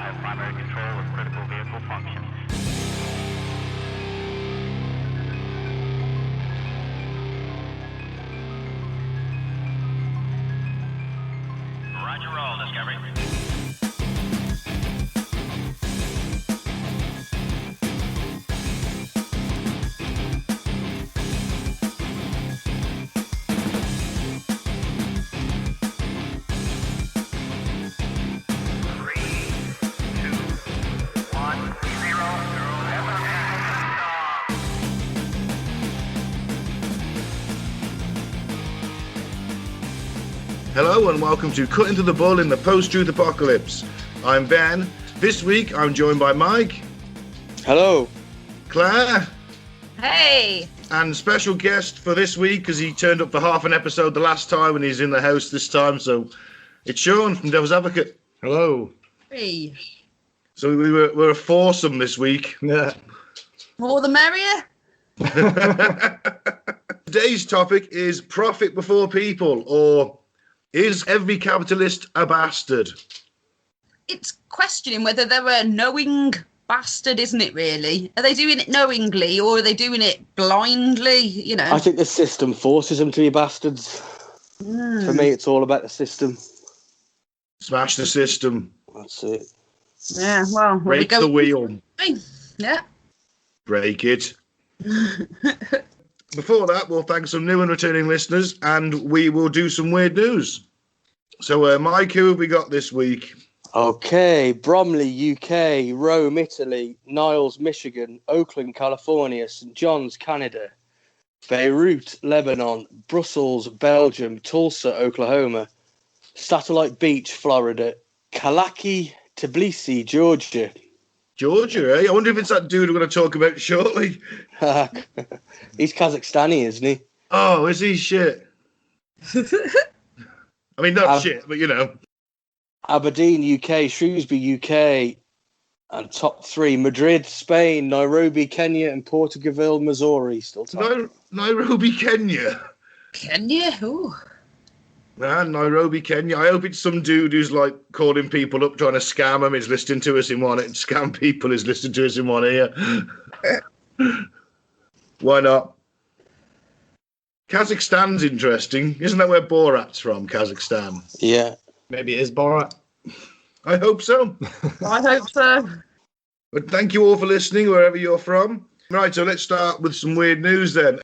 have primary control of critical vehicle functions. Roger roll, Discovery. Hello and welcome to Cut Into the Bull in the Post-Truth Apocalypse. I'm Ben. This week I'm joined by Mike. Hello. Claire. Hey. And special guest for this week, because he turned up for half an episode the last time and he's in the house this time, so it's Sean from Devil's Advocate. Hello. Hey. So we're a foursome this week. Yeah. More the merrier. Today's topic is profit before people, or is every capitalist a bastard? It's questioning whether they're a knowing bastard, isn't it, really? Are they doing it knowingly or are they doing it blindly, you know? I think the system forces them to be bastards. For me, it's all about the system. Smash the system. That's it. Yeah, well, Break the wheel. Yeah. Break it. Before that, we'll thank some new and returning listeners, and we will do some weird news. So, Mike, who have we got this week? Okay, Bromley, UK, Rome, Italy, Niles, Michigan, Oakland, California, St. John's, Canada, Beirut, Lebanon, Brussels, Belgium, Tulsa, Oklahoma, Satellite Beach, Florida, Kalaki, Tbilisi, Georgia. Georgia, eh? I wonder if it's that dude we're going to talk about shortly. He's Kazakhstani, isn't he? Oh, is he shit? I mean, not shit, but you know. Aberdeen, UK, Shrewsbury, UK, and top three, Madrid, Spain, Nairobi, Kenya, and Porterville, Missouri. Still top. Nairobi, Kenya. Kenya? Ooh. Man, Nairobi, Kenya. I hope it's some dude who's like calling people up, trying to scam them. He's listening to us in one. Scam people is listening to us in one ear. Why not? Kazakhstan's interesting. Isn't that where Borat's from, Kazakhstan? Yeah. Maybe it is Borat. I hope so. I hope so. But thank you all for listening, wherever you're from. Right, so let's start with some weird news then.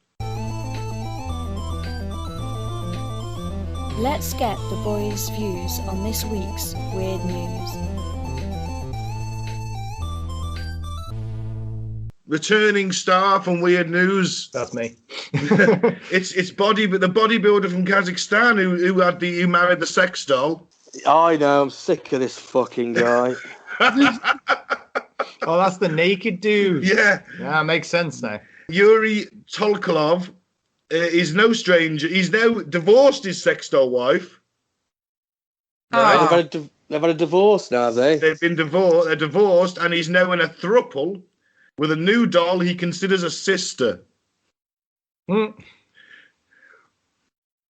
Let's get the boys' views on this week's weird news. Returning star from Weird News. That's me. It's the bodybuilder from Kazakhstan who married the sex doll. I know, I'm sick of this fucking guy. Oh, that's the naked dude. Yeah. Yeah, makes sense now. Yuri Tolkolov is no stranger. He's now divorced his sex doll wife. Oh. They've had a divorce now, have they? They've been divorced. They're divorced, and he's now in a throuple with a new doll he considers a sister.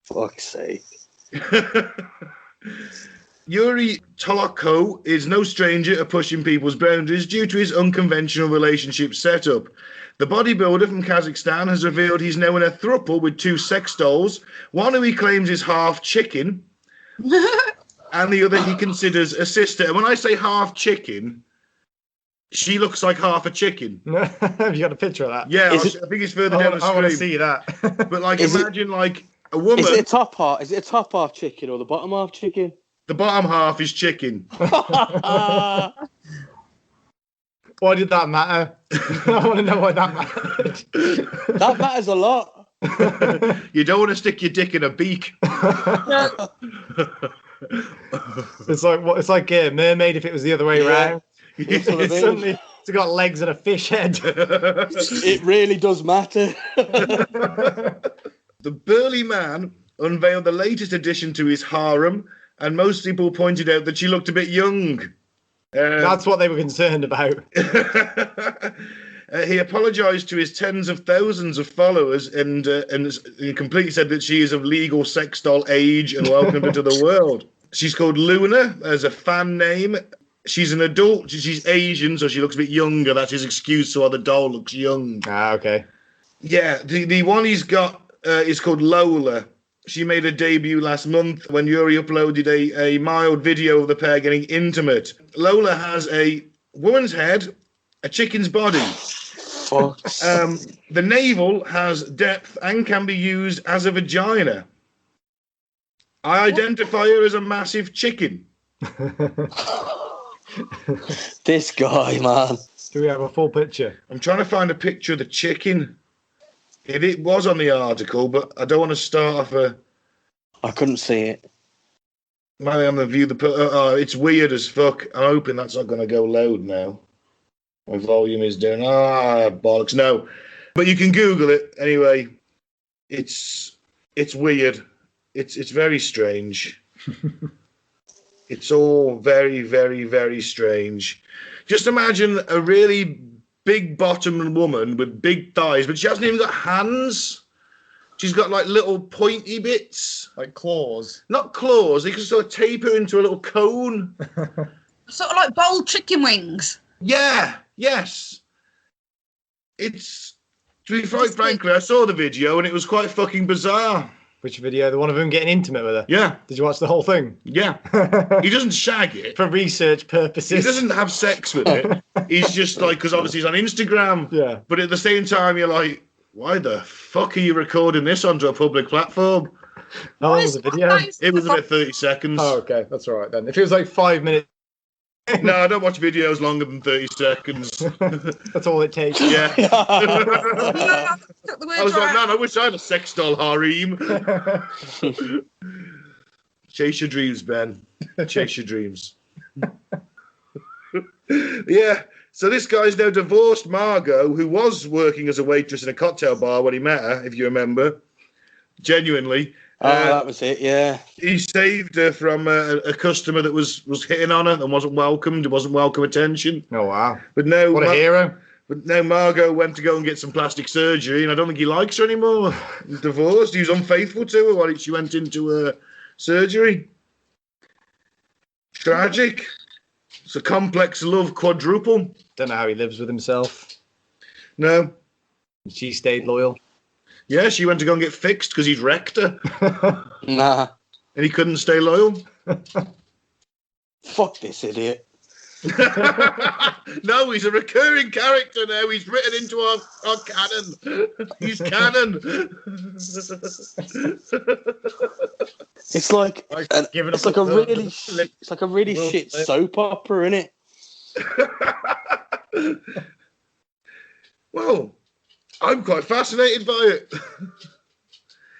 Fuck's sake. Yuri Toloko is no stranger to pushing people's boundaries due to his unconventional relationship setup. The bodybuilder from Kazakhstan has revealed he's now in a throuple with two sex dolls, one who he claims is half chicken, and the other he considers a sister. And when I say half chicken, she looks like half a chicken. Have you got a picture of that? Yeah, I think it's further down the screen. I want to see that. But like, imagine like a woman. Is it a top half chicken or the bottom half chicken? The bottom half is chicken. Why did that matter? I want to know why that mattered. That matters a lot. You don't want to stick your dick in a beak. It's like a mermaid if it was the other way around. It's got legs and a fish head. It really does matter. The burly man unveiled the latest addition to his harem, and most people pointed out that she looked a bit young. That's what they were concerned about. He apologised to his tens of thousands of followers and completely said that she is of legal sex doll age and welcomed her to the world. She's called Luna as a fan name, she's an adult. She's Asian, so she looks a bit younger. That's his excuse, so the doll looks young. Ah, okay. Yeah, the one he's got is called Lola. She made a debut last month when Yuri uploaded a mild video of the pair getting intimate. Lola has a woman's head, a chicken's body. Fuck. The navel has depth and can be used as a vagina. I identify her as a massive chicken. This guy, man. Do we have a full picture? I'm trying to find a picture of the chicken. It was on the article, but I don't want to start off a... I couldn't see it. Maybe I'm going to view the... it's weird as fuck. I'm hoping that's not going to go loud now. My volume is down. Bollocks. No. But you can Google it. Anyway, it's weird. It's very strange. It's all very, very, very strange. Just imagine a really big-bottomed woman with big thighs, but she hasn't even got hands. She's got, like, little pointy bits. Like claws? Not claws. They can sort of taper into a little cone. Sort of like boiled chicken wings. Yeah. Yes. It's... To be quite frankly, I saw the video, and it was quite fucking bizarre. Which video? The one of them getting intimate with her? Yeah. Did you watch the whole thing? Yeah. He doesn't shag it. For research purposes. He doesn't have sex with it. He's just like, because obviously he's on Instagram. Yeah. But at the same time, you're like, why the fuck are you recording this onto a public platform? How long was the video? It was about 30 seconds. Oh, okay. That's all right then. If it was like 5 minutes. No, I don't watch videos longer than 30 seconds. That's all it takes. Yeah. I I was like, man, I wish I had a sex doll harem. Chase your dreams, Ben. Chase your dreams. Yeah. So this guy's now divorced Margot, who was working as a waitress in a cocktail bar when he met her, if you remember. Genuinely. That was it, yeah. He saved her from a customer that was hitting on her and wasn't welcomed. It wasn't welcome attention. Oh, wow. But no, What a hero. But now Margot went to go and get some plastic surgery, and I don't think he likes her anymore. He's divorced. He was unfaithful to her while she went into surgery. Tragic. It's a complex love quadruple. Don't know how he lives with himself. No. She stayed loyal. Yeah, she went to go and get fixed because he'd wrecked her. Nah. And he couldn't stay loyal. Fuck this idiot. No, he's a recurring character now. He's written into our canon. He's canon. It's like a really shit soap opera, isn't it? Well, I'm quite fascinated by it.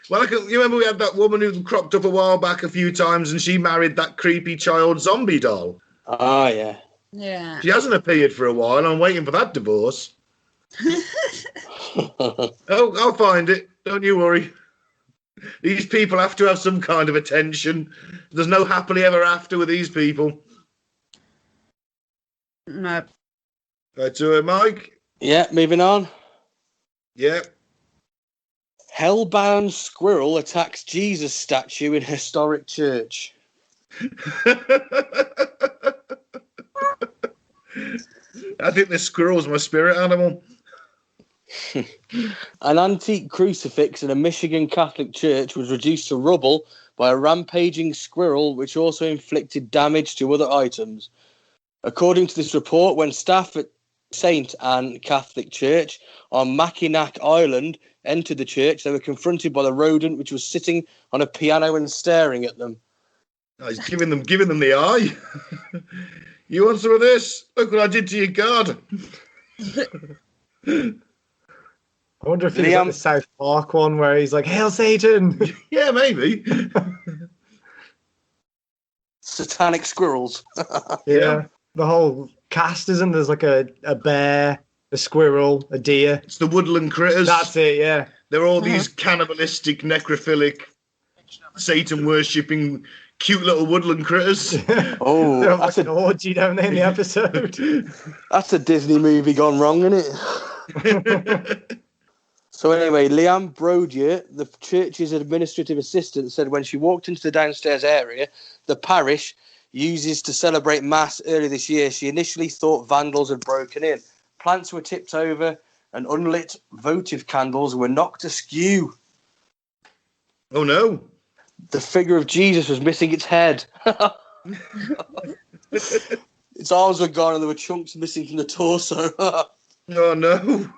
Well, you remember we had that woman who cropped up a while back a few times, and she married that creepy child zombie doll. Ah, yeah. Yeah. She hasn't appeared for a while, and I'm waiting for that divorce. I'll find it. Don't you worry. These people have to have some kind of attention. There's no happily ever after with these people. No. Right, so Mike? Yeah, moving on. Yeah. Hellbound squirrel attacks Jesus statue in historic church. I think the squirrel's my spirit animal. An antique crucifix in a Michigan Catholic church was reduced to rubble by a rampaging squirrel, which also inflicted damage to other items. According to this report, when staff at St. Anne Catholic Church on Mackinac Island entered the church, they were confronted by the rodent, which was sitting on a piano and staring at them. Oh, he's giving them the eye. You want some of this? Look what I did to your God. I wonder if he's like the South Park one where he's like, "Hail Satan!" Yeah, maybe. Satanic squirrels. Yeah. The whole cast, isn't there's like a bear, a squirrel, a deer. It's the woodland critters. That's it, yeah. They're all these cannibalistic, necrophilic, Satan-worshipping, cute little woodland critters. Oh, they have like an orgy, don't they, in the episode? That's a Disney movie gone wrong, isn't it? So anyway, Leanne Brodier, the church's administrative assistant, said when she walked into the downstairs area, the parish uses to celebrate Mass earlier this year, she initially thought vandals had broken in. Plants were tipped over and unlit votive candles were knocked askew. Oh, no. The figure of Jesus was missing its head. Its arms were gone and there were chunks missing from the torso. Oh, no.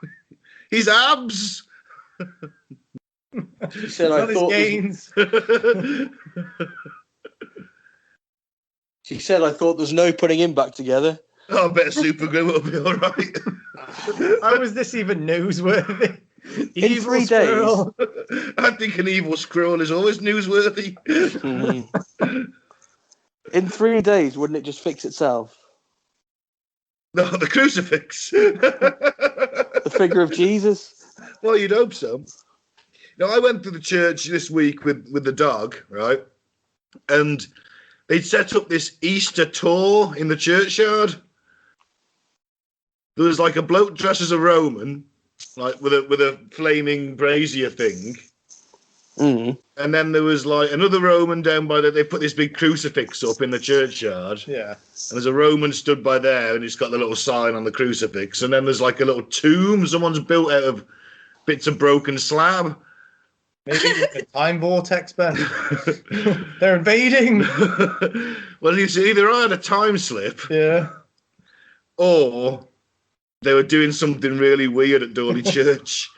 His abs. She said, Not his gains. She said, I thought there's no putting him back together. Oh, I bet super glue will be all right. How is this even newsworthy? In 3 days. I think an evil squirrel is always newsworthy. In 3 days, wouldn't it just fix itself? No, the crucifix. The figure of Jesus? Well, you'd hope so. Now, I went to the church this week with the dog, right? And they'd set up this Easter tour in the churchyard. There was like a bloke dressed as a Roman, like with a flaming brazier thing. Mm. And then there was like another Roman down by they put this big crucifix up in the churchyard. Yeah. And there's a Roman stood by there and he's got the little sign on the crucifix. And then there's like a little tomb someone's built out of bits of broken slab. Maybe a time vortex, Ben. They're invading. Well, you see, either I had a time slip, Yeah. or they were doing something really weird at Dawley Church.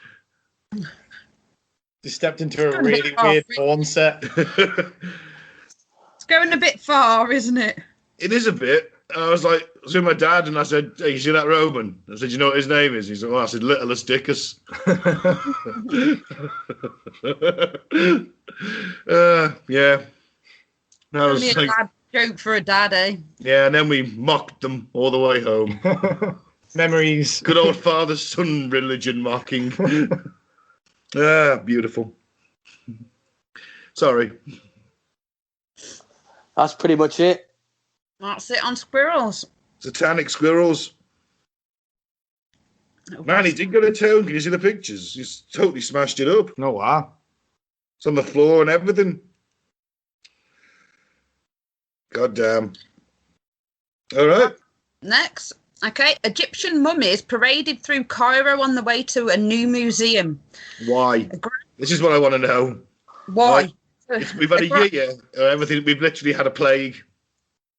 They stepped into a really weird porn set. It's going a bit far, isn't it? It is a bit. And I was with my dad, and I said, "Hey, you see that Roman?" I said, "You know what his name is?" He said, "Well," I said, "Littlest Dickus." Yeah. That was Only a bad joke for a dad, eh? yeah, and then we mocked them all the way home. Memories. Good old father-son religion mocking. Beautiful. Sorry. That's pretty much it. That's it on squirrels. Satanic squirrels. Man, he did go to town. Can you see the pictures? He's totally smashed it up. Oh, wow. It's on the floor and everything. God damn. All right. Next. Okay. Egyptian mummies paraded through Cairo on the way to a new museum. Why? This is what I want to know. Why? We've had a year. Everything. We've literally had a plague.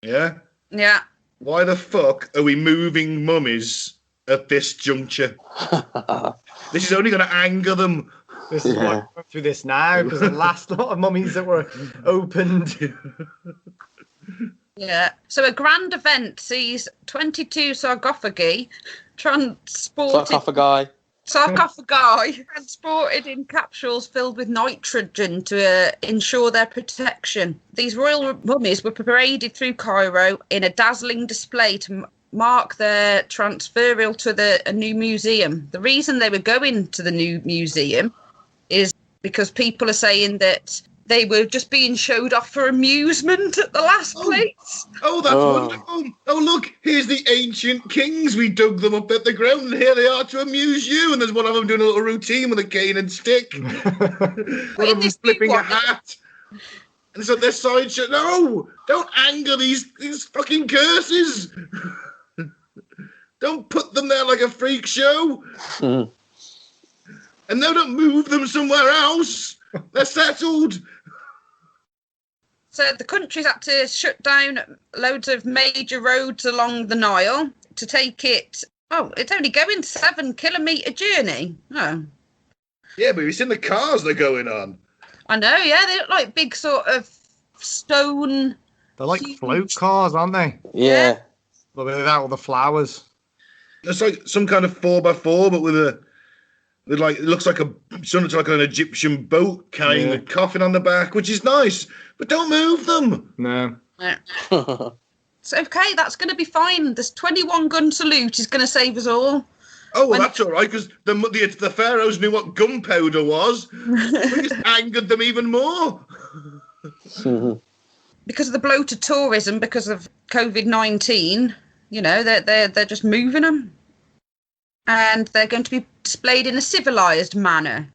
Yeah? Yeah. Why the fuck are we moving mummies at this juncture? This is only going to anger them. This is why we're going through this now, because the last lot of mummies that were opened. Yeah. So a grand event sees 22 sarcophagi transported in capsules filled with nitrogen to ensure their protection. These royal mummies were paraded through Cairo in a dazzling display to mark their transferal to a new museum. The reason they were going to the new museum is because people are saying that they were just being showed off for amusement at the last place. Oh, that's wonderful. Oh, look, here's the ancient kings. We dug them up at the ground, and here they are to amuse you. And there's one of them doing a little routine with a cane and stick. One of them flipping a hat. And it's like their sideshow. No, don't anger these fucking curses. Don't put them there like a freak show. And now don't move them somewhere else. They're settled. So the country's had to shut down loads of major roads along the Nile to take it. Oh, it's only going 7-kilometre journey. Oh. Yeah, but you've seen the cars they're going on. I know, yeah. They look like big sort of stone. They're like float cars, aren't they? Yeah. But without all the flowers. It's like some kind of 4x4, but with it looks like an Egyptian boat carrying a coffin on the back, which is nice, but don't move them. No. It's okay, that's going to be fine. This 21-gun salute is going to save us all. Oh, well, that's all right, because the pharaohs knew what gunpowder was. We just angered them even more. Because of the blow to tourism, because of COVID-19, you know, they're just moving them. And they're going to be displayed in a civilised manner.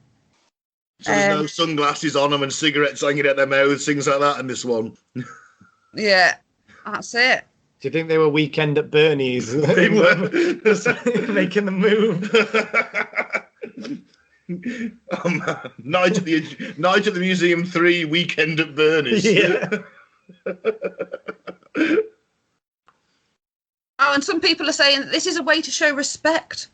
So there's no sunglasses on them and cigarettes hanging out their mouths, things like that in this one. Yeah. That's it. Do you think they were Weekend at Bernie's? They were. Making the move. Oh, man. Night at the Museum 3, Weekend at Bernie's. Yeah. Oh, and some people are saying that this is a way to show respect.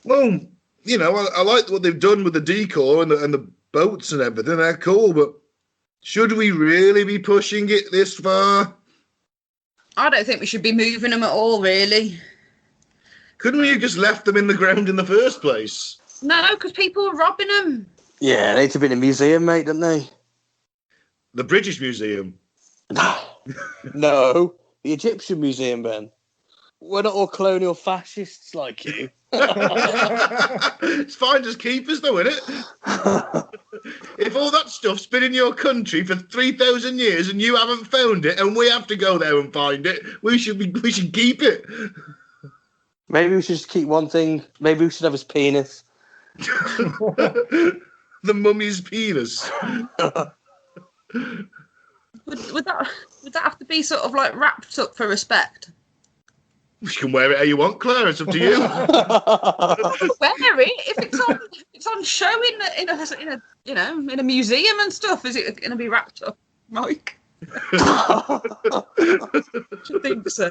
Well, you know, I like what they've done with the decor and the boats and everything. They're cool, but should we really be pushing it this far? I don't think we should be moving them at all, really. Couldn't we have just left them in the ground in the first place? No, because people are robbing them. Yeah, they need to be in a museum, mate, don't they? The British Museum. No, the Egyptian Museum, Ben. We're not all colonial fascists like you. It's fine, just keep us, though, isn't it? If all that stuff's been in your country for 3,000 years and you haven't found it, and we have to go there and find it, we should keep it. Maybe we should just keep one thing. Maybe we should have his penis. The mummy's penis. Would that have to be sort of like wrapped up for respect? You can wear it how you want, Claire. It's up to you. Wear it if it's on show in a museum and stuff. Is it going to be wrapped up, Mike? I think so.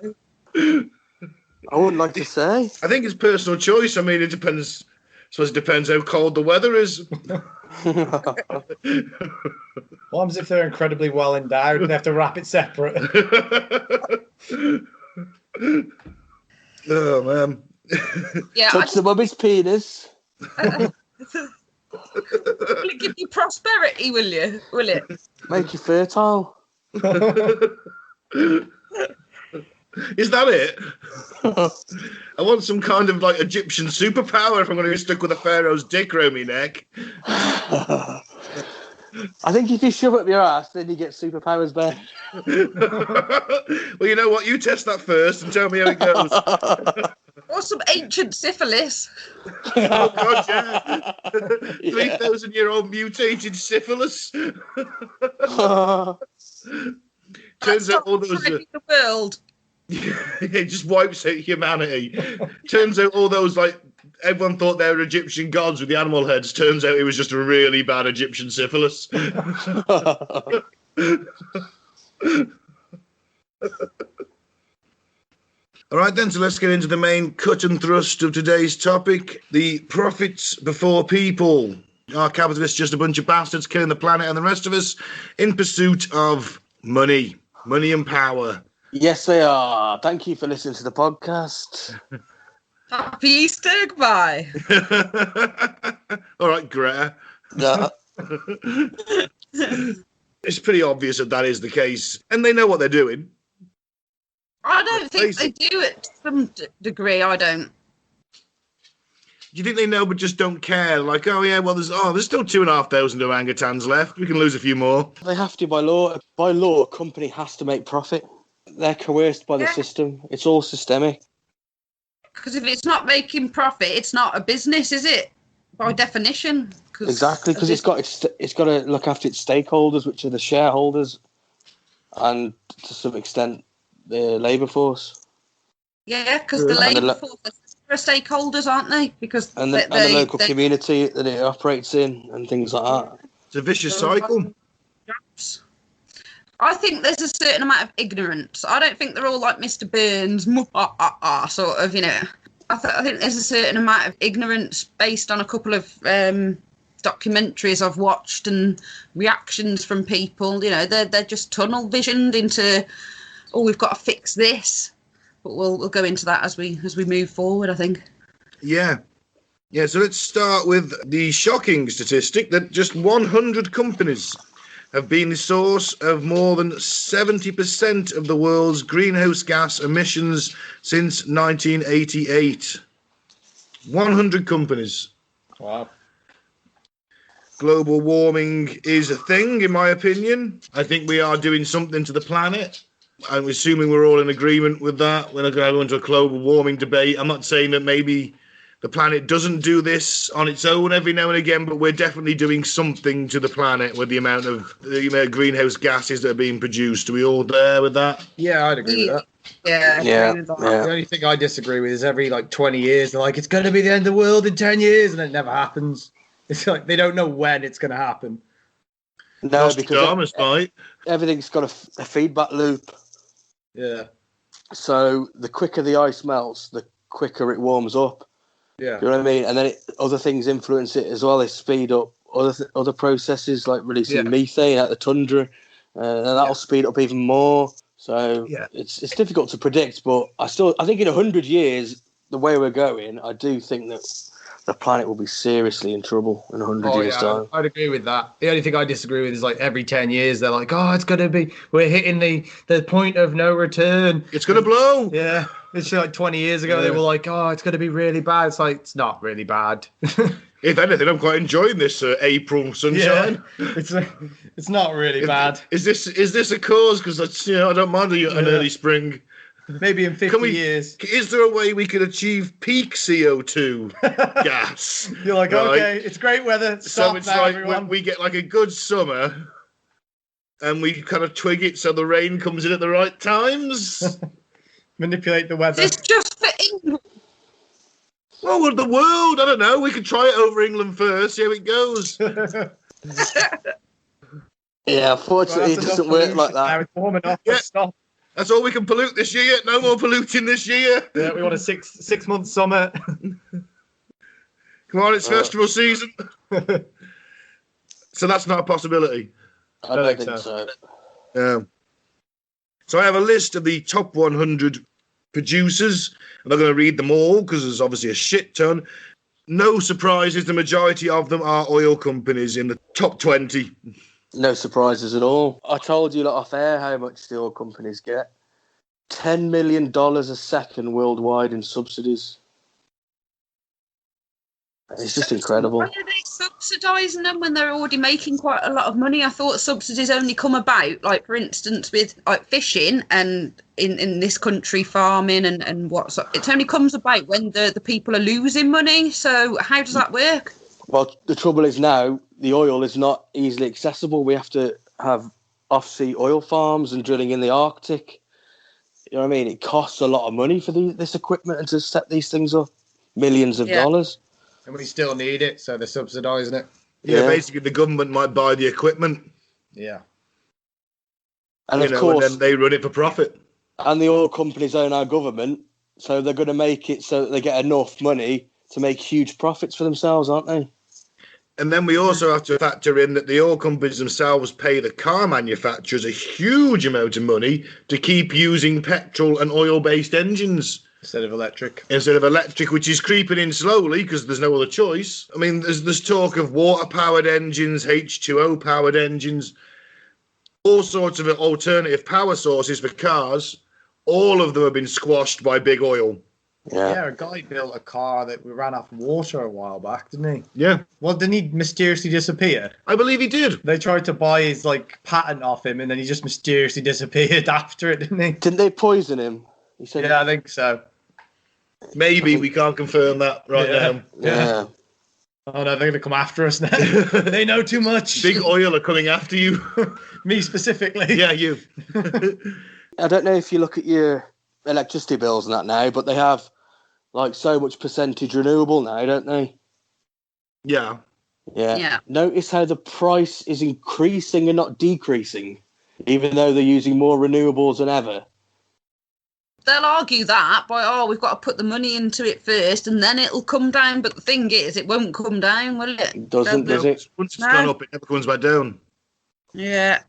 I wouldn't like to say. I think it's personal choice. I mean, it depends. I suppose it depends how cold the weather is. What happens if they're incredibly well endowed and they have to wrap it separate? Oh, man. Yeah, Touch the mummy's penis. Will it give you prosperity, will you? Will it? Make you fertile. Is that it? I want some kind of like Egyptian superpower if I'm going to be stuck with a pharaoh's dick around my neck. I think if you shove it up your ass, then you get superpowers, Ben. Well, you know what? You test that first and tell me how it goes. Or some ancient syphilis. Oh, God, yeah. 3,000-year-old mutated syphilis. Turns out all those... the world. It just wipes out humanity. Turns out all those, like, everyone thought they were Egyptian gods with the animal heads. Turns out it was just a really bad Egyptian syphilis. All right, then, so let's get into the main cut and thrust of today's topic, the profits before people. Are capitalists just a bunch of bastards killing the planet and the rest of us in pursuit of money and power? Yes, they are. Thank you for listening to the podcast. Happy Easter, goodbye. All right, Greta. No. It's pretty obvious that is the case, and they know what they're doing. I don't think they do it to some degree. I don't. Do you think they know but just don't care? Like, oh yeah, well there's still 2,500 orangutans left. We can lose a few more. They have to by law. By law, a company has to make profit. They're coerced by the system. It's all systemic. Because if it's not making profit, it's not a business, is it? By definition. Exactly, because it's got to look after its stakeholders, which are the shareholders, and to some extent the labour force. Yeah, because the labour force are stakeholders, aren't they? Because and the local community that it operates in and things like that. It's a vicious cycle. I think there's a certain amount of ignorance. I don't think they're all like Mr. Burns, sort of, you know. I think there's a certain amount of ignorance based on a couple of documentaries I've watched and reactions from people. You know, they're just tunnel visioned into, oh, we've got to fix this. But we'll go into that as we move forward, I think. Yeah. Yeah, so let's start with the shocking statistic that just 100 companies have been the source of more than 70% of the world's greenhouse gas emissions since 1988. 100 companies. Wow. Global warming is a thing, in my opinion. I think we are doing something to the planet. I'm assuming we're all in agreement with that. We're not going to go into a global warming debate. I'm not saying that maybe The planet doesn't do this on its own every now and again, but we're definitely doing something to the planet with the amount of greenhouse gases that are being produced. Are we all there with that? Yeah, I'd agree with that. Yeah. Yeah, agree with that. yeah. The only thing I disagree with is every 20 years they're like, it's going to be the end of the world in 10 years, and it never happens. It's like they don't know when it's going to happen. No, because Nostradamus, right? everything's got a feedback loop. Yeah, So the quicker the ice melts, the quicker it warms up. yeah. You know what I mean? And then other things influence it as well. They speed up other processes like releasing methane out the tundra, and that'll speed up even more. So it's difficult to predict, but I think in 100 years, the way we're going, I do think that the planet will be seriously in trouble in 100 years' time. I'd agree with that. The only thing I disagree with is every 10 years they're like, oh, it's going to be, we're hitting the point of no return. It's going to blow. Yeah. It's 20 years ago they were like, oh, it's going to be really bad. It's like, it's not really bad. If anything, I'm quite enjoying this April sunshine. Yeah. It's not really bad. Is this a cause? Because I don't mind an early spring. Maybe in 50 years. Is there a way we could achieve peak CO2 gas? You're like, right? okay, it's great weather. Stop so it's now, like everyone. we get a good summer and we kind of twig it so the rain comes in at the right times. Manipulate the weather. It's just for England. Well, with the world, I don't know. We could try it over England first, see how it goes. Yeah, unfortunately, it doesn't work like Now that. it's warm enough. Yeah. Stop. That's all we can pollute this year. No more polluting this year. Yeah, we want a six-month summer. Come on, it's festival season. So that's not a possibility. I don't think so. Yeah. So I have a list of the top 100 producers. I'm not going to read them all because there's obviously a shit ton. No surprises, the majority of them are oil companies in the top 20. No surprises at all. I told you off air how much the oil companies get. $10 million a second worldwide in subsidies. It's just incredible. Why are they subsidising them when they're already making quite a lot of money? I thought subsidies only come about, for instance, with fishing and in this country farming and what's it only comes about when the people are losing money. So how does that work? Well, the trouble is now the oil is not easily accessible. We have to have off-sea oil farms and drilling in the Arctic. You know what I mean? It costs a lot of money for this equipment and to set these things up. Millions of dollars. And we still need it, so they're subsidising it. Yeah, basically the government might buy the equipment. Yeah. And of course, and then they run it for profit. And the oil companies own our government, so they're going to make it so that they get enough money to make huge profits for themselves, aren't they? And then we also have to factor in that the oil companies themselves pay the car manufacturers a huge amount of money to keep using petrol and oil-based engines. Instead of electric, which is creeping in slowly because there's no other choice. I mean, there's talk of water-powered engines, H2O-powered engines, all sorts of alternative power sources for cars. All of them have been squashed by big oil. Yeah, a guy built a car that ran off water a while back, didn't he? Yeah. Well, didn't he mysteriously disappear? I believe he did. They tried to buy his patent off him, and then he just mysteriously disappeared after it, didn't he? Didn't they poison him? He said, yeah, I think so. Maybe we can't confirm that now. Yeah. Oh no, they're going to come after us now. They know too much. Big oil are coming after you. Me specifically. Yeah, you. I don't know if you look at your electricity bills and that now, but they have so much percentage renewable now, don't they? Yeah. Yeah. Notice how the price is increasing and not decreasing, even though they're using more renewables than ever. They'll argue that we've got to put the money into it first and then it'll come down. But the thing is, it won't come down, will it? It doesn't, does it? Once it's gone up, it never comes back down. Yeah.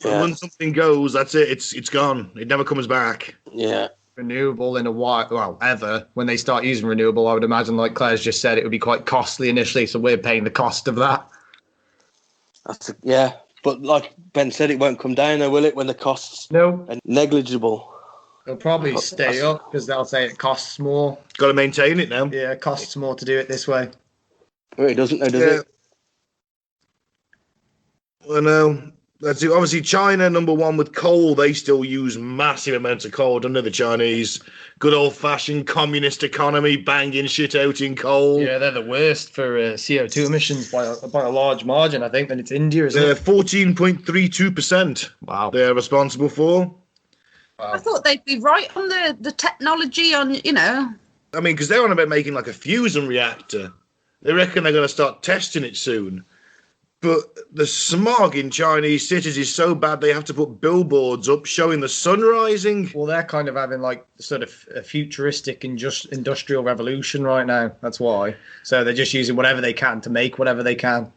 And when something goes, that's it. It's gone. It never comes back. Yeah. Renewable in a while, well, ever. When they start using renewable, I would imagine, like Claire's just said, it would be quite costly initially. So we're paying the cost of that. But like Ben said, it won't come down, though, will it? When the costs are negligible. It'll probably stay up because they'll say it costs more. Got to maintain it now. Yeah, it costs more to do it this way. It doesn't, though, does it? Well, no. Let's see. Obviously, China, number one with coal. They still use massive amounts of coal. Don't know the Chinese. Good old-fashioned communist economy, banging shit out in coal. Yeah, they're the worst for CO2 emissions by a large margin, I think. And it's India, isn't They're it? 14.32%. Wow. They're responsible for. I thought they'd be right on the technology on, you know. I mean, because they're on about making like a fusion reactor. They reckon they're going to start testing it soon. But the smog in Chinese cities is so bad they have to put billboards up showing the sun rising. Well, they're kind of having like sort of a futuristic industrial revolution right now. That's why. So they're just using whatever they can to make whatever they can.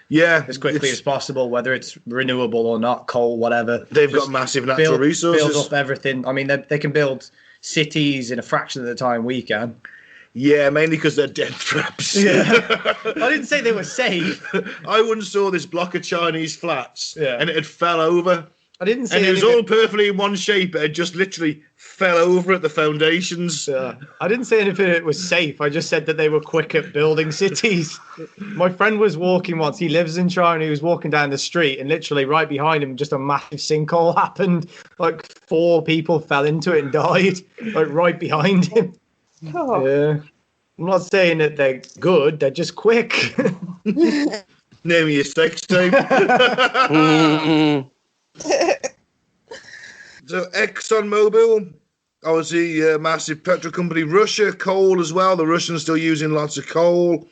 Yeah. As quickly as possible, whether it's renewable or not, coal, whatever. They've Just got massive natural resources. Build up everything. I mean, they can build cities in a fraction of the time we can. Yeah, mainly because they're death traps. Yeah. I didn't say they were safe. I once saw this block of Chinese flats, Yeah. and it had fell over. I didn't say And it was anything- all perfectly in one shape. It had just literally fell over at the foundations. Yeah. I didn't say anything it was safe. I just said that they were quick at building cities. My friend was walking once. He lives in China. He was walking down the street, and literally right behind him, just a massive sinkhole happened. Like 4 people fell into it and died. Like right behind him. Oh. Yeah. I'm not saying that they're good. They're just quick. Name me a sex tape. Mm-mm. So ExxonMobil, obviously a massive petrol company. Russia, coal as well. The Russians still using lots of coal.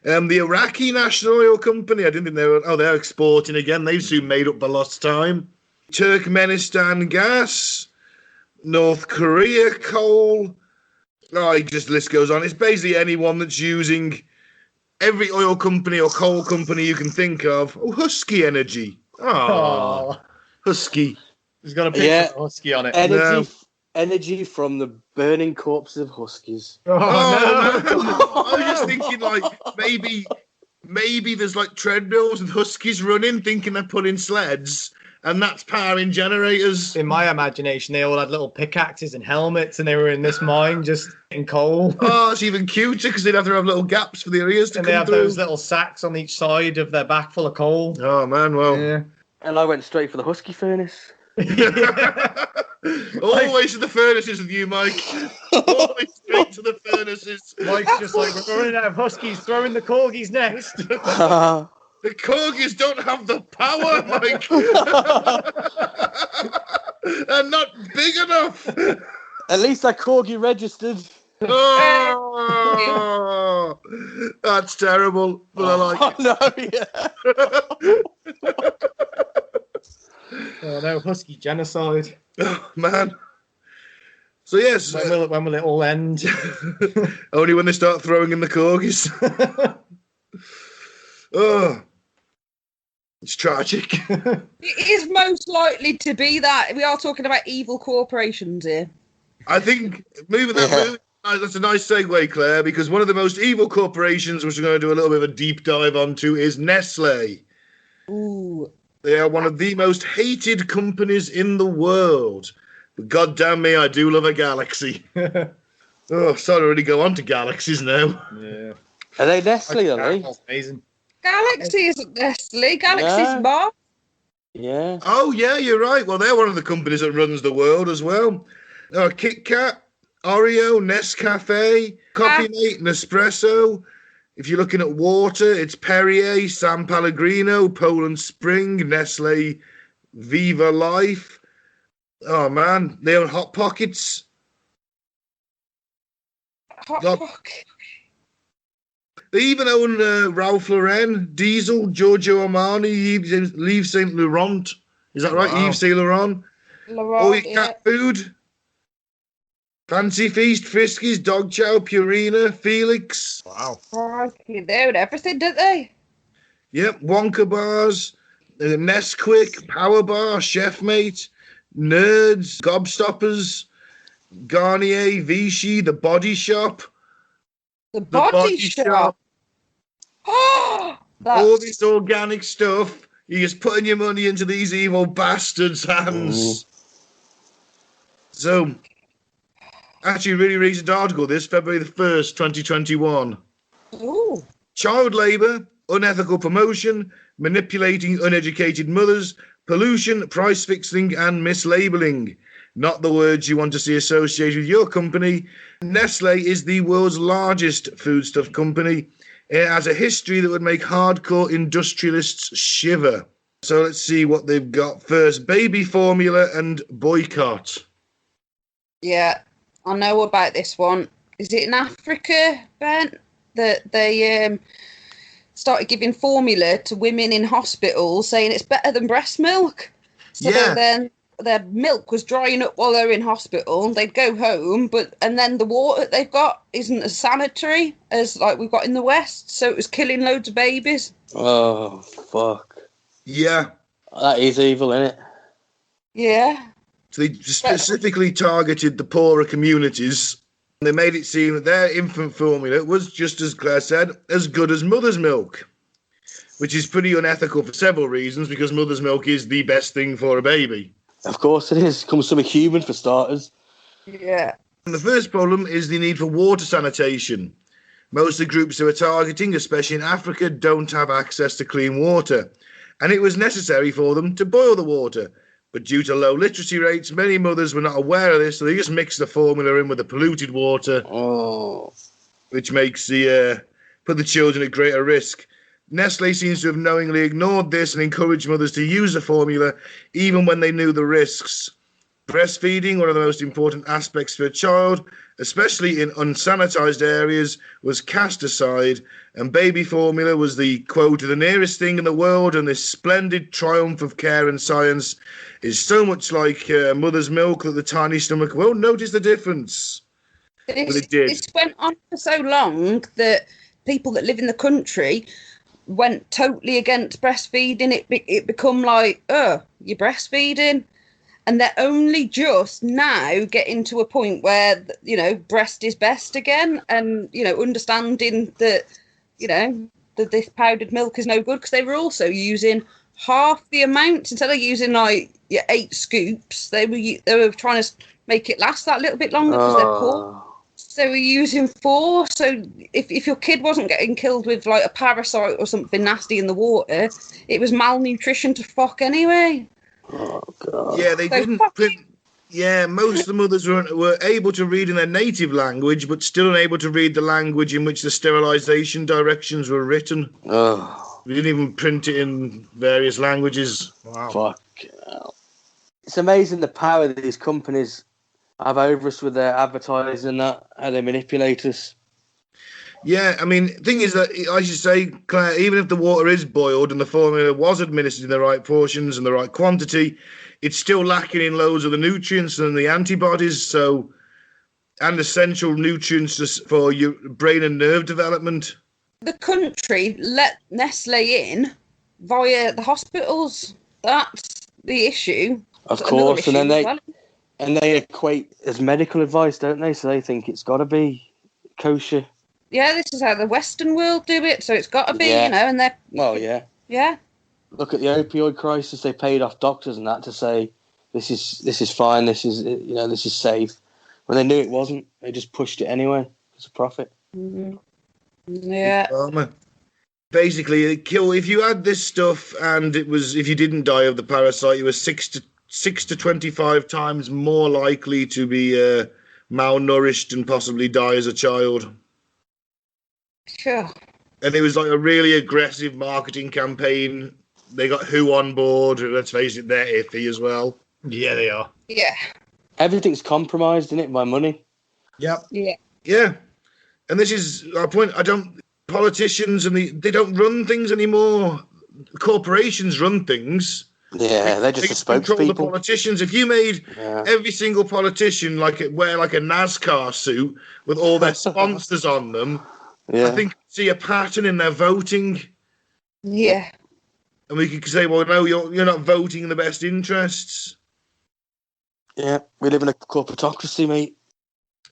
The Iraqi National Oil Company, I didn't think they were, they're exporting again. They've soon made up the lost time. Turkmenistan gas, North Korea coal. Just the list goes on. It's basically anyone that's using every oil company or coal company you can think of. Oh, Husky Energy. Oh, Husky. There's got a picture Yeah. of a husky on it. Energy from the burning corpses of huskies. Oh, no. man. I was just thinking, like, maybe there's like treadmills with huskies running, thinking they're pulling sleds, and that's powering generators. In my imagination, they all had little pickaxes and helmets, and they were in this mine just in coal. Oh, it's even cuter because they'd have to have little gaps for their ears to And they come have through. those little sacks on each side of their back full of coal. Oh, man, well. Yeah. And I went straight for the husky furnace. Always to the furnaces with you, Mike. Always straight to the furnaces. Mike's just like, we're running out of huskies, throw in the corgis next. The corgis don't have the power, Mike. They're not big enough. At least that corgi registered. Oh, that's terrible, but I like it. Oh, no, yeah. Oh no, husky genocide. Oh, man. So, yes. When will it all end? Only when they start throwing in the corgis. Oh, it's tragic. It is most likely to be that. We are talking about evil corporations here. I think moving that's a nice segue, Claire, because one of the most evil corporations, which we're going to do a little bit of a deep dive onto, is Nestle. Ooh. They are one of the most hated companies in the world. But God damn me, I do love a galaxy. Oh, sorry to really go on to galaxies now. Yeah. Are they Nestle, are they? That's amazing. Galaxy isn't Nestle. Galaxy's Yeah. Mars. Yeah. Oh, yeah, you're right. Well, they're one of the companies that runs the world as well. Kit Kat, Oreo, Nescafe, Coffee Mate, Nespresso. If you're looking at water, it's Perrier, San Pellegrino, Poland Spring, Nestle, Viva Life. Oh, man. They own Hot Pockets. Hot Look. Pocket. They even own Ralph Lauren, Diesel, Giorgio Armani, Yves Saint Laurent. Is that right? Wow. Yves Saint Laurent. All your cat food. Fancy Feast, Friskies, Dog Chow, Purina, Felix. Wow. Crikey, they own everything, don't they? Yep, Wonka bars, Nesquik, Power Bar, Chefmate, Nerds, Gobstoppers, Garnier, Vichy, The Body Shop. The Body Shop. Oh, All that's this organic stuff. You're just putting your money into these evil bastards' hands. So, actually, really recent article, this February the 1st, 2021. ooh. Child labour, unethical promotion, manipulating uneducated mothers, pollution, price fixing, and mislabeling. Not the words you want to see associated with your company. Nestle is the world's largest foodstuff company. It has a history that would make hardcore industrialists shiver. So let's see what they've got first. Baby formula and boycott. Yeah, I know about this one. Is it in Africa, Ben, that they started giving formula to women in hospitals, saying it's better than breast milk? So then their milk was drying up while they were in hospital, and they'd go home, and then the water they've got isn't as sanitary as like we've got in the West, so it was killing loads of babies. Oh, fuck. Yeah. That is evil, isn't it? Yeah. So they specifically targeted the poorer communities. They made it seem that their infant formula was, just as Claire said, as good as mother's milk, which is pretty unethical for several reasons, because mother's milk is the best thing for a baby. Of course it is. Comes from a human, for starters. Yeah. And the first problem is the need for water sanitation. Most of the groups they were targeting, especially in Africa, don't have access to clean water, and it was necessary for them to boil the water. But due to low literacy rates, many mothers were not aware of this, so they just mixed the formula in with the polluted water, which makes put the children at greater risk. Nestle seems to have knowingly ignored this and encouraged mothers to use the formula, even when they knew the risks. Breastfeeding, one of the most important aspects for a child, especially in unsanitized areas, was cast aside, and baby formula was the, quote, the nearest thing in the world, and this splendid triumph of care and science is so much like mother's milk that the tiny stomach won't notice the difference. But it did. This went on for so long that people that live in the country went totally against breastfeeding. It become like, you're breastfeeding. And they're only just now getting to a point where, breast is best again. And, understanding that, that this powdered milk is no good, because they were also using half the amount. Instead of using, 8 scoops, they were trying to make it last that little bit longer because they're poor. So we're using 4. So if your kid wasn't getting killed with a parasite or something nasty in the water, it was malnutrition to fuck anyway. Oh, God. Yeah, they didn't print. Yeah, most of the mothers were able to read in their native language, but still unable to read the language in which the sterilization directions were written. Oh. We didn't even print it in various languages. Wow. Fuck. It's amazing the power that these companies have over us with their advertising and that, how they manipulate us. Yeah, I mean, the thing is that, I should say, Claire, even if the water is boiled and the formula was administered in the right portions and the right quantity, it's still lacking in loads of the nutrients and the antibodies, and essential nutrients for your brain and nerve development. The country let Nestle in via the hospitals. That's the issue. Of course, and then they equate as medical advice, don't they? So they think it's got to be kosher. Yeah, this is how the Western world do it, so it's got to be, and they're... Well, yeah. Yeah. Look at the opioid crisis. They paid off doctors and that to say, this is fine, this is safe. When they knew it wasn't, they just pushed it anyway. It's a profit. Mm-hmm. Yeah. Basically, if you had this stuff and if you didn't die of the parasite, you were 6 to 25 times more likely to be malnourished and possibly die as a child. Sure. And it was a really aggressive marketing campaign. They got WHO on board, and let's face it, they're iffy as well. Yeah, they are. Yeah. Everything's compromised, isn't it, by money? Yep. Yeah. Yeah. And this is our point. Politicians they don't run things anymore. Corporations run things. Yeah, they're just the control the spokespeople. Politicians. If you made every single politician wear a NASCAR suit with all their sponsors on them, I think you'd see a pattern in their voting. Yeah. And we could say, well, no, you're not voting in the best interests. Yeah, we live in a corporatocracy, mate.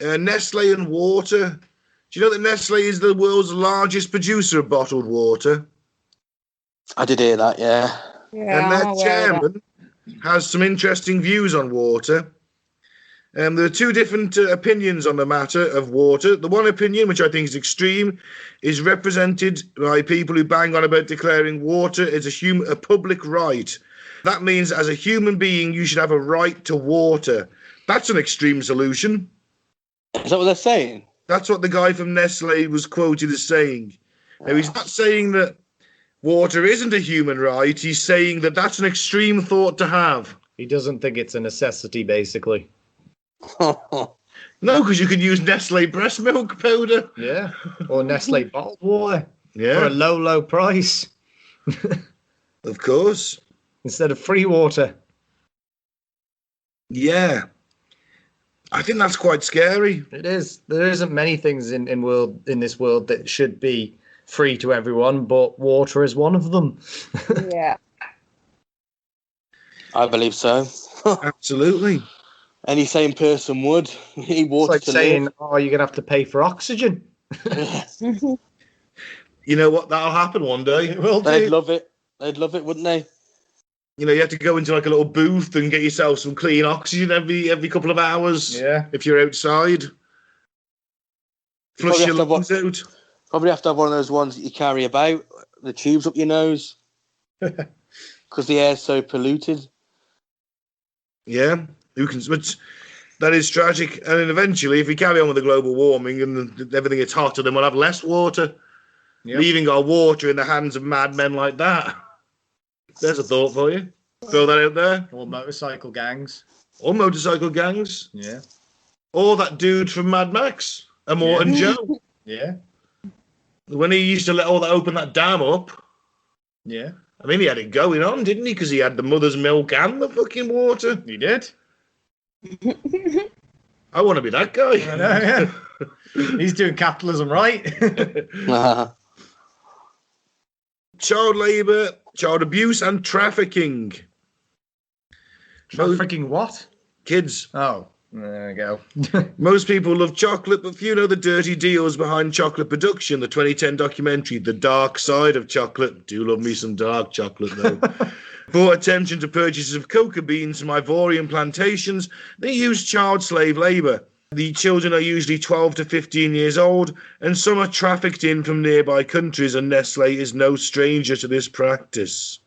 Nestle and water. Do you know that Nestle is the world's largest producer of bottled water? I did hear that, yeah. And their chairman has some interesting views on water. There are 2 different opinions on the matter of water. The one opinion, which I think is extreme, is represented by people who bang on about declaring water as a public right. That means as a human being, you should have a right to water. That's an extreme solution. Is that what they're saying? That's what the guy from Nestle was quoted as saying. Now, he's not saying that water isn't a human right. He's saying that that's an extreme thought to have. He doesn't think it's a necessity, basically. No, because you could use Nestle breast milk powder. Yeah. Or Nestle bottled water. Yeah. For a low, low price. Of course. Instead of free water. Yeah. I think that's quite scary. It is. There isn't many things in this world that should be free to everyone, but water is one of them. Yeah. I believe so. Absolutely. Any sane person would. Need It's water like to saying, live. oh, you're going to have to pay for oxygen. You know what? That'll happen one day. It will They'd do. love it. They'd love it, wouldn't they? You know, you have to go into like a little booth and get yourself some clean oxygen every couple of hours. Yeah. If you're outside. Flush probably your have to lungs out. Probably have to have one of those ones that you carry about, the tubes up your nose. Because the air's so polluted. Yeah. Who can? But that is tragic. And then eventually, if we carry on with the global warming and everything gets hotter, then we'll have less water. Yep. Leaving our water in the hands of madmen like that. There's a thought for you. Throw that out there. Or motorcycle gangs. Or motorcycle gangs. Yeah. Or that dude from Mad Max. Immortan Joe. Yeah. When he used to open that dam up. Yeah. I mean, he had it going on, didn't he? Because he had the mother's milk and the fucking water. He did. I want to be that guy. I know, yeah. He's doing capitalism right. Child labour, child abuse and trafficking. Freaking what? Kids. Oh, there we go. Most people love chocolate, but few know the dirty deals behind chocolate production. The 2010 documentary, The Dark Side of Chocolate. Do love me some dark chocolate, though. Brought attention to purchases of coca beans from Ivorian plantations. They use child slave labour. The children are usually 12 to 15 years old, and some are trafficked in from nearby countries, and Nestlé is no stranger to this practice.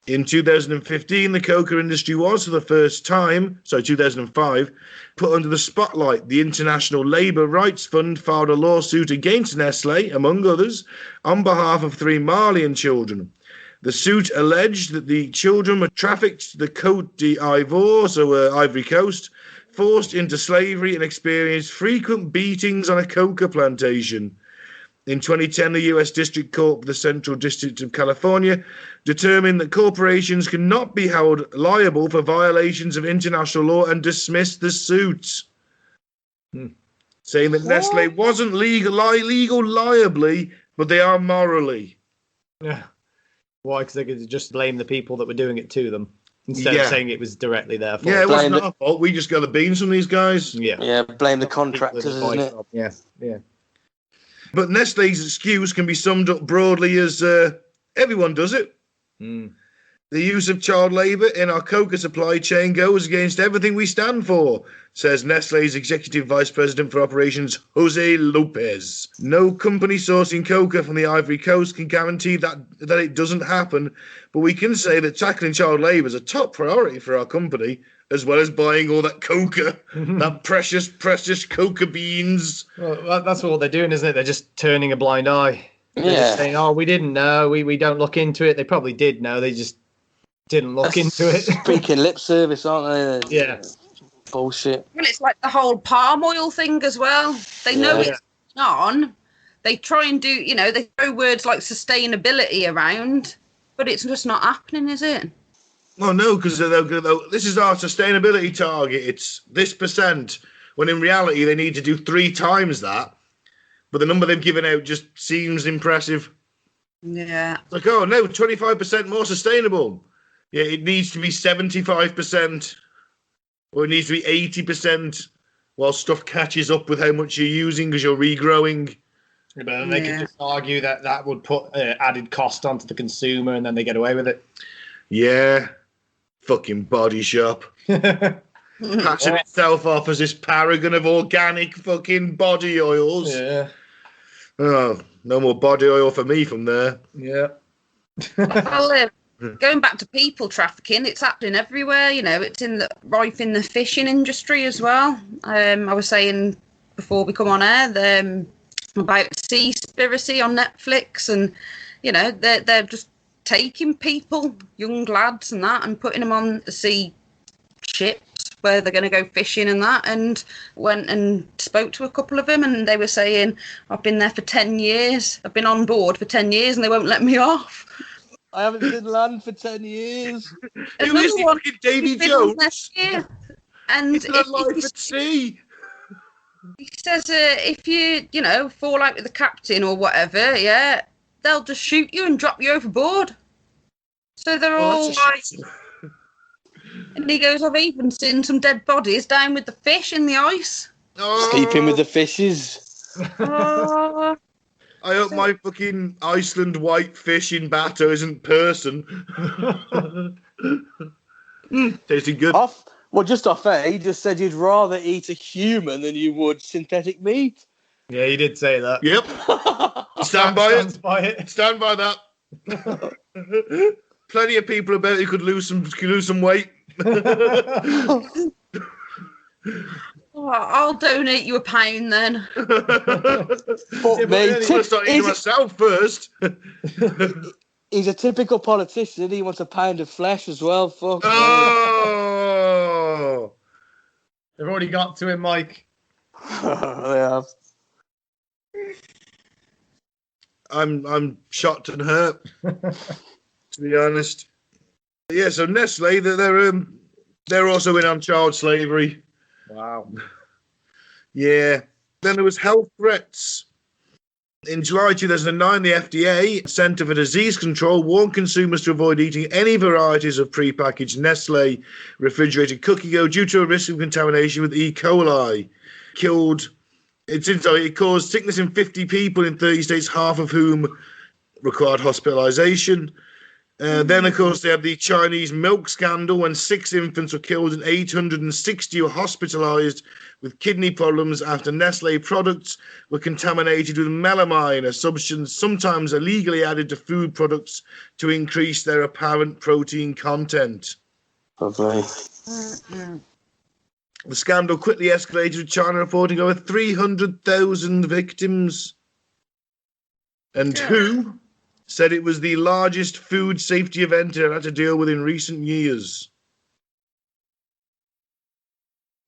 In 2015, the coca industry was, for the first time, 2005, put under the spotlight. The International Labour Rights Fund filed a lawsuit against Nestlé, among others, on behalf of 3 Malian children. The suit alleged that the children were trafficked to the Côte d'Ivoire, so Ivory Coast, forced into slavery and experienced frequent beatings on a coca plantation. In 2010, the U.S. District Court for the Central District of California determined that corporations cannot be held liable for violations of international law and dismissed the suit, saying that Nestlé wasn't legal liably, but they are morally. Yeah. Why? Because they could just blame the people that were doing it to them instead of saying it was directly their fault. Yeah, it wasn't our fault. We just got the beans from these guys. Yeah. Yeah, blame the contractors, isn't it? Yeah, yeah. But Nestlé's excuse can be summed up broadly as everyone does it. Mm. The use of child labour in our coca supply chain goes against everything we stand for, says Nestlé's Executive Vice President for Operations, Jose Lopez. No company sourcing coca from the Ivory Coast can guarantee that it doesn't happen, but we can say that tackling child labour is a top priority for our company, as well as buying all that coca, that precious, precious coca beans. Well, that's what they're doing, isn't it? They're just turning a blind eye. They're just saying, oh, we didn't know. We don't look into it. They probably did know. They just didn't look into it. Speaking lip service, aren't they? Yeah. Bullshit. Well, it's like the whole palm oil thing as well. They know it's on. They try and do, they throw words like sustainability around, but it's just not happening, is it? Well, no, because this is our sustainability target. It's this %, when in reality they need to do 3 times that. But the number they've given out just seems impressive. Yeah. It's like, oh, no, 25% more sustainable. Yeah, it needs to be 75%, or it needs to be 80%, while stuff catches up with how much you're using because you're regrowing. Yeah, but then they can just argue that would put added cost onto the consumer, and then they get away with it. Yeah. Fucking Body Shop. Patching itself off as this paragon of organic fucking body oils. Yeah. Oh, no more body oil for me from there. Yeah. Well, going back to people trafficking, it's happening everywhere. You know, it's rife in the fishing industry as well. I was saying before we come on air about Seaspiracy on Netflix, and you know they're just taking people, young lads and that, and putting them on the sea ships where they're going to go fishing and that, and went and spoke to a couple of them, and they were saying, I've been there for 10 years. I've been on board for 10 years and they won't let me off. I haven't seen land for 10 years. Who is he? Fucking Davy Jones? And it's not life at sea. He says, if you know, fall out with the captain or whatever, yeah, they'll just shoot you and drop you overboard. So they're all like... And he goes, I've even seen some dead bodies down with the fish in the ice. Sleeping with the fishes. I hope my fucking Iceland white fish in batter isn't person. Tasting good. Just off air, he just said you'd rather eat a human than you would synthetic meat. Yeah, he did say that. Yep. Stand by it. Stand by that. Plenty of people about you could lose some weight. I'll donate you £1 then. Fuck me. I'm going to start eating myself first. He's a typical politician. He wants £1 of flesh as well. Fuck. Oh. They've already got to him, Mike. They have. I'm shocked and hurt, to be honest. Yeah, so Nestle, they're also in on child slavery. Wow. Yeah. Then there was health threats. In July 2009, the FDA, Centre for Disease Control, warned consumers to avoid eating any varieties of prepackaged Nestle refrigerated cookie dough due to a risk of contamination with E. coli. It caused sickness in 50 people in 30 states, half of whom required hospitalization. Then, of course, they had the Chinese milk scandal when 6 infants were killed and 860 were hospitalized with kidney problems after Nestle products were contaminated with melamine, a substance sometimes illegally added to food products to increase their apparent protein content. Lovely. The scandal quickly escalated, with China reporting over 300,000 victims. And WHO said it was the largest food safety event it had to deal with in recent years.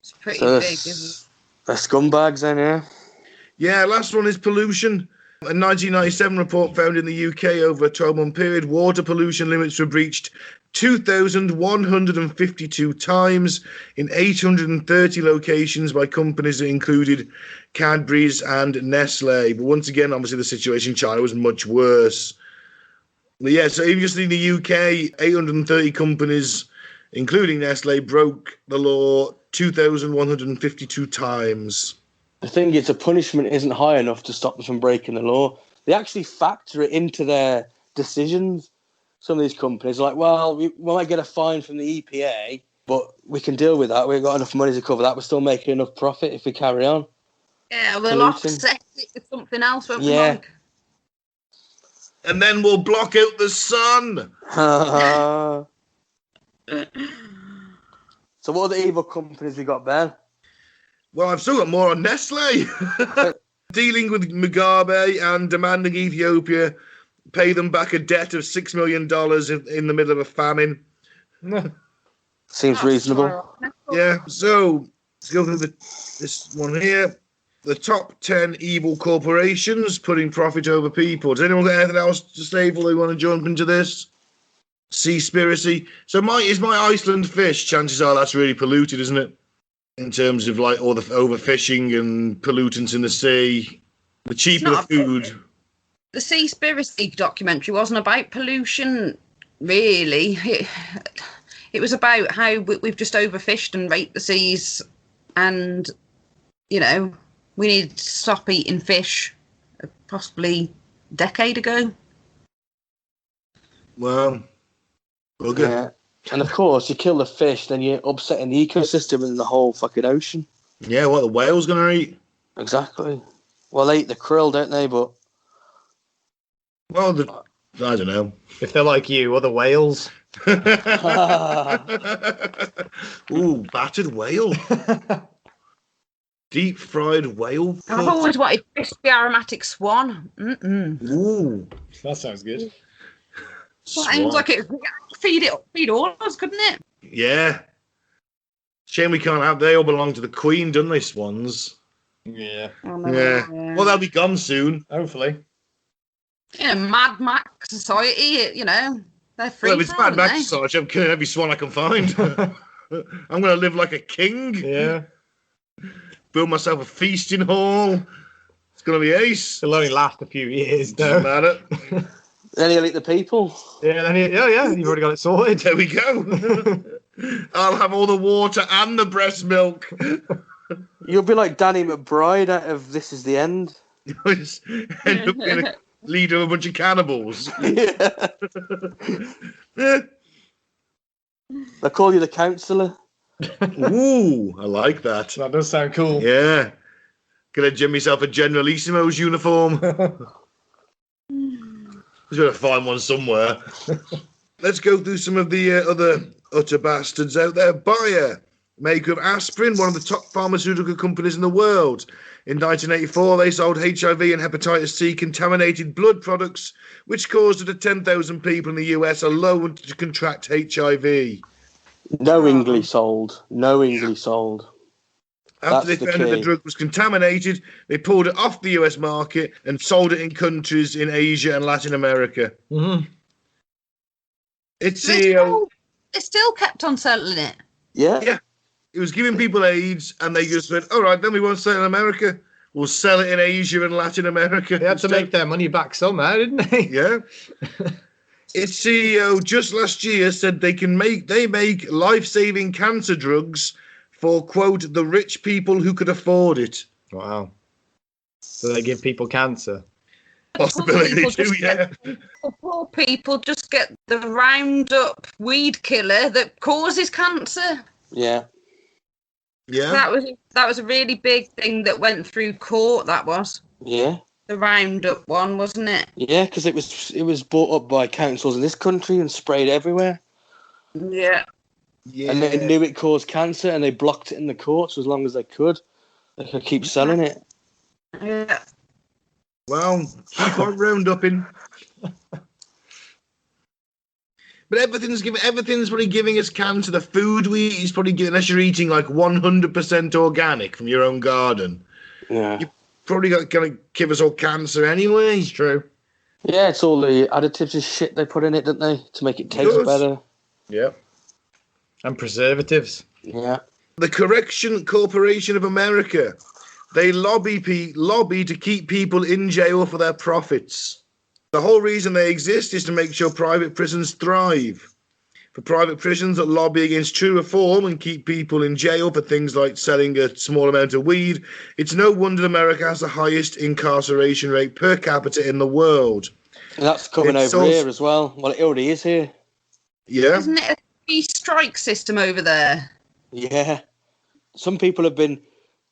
It's pretty big, isn't it? They're scumbags then, yeah? Yeah, last one is pollution. A 1997 report found in the UK over a 12-month period, water pollution limits were breached 2,152 times in 830 locations by companies that included Cadbury's and Nestle. But once again, obviously the situation in China was much worse. But yeah, so even just in the UK, 830 companies, including Nestle, broke the law 2,152 times. The thing is, the punishment isn't high enough to stop them from breaking the law. They actually factor it into their decisions. Some of these companies are like, well, we might get a fine from the EPA, but we can deal with that. We've got enough money to cover that. We're still making enough profit if we carry on. Yeah, we'll offset it with something else, won't we, Mike? And then we'll block out the sun. So what are the evil companies we got, Ben? Well, I've still got more on Nestle. Dealing with Mugabe and demanding Ethiopia pay them back a debt of $6 million in the middle of a famine. Seems reasonable. Yeah, so let's go through this one here. The top 10 evil corporations putting profit over people. Does anyone got anything else to say before they want to jump into this? Seaspiracy. So my Iceland fish, chances are that's really polluted, isn't it? In terms of like all the overfishing and pollutants in the sea. The cheaper the food. The Seaspiracy documentary wasn't about pollution, really. It was about how we've just overfished and raped the seas, and, you know, we needed to stop eating fish possibly a decade ago. Well, bugger. Yeah. And of course, you kill the fish, then you're upsetting the ecosystem and the whole fucking ocean. Yeah, what are the whales going to eat? Exactly. Well, they eat the krill, don't they? But well, the I don't know. If they're like you, other whales. Ooh, battered whale. Deep fried whale I've foot. always wanted crispy aromatic swan. Ooh, That sounds good. Sounds swan. like it feed all of us, couldn't it? Yeah. Shame we can't have. They all belong to the Queen, don't they, swans? Yeah. Yeah. Well, they'll be gone soon. Hopefully. Mad Max society, they're free. Well, if it's Mad Max Sarge, I'm killing every swan I can find. I'm going to live like a king. Yeah. Build myself a feasting hall. It's going to be ace. It'll only last a few years, Doesn't though. matter. Then he'll eat the people. Yeah, you've already got it sorted. There we go. I'll have all the water and the breast milk. You'll be like Danny McBride out of This Is the End. I just end up being a leader of a bunch of cannibals. Yeah. Yeah. They'll call you the counsellor. Ooh, I like that. That does sound cool. Yeah. Gonna gem myself a Generalissimo's uniform. Just gotta find one somewhere. Let's go through some of the other utter bastards out there. Bayer, maker of aspirin, one of the top pharmaceutical companies in the world. In 1984, they sold HIV and hepatitis C contaminated blood products, which caused up to 10,000 people in the US alone to contract HIV. Knowingly sold. Knowingly sold. After That's they the found that the key. drug was contaminated, they pulled it off the US market and sold it in countries in Asia and Latin America. Mm-hmm. Its They CEO, still kept on selling it. Yeah. Yeah. it was giving people AIDS, and they just went, all right, then we won't sell it in America. We'll sell it in Asia and Latin America. They had to make their money back somehow, didn't they? Yeah. Its CEO just last year said they make life-saving cancer drugs for, quote, the rich people who could afford it. Wow. So they give people cancer. Possibility People too, just yeah. Poor people just get the Roundup weed killer that causes cancer. Yeah. Yeah. That was a really big thing that went through court. That was Yeah. the Roundup one, wasn't it? Yeah, because it was bought up by councils in this country and sprayed everywhere. Yeah. Yeah. And they knew it caused cancer and they blocked it in the courts as long as they could. They could keep selling it. Yeah. Well, keep on rounduping. But everything's probably giving us cancer. The food we eat is probably giving, unless you're eating like 100% organic from your own garden. Yeah. Probably going to give us all cancer anyway. It's true. Yeah, it's all the additives and shit they put in it, don't they? To make it taste does. better. Yeah. And preservatives. Yeah. The Correction Corporation of America. They lobby to keep people in jail for their profits. The whole reason they exist is to make sure private prisons thrive. For private prisons that lobby against true reform and keep people in jail for things like selling a small amount of weed, it's no wonder America has the highest incarceration rate per capita in the world. And that's coming It's over also- here as well. Well, it already is here. Yeah? Isn't it a three-strike system over there? Yeah. Some people have been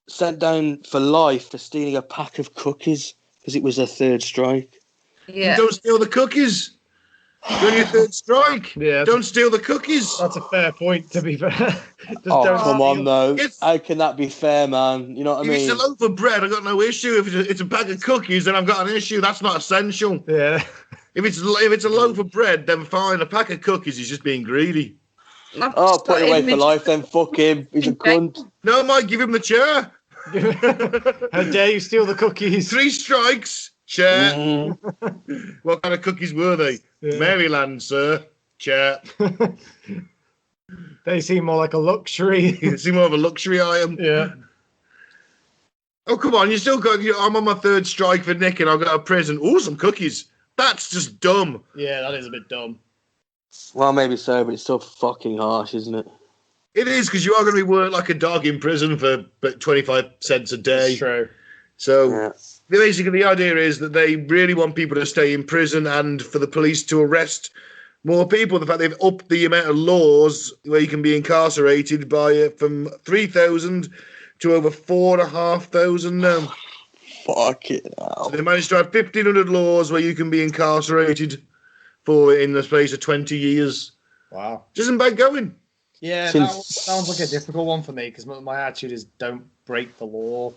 sent down for life for stealing a pack of cookies because it was their third strike. Yeah. Don't steal the cookies. You're on your third strike. Yeah. Don't steal the cookies. That's a fair point, to be fair. Just Oh, don't come on, steal. though. It's- How can that be fair, man? You know what I If mean? it's a loaf of bread, I've got no issue. If it's a bag of cookies, then I've got an issue. That's not essential. Yeah. If it's a loaf of bread, then fine. A pack of cookies is just being greedy. Oh, put it away for life then. Fuck him. He's a cunt. No, Mike, give him the chair. How dare you steal the cookies? 3 strikes. Chair. Mm. What kind of cookies were they? Yeah. Maryland, sir. Chair. They seem more like a luxury. You see more of a luxury item. Yeah. Oh, come on. You still got... I'm on my 3rd strike for nicking. I'll go to prison. Ooh, some cookies. That's just dumb. Yeah, that is a bit dumb. Well, maybe so, but it's still fucking harsh, isn't it? It is, because you are going to be worked like a dog in prison for 25 cents a day. It's true. So... Yeah. Basically, the idea is that they really want people to stay in prison and for the police to arrest more people. The fact they've upped the amount of laws where you can be incarcerated by from 3,000 to over 4,500 now. Fuck it. So they managed to have 1,500 laws where you can be incarcerated. for in the space of 20 years. Wow. Which isn't bad going. Yeah, that sounds like a difficult one for me because my attitude is don't break the law.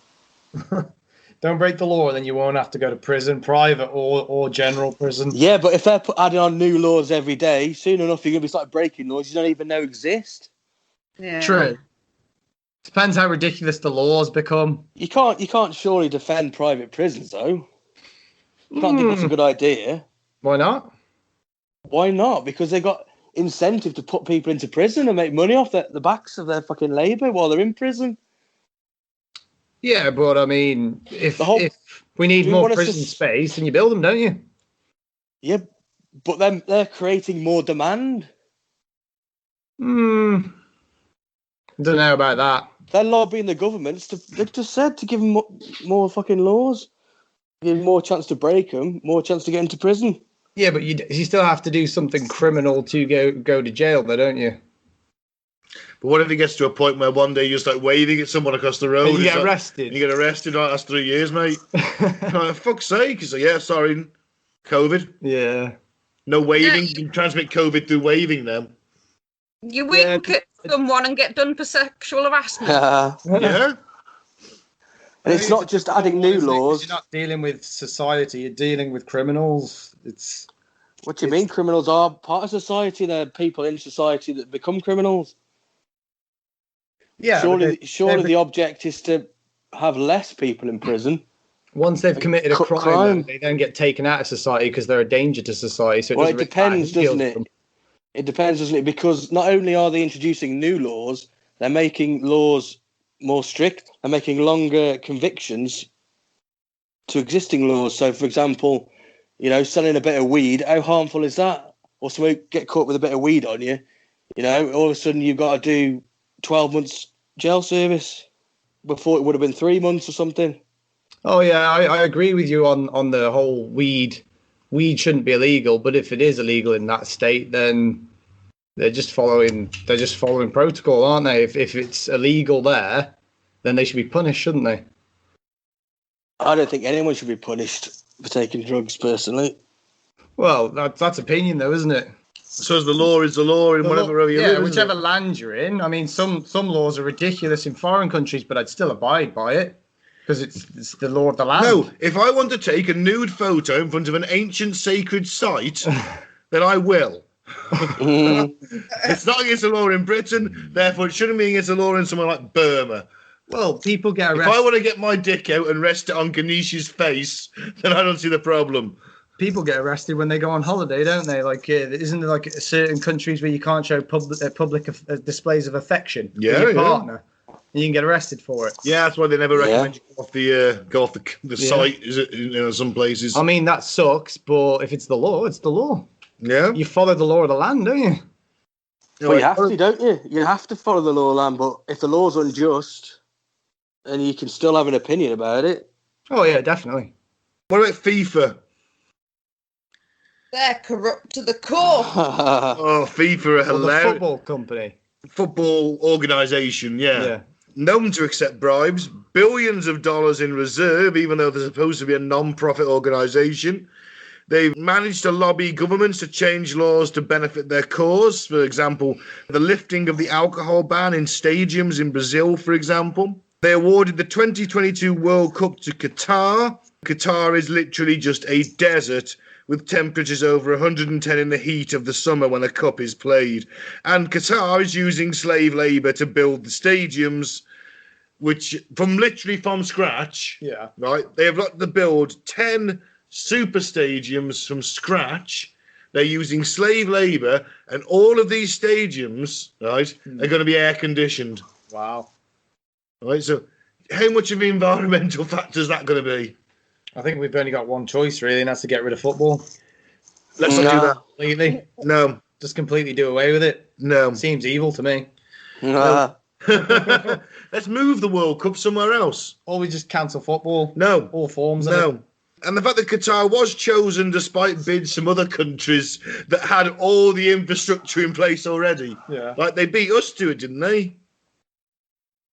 Don't break the law, and then you won't have to go to prison, private or general prison. Yeah, but if they're adding on new laws every day, soon enough you're going to be starting breaking laws you don't even know exist. Yeah. True. Depends how ridiculous the laws become. You can't surely defend private prisons, though. You can't think that's a good idea. Why not? Why not? Because they got incentive to put people into prison and make money off the backs of their fucking labour while they're in prison. Yeah, but I mean, if we need more prison space, then you build them, don't you? Yeah, but then they're creating more demand. I don't know about that. They're lobbying the governments they've just said to give them more fucking laws. Give them more chance to break them, more chance to get into prison. Yeah, but you still have to do something criminal to go to jail, though, don't you? But what if it gets to a point where one day you start waving at someone across the road? And you get arrested. You get arrested. Oh, that's 3 years, mate. For fuck's sake. He's like, yeah, sorry. COVID. Yeah. No waving. You can transmit COVID through waving them. You wink at someone and get done for sexual harassment. Yeah. And it's not just adding new laws. You're not dealing with society. You're dealing with criminals. What do you mean? Criminals are part of society. They're people in society that become criminals. Yeah. Surely the object is to have less people in prison. Once they've committed a crime, they then get taken out of society because they're a danger to society. So it depends, doesn't it? It depends, doesn't it? Because not only are they introducing new laws, they're making laws more strict. They're making longer convictions to existing laws. So, for example, selling a bit of weed, how harmful is that? Or get caught with a bit of weed on you, all of a sudden you've got to do 12 months jail service before it would have been 3 months or something. Oh yeah, I agree with you on the whole weed. Weed shouldn't be illegal, but if it is illegal in that state, then they're just following protocol, aren't they? If it's illegal there, then they should be punished, shouldn't they? I don't think anyone should be punished for taking drugs, personally. Well, that's opinion, though, isn't it? So the law is the law in whatever you live. Yeah, whichever land you're in. I mean, some laws are ridiculous in foreign countries, but I'd still abide by it because it's the law of the land. No, if I want to take a nude photo in front of an ancient sacred site, then I will. It's not against the law in Britain, therefore it shouldn't be against the law in somewhere like Burma. Well, people get arrested. If I want to get my dick out and rest it on Ganesh's face, then I don't see the problem. People get arrested when they go on holiday, don't they? Like, isn't there like certain countries where you can't show public displays of affection with your partner, and you can get arrested for it? Yeah, that's why they never recommend you go off the site. Is it? Some places. I mean, that sucks, but if it's the law, it's the law. Yeah, you follow the law of the land, don't you? Well, you have to, don't you? You have to follow the law of the land, but if the law's unjust, then you can still have an opinion about it. Oh yeah, definitely. What about FIFA? They're corrupt to the core. Oh, FIFA are hilarious. The football company. Football organisation, yeah. Known to accept bribes, billions of dollars in reserve, even though they're supposed to be a non-profit organisation. They've managed to lobby governments to change laws to benefit their cause. For example, the lifting of the alcohol ban in stadiums in Brazil, for example. They awarded the 2022 World Cup to Qatar. Qatar is literally just a desert with temperatures over 110 in the heat of the summer when a cup is played. And Qatar is using slave labour to build the stadiums, which from scratch. Yeah. Right? They have got to build 10 super stadiums from scratch. They're using slave labour, and all of these stadiums, right, are going to be air conditioned. Wow. Right, so how much of the environmental factor is that going to be? I think we've only got one choice, really, and that's to get rid of football. Let's not do that. Completely? No. Just completely do away with it? No. Seems evil to me. No. Let's move the World Cup somewhere else. Or we just cancel football. No. All forms of it. And the fact that Qatar was chosen despite bids from other countries that had all the infrastructure in place already. Yeah. Like, they beat us to it, didn't they?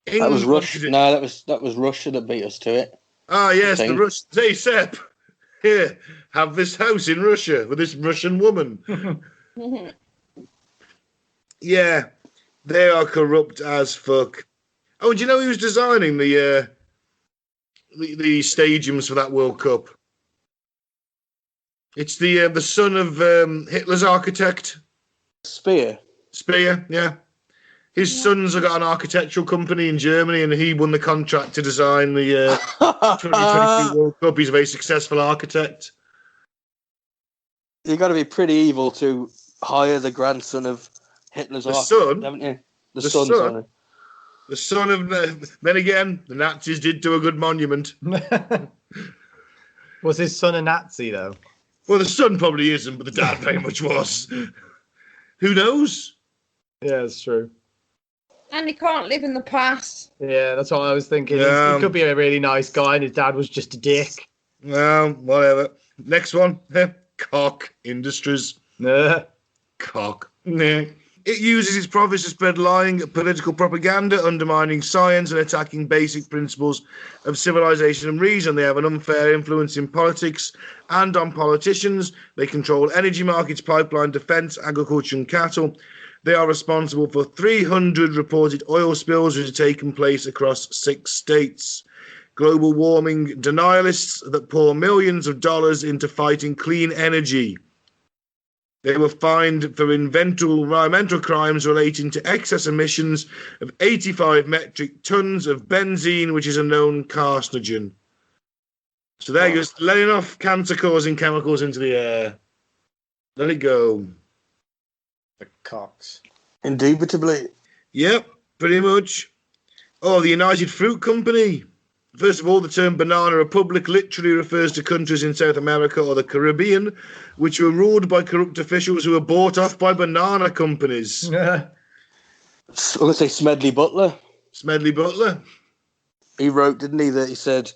That was Russia. No, that was Russia that beat us to it. Ah, yes, the Rush. Hey, Sep. Here, have this house in Russia with this Russian woman. Yeah, they are corrupt as fuck. Oh, do you know who's designing the stadiums for that World Cup? It's the son of Hitler's architect. Spear. Speer, yeah. His sons have got an architectural company in Germany, and he won the contract to design the 2022 World Cup. He's a very successful architect. You've got to be pretty evil to hire the grandson of Hitler's architect, haven't you? The son, sorry. The son of... then again, the Nazis did do a good monument. Was his son a Nazi, though? Well, the son probably isn't, but the dad very much was. Who knows? Yeah, it's true. And he can't live in the past. Yeah, that's what I was thinking. He could be a really nice guy, and his dad was just a dick. Well, whatever. Next one. Cock Industries. Cock. It uses its profits to spread lying political propaganda, undermining science and attacking basic principles of civilization and reason. They have an unfair influence in politics and on politicians. They control energy markets, pipeline, defense, agriculture and cattle. They are responsible for 300 reported oil spills which have taken place across 6 states. Global warming denialists that pour millions of dollars into fighting clean energy. They were fined for environmental crimes relating to excess emissions of 85 metric tons of benzene, which is a known carcinogen. So they're just letting off cancer-causing chemicals into the air. Let it go. The cocks. Indubitably. Yep, pretty much. Oh, the United Fruit Company. First of all, the term Banana Republic literally refers to countries in South America or the Caribbean, which were ruled by corrupt officials who were bought off by banana companies. I'm going to say Smedley Butler. Smedley Butler. He wrote, didn't he, that he said,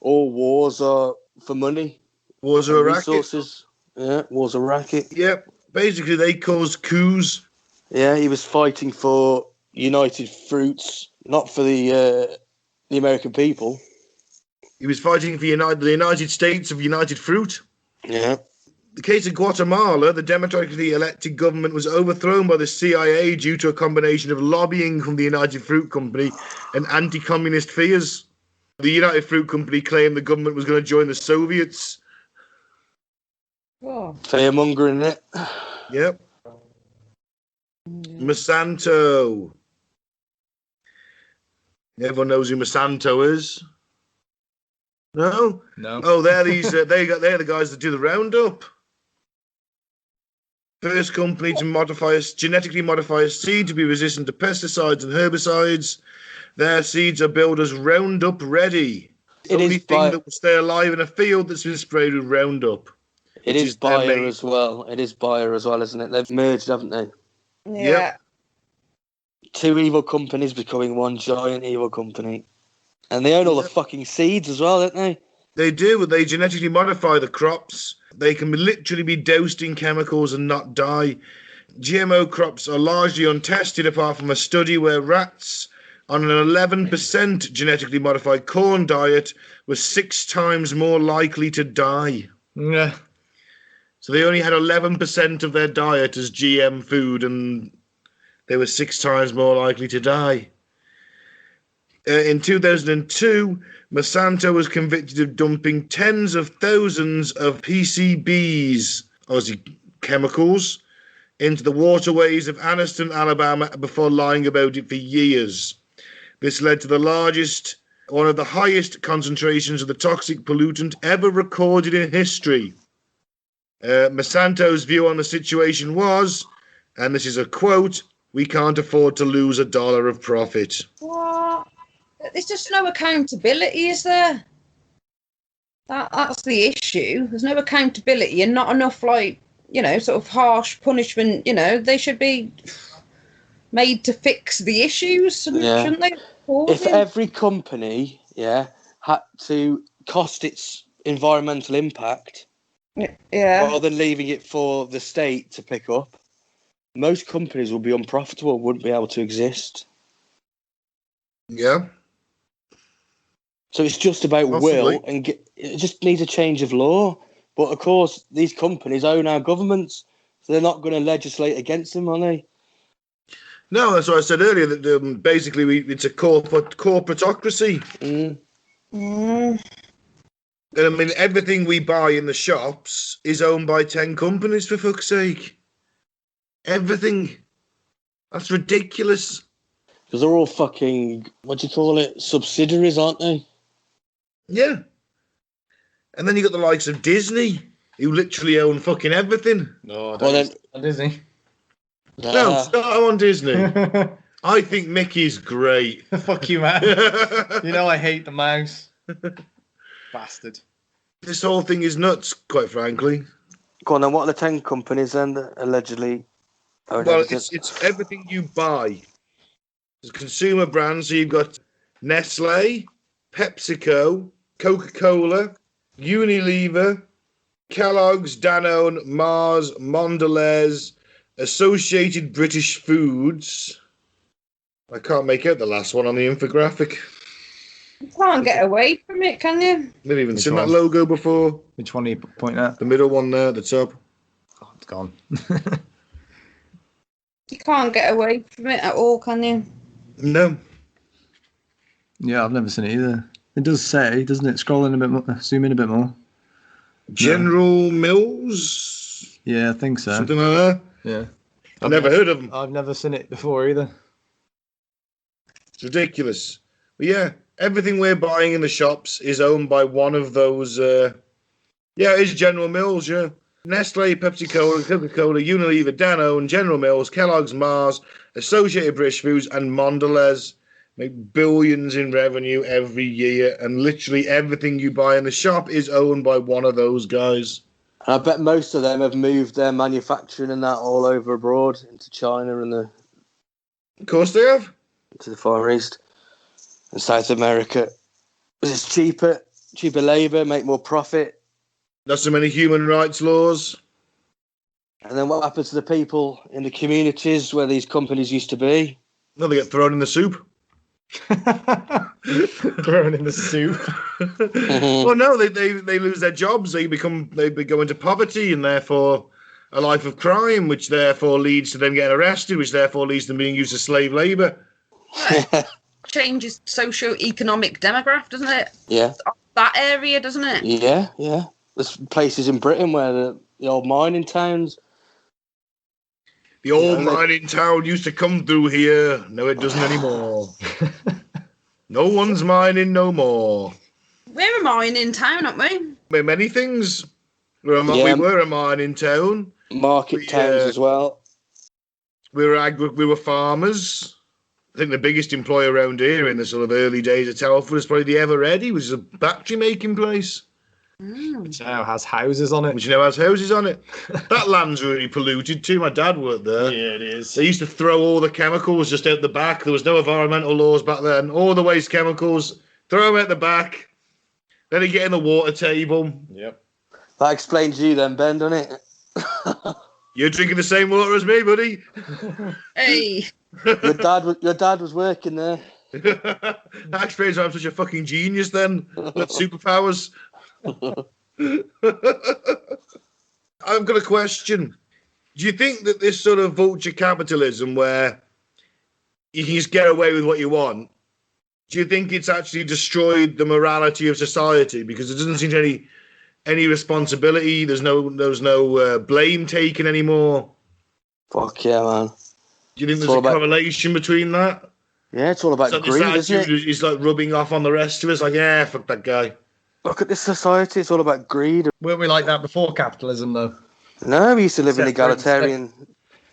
all wars are for money. Wars are a racket. Resources. Yeah, wars are a racket. Yep, basically they caused coups. Yeah, he was fighting for United Fruits, not for the American people. He was fighting for the United States of United Fruit. Yeah. The case of Guatemala, the democratically elected government was overthrown by the CIA due to a combination of lobbying from the United Fruit Company and anti-communist fears. The United Fruit Company claimed the government was going to join the Soviets. Oh. Fear-mongering it. Yep. Monsanto. Everyone knows who Monsanto is. No? No. Oh, they're the guys that do the Roundup. First company to genetically modify a seed to be resistant to pesticides and herbicides. Their seeds are billed as Roundup ready. The only thing that will stay alive in a field that's been sprayed with Roundup. It is Bayer as well. It is Bayer as well, isn't it? They've merged, haven't they? Yeah. Yep. 2 evil companies becoming one giant evil company. And they own all the fucking seeds as well, don't they? They do, but they genetically modify the crops. They can literally be doused in chemicals and not die. GMO crops are largely untested apart from a study where rats on an 11% genetically modified corn diet were 6 times more likely to die. Yeah. So they only had 11% of their diet as GM food, and they were 6 times more likely to die. In 2002, Monsanto was convicted of dumping tens of thousands of PCBs, Aussie chemicals, into the waterways of Anniston, Alabama, before lying about it for years. This led to one of the highest concentrations of the toxic pollutant ever recorded in history. Monsanto's view on the situation was, and this is a quote, "We can't afford to lose $1 of profit." What? There's just no accountability, is there? That's the issue. There's no accountability and not enough, sort of harsh punishment. They should be made to fix the issues, shouldn't they? If every company, had to cost its environmental impact, rather than leaving it for the state to pick up, most companies will be unprofitable, wouldn't be able to exist. Yeah. So it's just about will, and it just needs a change of law. But of course, these companies own our governments, so they're not going to legislate against them, are they? No, that's what I said earlier, that basically it's a corporatocracy. Mm. I mean, everything we buy in the shops is owned by 10 companies, for fuck's sake. Everything. That's ridiculous. Because they're all fucking, what do you call it, subsidiaries, aren't they? Yeah. And then you got the likes of Disney, who literally own fucking everything. No, Well, then, Disney. No, start on Disney. I think Mickey's great. Fuck you, man. You know I hate the mouse. Bastard. This whole thing is nuts, quite frankly. Go on, then what are the 10 companies then that allegedly own Well, everything? it's everything you buy. There's consumer brands, so you've got Nestle, PepsiCo, Coca-Cola, Unilever, Kellogg's, Danone, Mars, Mondelez, Associated British Foods. I can't make out the last one on the infographic. You can't get away from it, can you? Never even Which seen one? that logo before. Which one are you pointing at? The middle one there at the top. Oh, it's gone. You can't get away from it at all, can you? No. Yeah, I've never seen it either. It does say, doesn't it? Scroll in a bit more, zoom in a bit more. General Mills? Yeah, I think so. Something like that? Yeah. I've never heard of them. I've never seen it before either. It's ridiculous. But yeah, everything we're buying in the shops is owned by one of those. Yeah, it's General Mills, yeah. Nestle, Pepsi-Cola, Coca-Cola, Unilever, Danone, General Mills, Kellogg's, Mars, Associated British Foods, and Mondelez make billions in revenue every year, and literally everything you buy in the shop is owned by one of those guys. And I bet most of them have moved their manufacturing and that all over abroad into China and Of course they have. to the Far East and South America. It's cheaper labour, make more profit. Not so many human rights laws. And then what happens to the people in the communities where these companies used to be? No, they get thrown in the soup. Thrown in the soup. Well, no, they lose their jobs. They go into poverty, and therefore a life of crime, which therefore leads to them getting arrested, which therefore leads to them being used as slave labour. Changes socio-economic demographic, doesn't it? Yeah. That area, doesn't it? Yeah. There's places in Britain where the old mining towns. The old mining town used to come through here. No, it doesn't anymore. No one's mining no more. We're a mining town, aren't we? We're many things. We were a mining town. Market towns as well. We were farmers. I think the biggest employer around here in the sort of early days of Telford was probably the Ever Ready, which is a battery making place. Which now has houses on it. Which now has houses on it. That land's really polluted too. My dad worked there. Yeah, it is. They used to throw all the chemicals just out the back. There was no environmental laws back then. All the waste chemicals, throw them out the back. Then they get in the water table. Yep. That explains you then, Ben, doesn't it? You're drinking the same water as me, buddy. Hey. Your dad was working there. That explains why I'm such a fucking genius then. Got superpowers. I've got a question. Do you think that this sort of vulture capitalism where you can just get away with what you want, do you think it's actually destroyed the morality of society? Because there doesn't seem to be any responsibility. There's no blame taken anymore. Fuck yeah, man. Do you think there's a correlation between that? Yeah, it's all about greed, isn't it? He's like rubbing off on the rest of us, like, yeah, fuck that guy. Look at this society, it's all about greed. Weren't we like that before capitalism, though? No, we used to live in egalitarian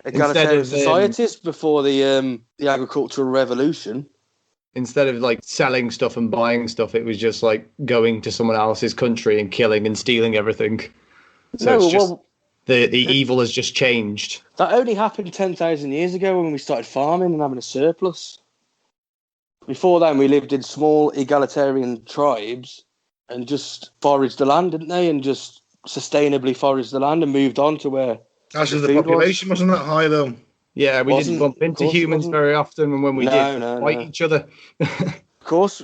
of, societies before the agricultural revolution. Instead of like selling stuff and buying stuff, it was just like going to someone else's country and killing and stealing everything. So it's just the evil has just changed. That only happened 10,000 years ago when we started farming and having a surplus. Before then, we lived in small egalitarian tribes and just foraged the land, didn't they? And just sustainably foraged the land and moved on to where actually the population wasn't that high, though. Yeah, we didn't bump into humans very often, and when we did, fight each other. Of course,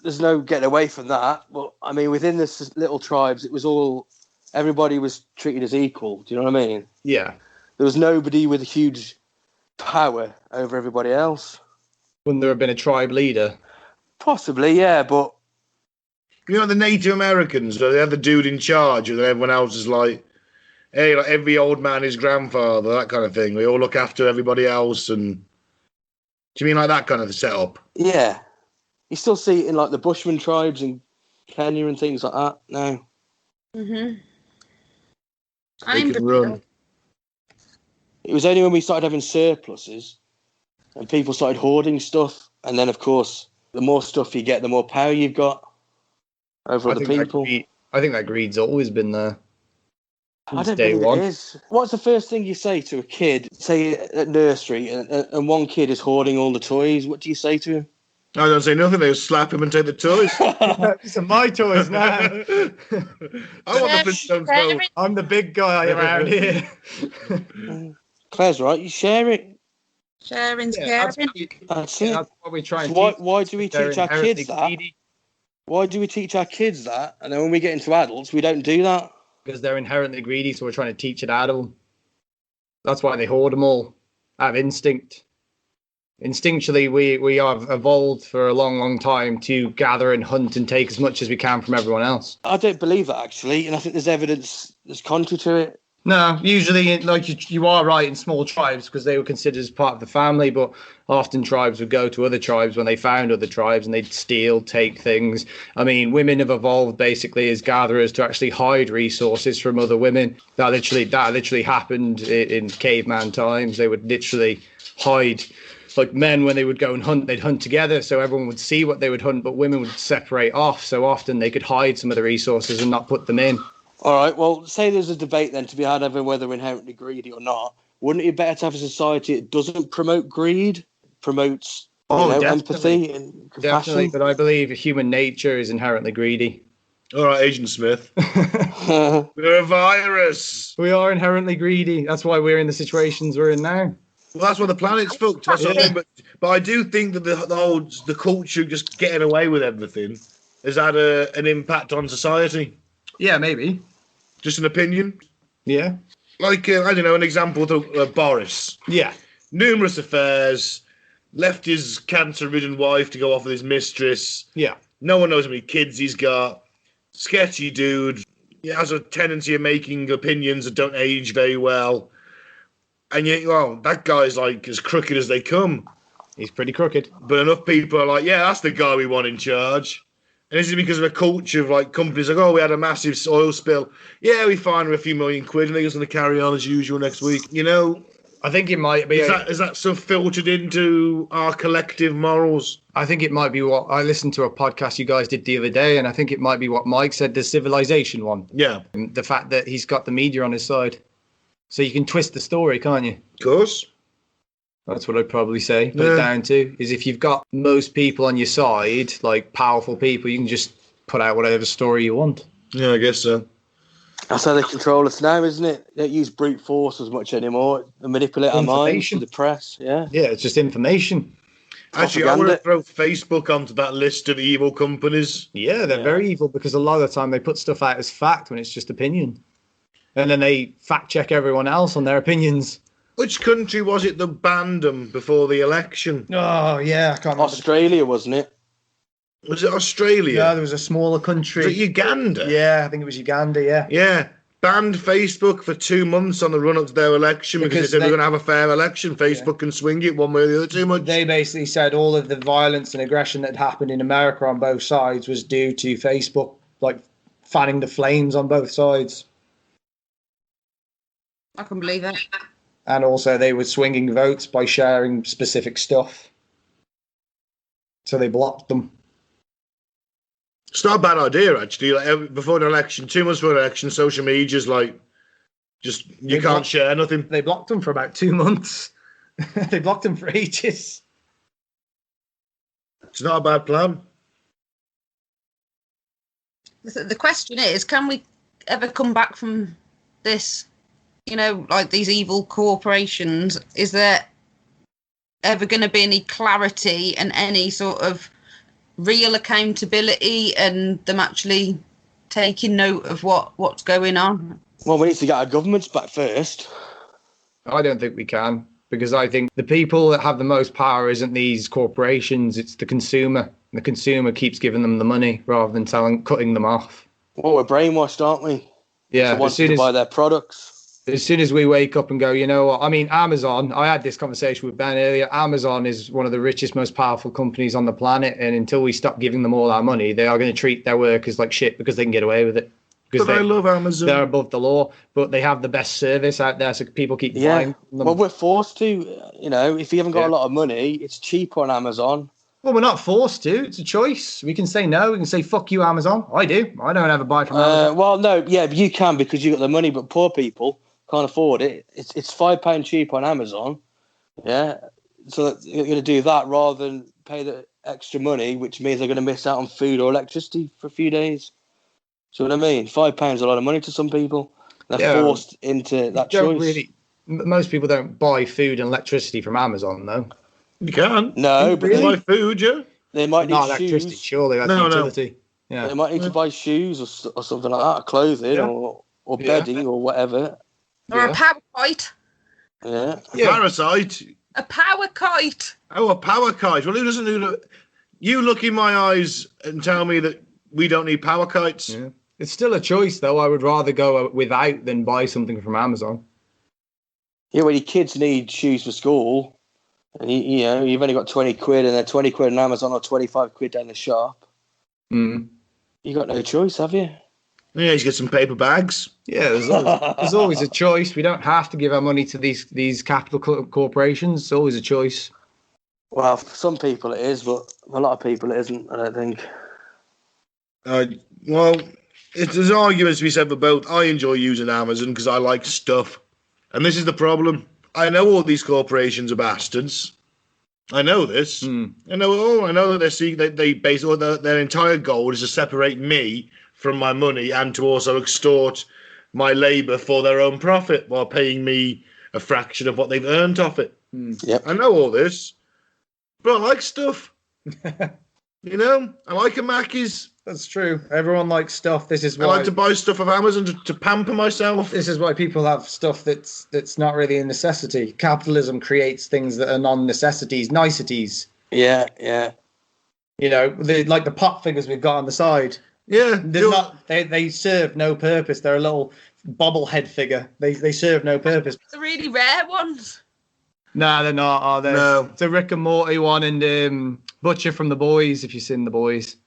there's no getting away from that. But I mean, within this little tribes, it was all everybody was treated as equal. Do you know what I mean? Yeah. There was nobody with a huge power over everybody else. Wouldn't there have been a tribe leader? Possibly, yeah, but You know, the Native Americans, they have the dude in charge, and then everyone else is like, hey, like every old man is grandfather, that kind of thing. We all look after everybody else. And do you mean like that kind of setup? yeah. You still see it in like the Bushman tribes in Kenya and things like that now. Mhm. They can run. It was only when we started having surpluses and people started hoarding stuff, and then of course the more stuff you get, the more power you've got over other people. I think that greed's always been there. I don't day believe one. it is. What's the first thing you say to a kid, say at nursery, and one kid is hoarding all the toys? What do you say to him? I don't say nothing. They just slap him and take the toys. These are my toys now. I want the Flintstones boat. I'm the big guy around here. Claire's right. You share it. Sharing's That's caring. That's it. that's what we try and So teach. why do we They're teach our inherently kids that? greedy Why do we teach our kids that? And then when we get into adults, we don't do that. because they're inherently greedy, so we're trying to teach it out of them. That's why they hoard them all out of instinct. Instinctually, we have evolved for a long, long time to gather and hunt and take as much as we can from everyone else. I don't believe that, actually, and I think there's evidence that's contrary to it. No, usually, like you are right in small tribes because they were considered as part of the family, but often tribes would go to other tribes when they found other tribes and they'd steal, take things. I mean, women have evolved basically as gatherers to actually hide resources from other women. That literally happened in caveman times. They would literally hide. Like men, when they would go and hunt, they'd hunt together so everyone would see what they would hunt, but women would separate off. So often they could hide some of the resources and not put them in. All right, well, say there's a debate then to be had over whether we're inherently greedy or not. Wouldn't it be better to have a society that doesn't promote greed, promotes empathy and compassion? Definitely, but I believe human nature is inherently greedy. All right, Agent Smith. We're a virus. We are inherently greedy. That's why we're in the situations we're in now. Well, that's why the planet's fucked. That's what I mean. But I do think that the culture just getting away with everything has had an impact on society. Yeah, maybe. Just an opinion. Yeah. Like, I don't know, an example of Boris. Yeah. Numerous affairs, left his cancer-ridden wife to go off with his mistress. Yeah. No one knows how many kids he's got. Sketchy dude. He has a tendency of making opinions that don't age very well. And yet, well, that guy's like as crooked as they come. He's pretty crooked. But enough people are like, yeah, that's the guy we want in charge. And is it because of a culture of like companies like, oh, we had a massive oil spill. Yeah, we fined her a few million quid and they're just going to carry on as usual next week. You know, I think it might be. Is that so filtered into our collective morals? I think it might be what I listened to a podcast you guys did the other day, and I think it might be what Mike said, the civilization one. Yeah. The fact that he's got the media on his side. So you can twist the story, can't you? Of course. That's what I'd probably say. Put it down to is if you've got most people on your side, like powerful people, you can just put out whatever story you want. Yeah, I guess so. That's how they control us now, isn't it? They don't use brute force as much anymore. They manipulate our minds to the press. Yeah. Yeah, it's just information. Actually, I want to throw Facebook onto that list of evil companies. Yeah, they're very evil because a lot of the time they put stuff out as fact when it's just opinion. And then they fact check everyone else on their opinions. Which country was it that banned them before the election? Oh, yeah, I can't remember. Australia, wasn't it? Was it Australia? Yeah, there was a smaller country. Was it Uganda? Yeah, I think it was Uganda, yeah. Yeah, banned Facebook for 2 months on the run-up to their election because they said they're going to have a fair election. Facebook can swing it one way or the other too much. They basically said all of the violence and aggression that happened in America on both sides was due to Facebook, like, fanning the flames on both sides. I can believe it. And also they were swinging votes by sharing specific stuff. So they blocked them. It's not a bad idea, actually. Like, before an election, 2 months before an election, social media's like, just, you can't share nothing. They blocked them for about 2 months. They blocked them for ages. It's not a bad plan. The question is, can we ever come back from this? You know, like these evil corporations, is there ever going to be any clarity and any sort of real accountability and them actually taking note of what's going on. Well, we need to get our governments back first. I don't think we can, because I think the people that have the most power isn't these corporations, it's the consumer. The consumer keeps giving them the money rather than cutting them off. Well, we're brainwashed, aren't we? Yeah, To wanting to buy their products. As soon as we wake up and go, you know what? I mean, Amazon, I had this conversation with Ben earlier. Amazon is one of the richest, most powerful companies on the planet. And until we stop giving them all our money, they are going to treat their workers like shit because they can get away with it. But I love Amazon. They're above the law, but they have the best service out there, so people keep buying them. Well, we're forced to. You know, if you haven't got a lot of money, it's cheaper on Amazon. Well, we're not forced to. It's a choice. We can say no. We can say, fuck you, Amazon. I do. I don't ever buy from Amazon. Well, no, yeah, you can because you got the money, but poor people can't afford it. It's £5 cheaper on Amazon. Yeah. So you're going to do that rather than pay the extra money, which means they're going to miss out on food or electricity for a few days. See what I mean? £5 is a lot of money to some people. They're forced into that choice. Most people don't buy food and electricity from Amazon, though. You can. No, but they buy food, yeah. They might need electricity, shoes. surely. That's utility. No. Yeah. They might need to buy shoes or something like that, clothing or bedding or whatever. Or a power kite. Yeah. A parasite. A power kite. Oh, a power kite. Well, who doesn't do You look in my eyes and tell me that we don't need power kites. Yeah. It's still a choice, though. I would rather go without than buy something from Amazon. Yeah, when your kids need shoes for school, and you've only got 20 quid, and they're 20 quid on Amazon or 25 quid down the shop. Mm. You got no choice, have you? Yeah, he's got some paper bags. Yeah, there's always a choice. We don't have to give our money to these capital corporations. It's always a choice. Well, for some people it is, but a lot of people it isn't, I don't think. Well, there's arguments to be said for both. I enjoy using Amazon because I like stuff. And this is the problem. I know all these corporations are bastards. I know this. I know that they base all their entire goal is to separate me from my money and to also extort my labour for their own profit while paying me a fraction of what they've earned off it. Yep. I know all this, but I like stuff. I like a Mackey's. That's true. Everyone likes stuff. This is why I like to buy stuff off Amazon to pamper myself. This is why people have stuff that's not really a necessity. Capitalism creates things that are non-necessities, niceties. Yeah. Like the pop figures we've got on the side. Yeah, they serve no purpose. They're a little bobblehead figure. They serve no purpose. The really rare ones. No, they're not, are they? No. It's a Rick and Morty one and Butcher from The Boys, if you've seen The Boys.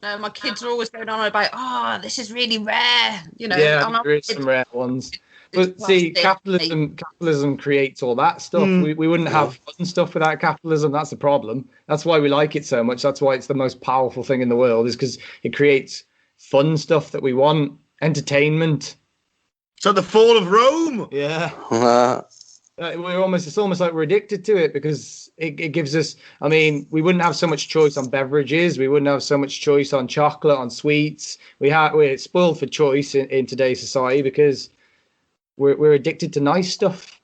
No, my kids are always going on about, this is really rare. Yeah, there is some rare ones. But see, capitalism creates all that stuff. We wouldn't have fun stuff without capitalism. That's the problem. That's why we like it so much. That's why it's the most powerful thing in the world, is because it creates fun stuff that we want, entertainment. So the fall of Rome. Yeah. It's almost like we're addicted to it because it gives us, we wouldn't have so much choice on beverages. We wouldn't have so much choice on chocolate, on sweets. We're spoiled for choice in today's society because we're addicted to nice stuff,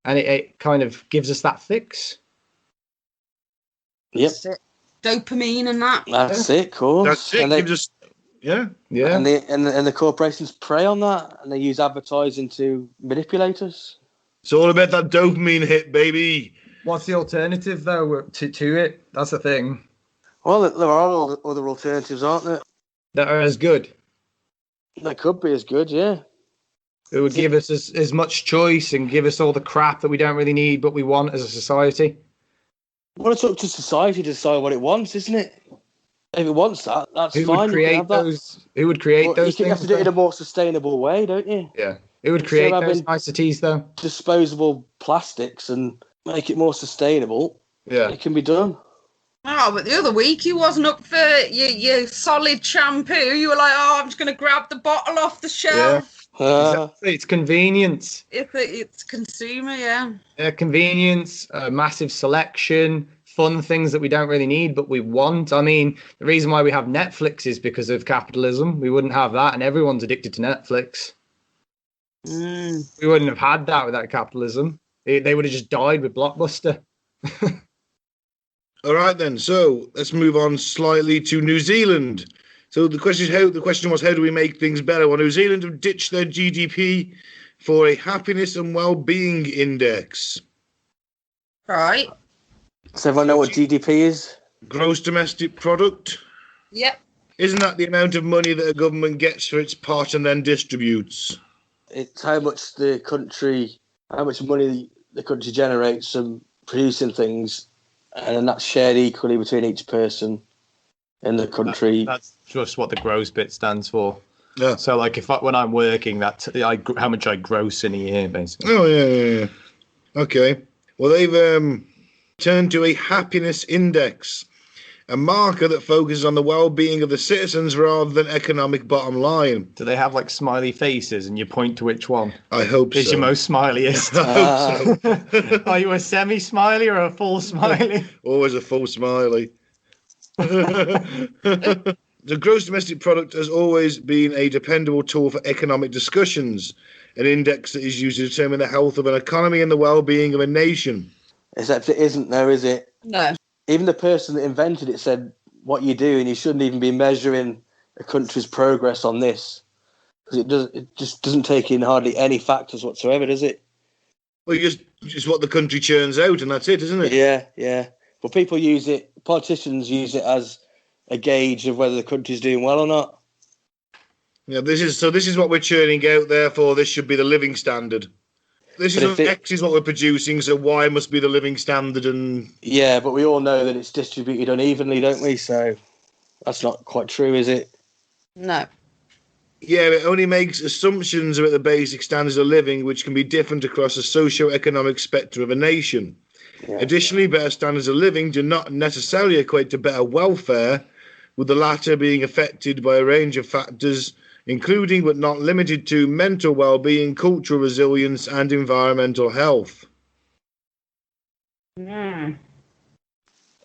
and it kind of gives us that fix. Yep. Dopamine and that. That's it, of course. That's it. Gives us, yeah. And the corporations prey on that, and they use advertising to manipulate us. It's all about that dopamine hit, baby. What's the alternative, though, to it? That's the thing. Well, there are other alternatives, aren't there? That are as good. That could be as good, yeah. It would give us as much choice and give us all the crap that we don't really need, but we want as a society. Well, it's up to society to decide what it wants, isn't it? If it wants that, that's Who fine. Would create those? Who would create those things? You have to do it in a more sustainable way, don't you? Yeah. It would create those niceties, though. Disposable plastics and make it more sustainable. Yeah. It can be done. Oh, but the other week you wasn't up for your solid shampoo. You were like, I'm just going to grab the bottle off the shelf. Exactly. It's convenience. It's consumer, yeah. Yeah, convenience, massive selection, fun things that we don't really need, but we want. The reason why we have Netflix is because of capitalism. We wouldn't have that, and everyone's addicted to Netflix. We wouldn't have had that without capitalism. They would have just died with Blockbuster. All right, then. So let's move on slightly to New Zealand. So the question was how do we make things better? Well, New Zealand have ditched their GDP for a happiness and well-being index. Right. Does everyone know what GDP is? Gross domestic product. Yep. Isn't that the amount of money that a government gets for its part and then distributes? It's how much money the country generates from producing things, and then that's shared equally between each person in the country. That's just what the gross bit stands for. Yeah. So, like, when I'm working, that's how much I gross in a year, basically. Oh, yeah. Okay. Well, they've turned to a happiness index, a marker that focuses on the well-being of the citizens rather than economic bottom line. Do they have, like, smiley faces, and you point to which one? I hope is so. your most smiliest? I hope so. Are you a semi-smiley or a full smiley? Always a full smiley. The gross domestic product has always been a dependable tool for economic discussions, an index that is used to determine the health of an economy and the well-being of a nation. Except it isn't, though, is it? No. Even the person that invented it said, what you do, and you shouldn't even be measuring a country's progress on this. Because it just doesn't take in hardly any factors whatsoever, does it? Well, just what the country churns out, and that's it, isn't it? Yeah. But people use it, politicians use it as a gauge of whether the country's doing well or not. Yeah, this is what we're churning out, therefore this should be the living standard. X is what we're producing, so Y must be the living standard. And yeah, but we all know that it's distributed unevenly, don't we? So that's not quite true, is it? No. Yeah, it only makes assumptions about the basic standards of living, which can be different across the socio-economic spectrum of a nation. Yeah. Additionally, better standards of living do not necessarily equate to better welfare, with the latter being affected by a range of factors, including but not limited to mental well-being, cultural resilience, and environmental health. Now,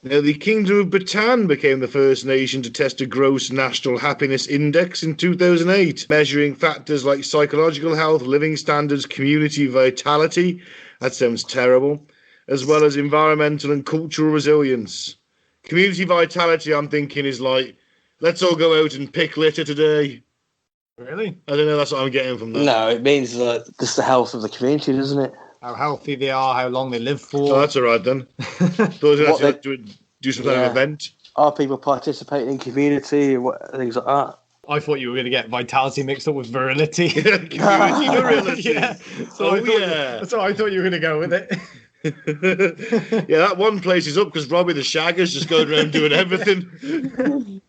the Kingdom of Bhutan became the first nation to test a gross national happiness index in 2008, measuring factors like psychological health, living standards, community vitality, that sounds terrible, as well as environmental and cultural resilience. Community vitality, I'm thinking, is like, let's all go out and pick litter today. Really? I don't know, that's what I'm getting from that. No, it means just the health of the community, doesn't it? How healthy they are, how long they live for. Oh, that's all right then. Those who have to do some kind of event. Are people participating in community and things like that? I thought you were going to get vitality mixed up with virility. Community virility. Yeah. So that's what I thought you were going to go with it. Yeah, that one place is up because Robbie the Shagger's just going around doing everything.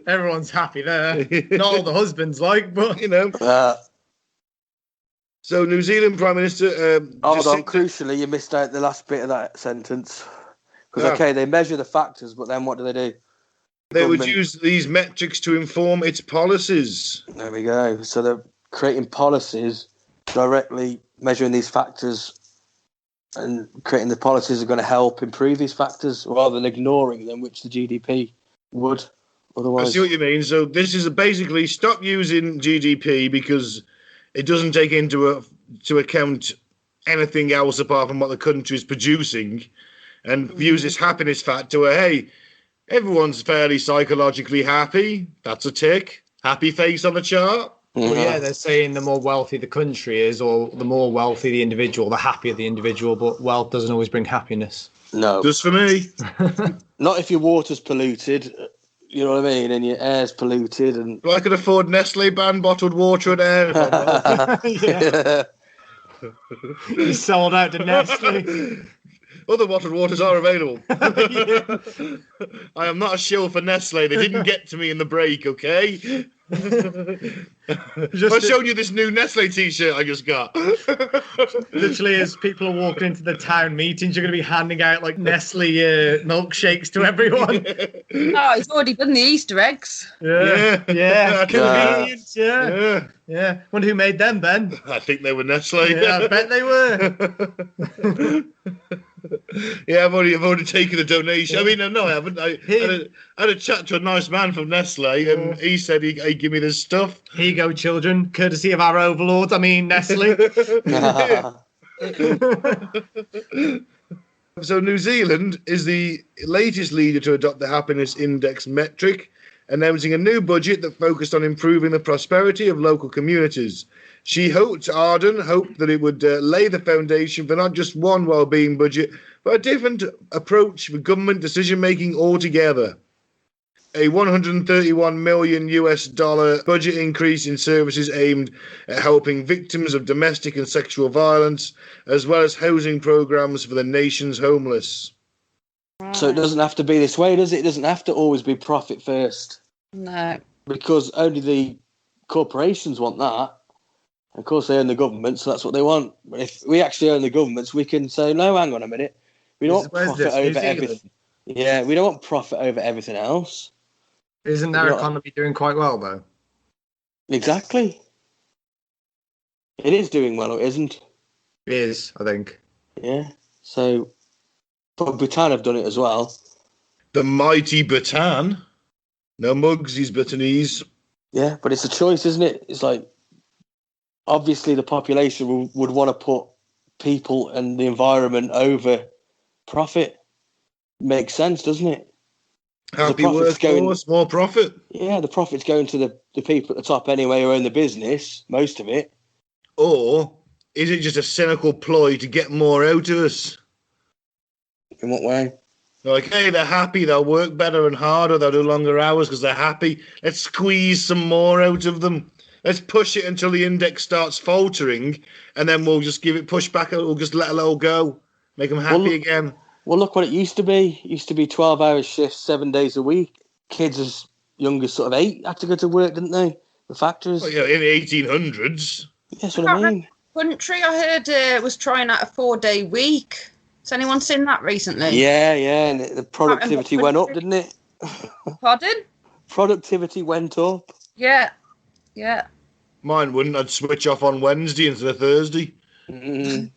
Everyone's happy there. Not all the husbands but you know. So New Zealand Prime Minister. Hold on, crucially, you missed out the last bit of that sentence. Because okay, they measure the factors, but then what do? They would use these metrics to inform its policies. There we go. So they're creating policies directly measuring these factors, and creating the policies are going to help improve these factors rather than ignoring them, which the GDP would otherwise. I see what you mean. So this is basically stop using GDP because it doesn't take into account anything else apart from what the country is producing, and use this happiness factor where, hey, everyone's fairly psychologically happy. That's a tick. Happy face on the chart. Well, yeah, they're saying the more wealthy the country is, or the more wealthy the individual, the happier the individual, but wealth doesn't always bring happiness. No. Just for me. Not if your water's polluted, you know what I mean, and your air's polluted. And I could afford Nestle ban bottled water and air. Yeah. You sold out to Nestle. Other bottled waters are available. I am not a shill for Nestle. They didn't get to me in the break, okay? I've shown you this new Nestle t-shirt I just got. Literally, as people are walking into the town meetings, you're going to be handing out like Nestle milkshakes to everyone. Oh, he's already done the Easter eggs. Yeah. Convenient, yeah. Wonder who made them, Ben? I think they were Nestle. Yeah, I bet they were. Yeah, I've already taken a donation. I mean, no, I haven't. I had a chat to a nice man from Nestle, and he said he'd give me this stuff. Here you go, children, courtesy of our overlords. I mean, Nestle. So New Zealand is the latest leader to adopt the happiness index metric, announcing a new budget that focused on improving the prosperity of local communities. Ardern hoped that it would lay the foundation for not just one well-being budget, but a different approach for government decision-making altogether. A $131 million budget increase in services aimed at helping victims of domestic and sexual violence, as well as housing programs for the nation's homeless. So it doesn't have to be this way, does it? It doesn't have to always be profit first. No. Because only the corporations want that. Of course, they own the government, so that's what they want. But if we actually own the governments, we can say, no, hang on a minute. We don't want profit over everything. Yeah, we don't want profit over everything else. Isn't their economy doing quite well, though? Exactly. It is doing well, isn't it? It is, I think. Yeah. So, but Bhutan have done it as well. The mighty Bhutan. No mugs, he's Bhutanese. Yeah, but it's a choice, isn't it? It's like, obviously the population would want to put people and the environment over profit. Makes sense, doesn't it? Happy workforce, more profit. Yeah, the profit's going to the people at the top anyway who own the business, most of it. Or is it just a cynical ploy to get more out of us? In what way? Like, hey, they're happy, they'll work better and harder, they'll do longer hours because they're happy. Let's squeeze some more out of them. Let's push it until the index starts faltering, and then we'll just give it push back, we'll just let it all go. Make them happy again. Well, look what it used to be. It used to be 12-hour shifts, 7 days a week. Kids as young as sort of 8 had to go to work, didn't they? The factories. Well, yeah, in the 1800s. That's what I mean. Country, I heard, was trying out a 4-day week. Has anyone seen that recently? Yeah, and the productivity went up, didn't it? Pardon? Productivity went up. Yeah. Mine wouldn't. I'd switch off on Wednesday instead of Thursday. Mm.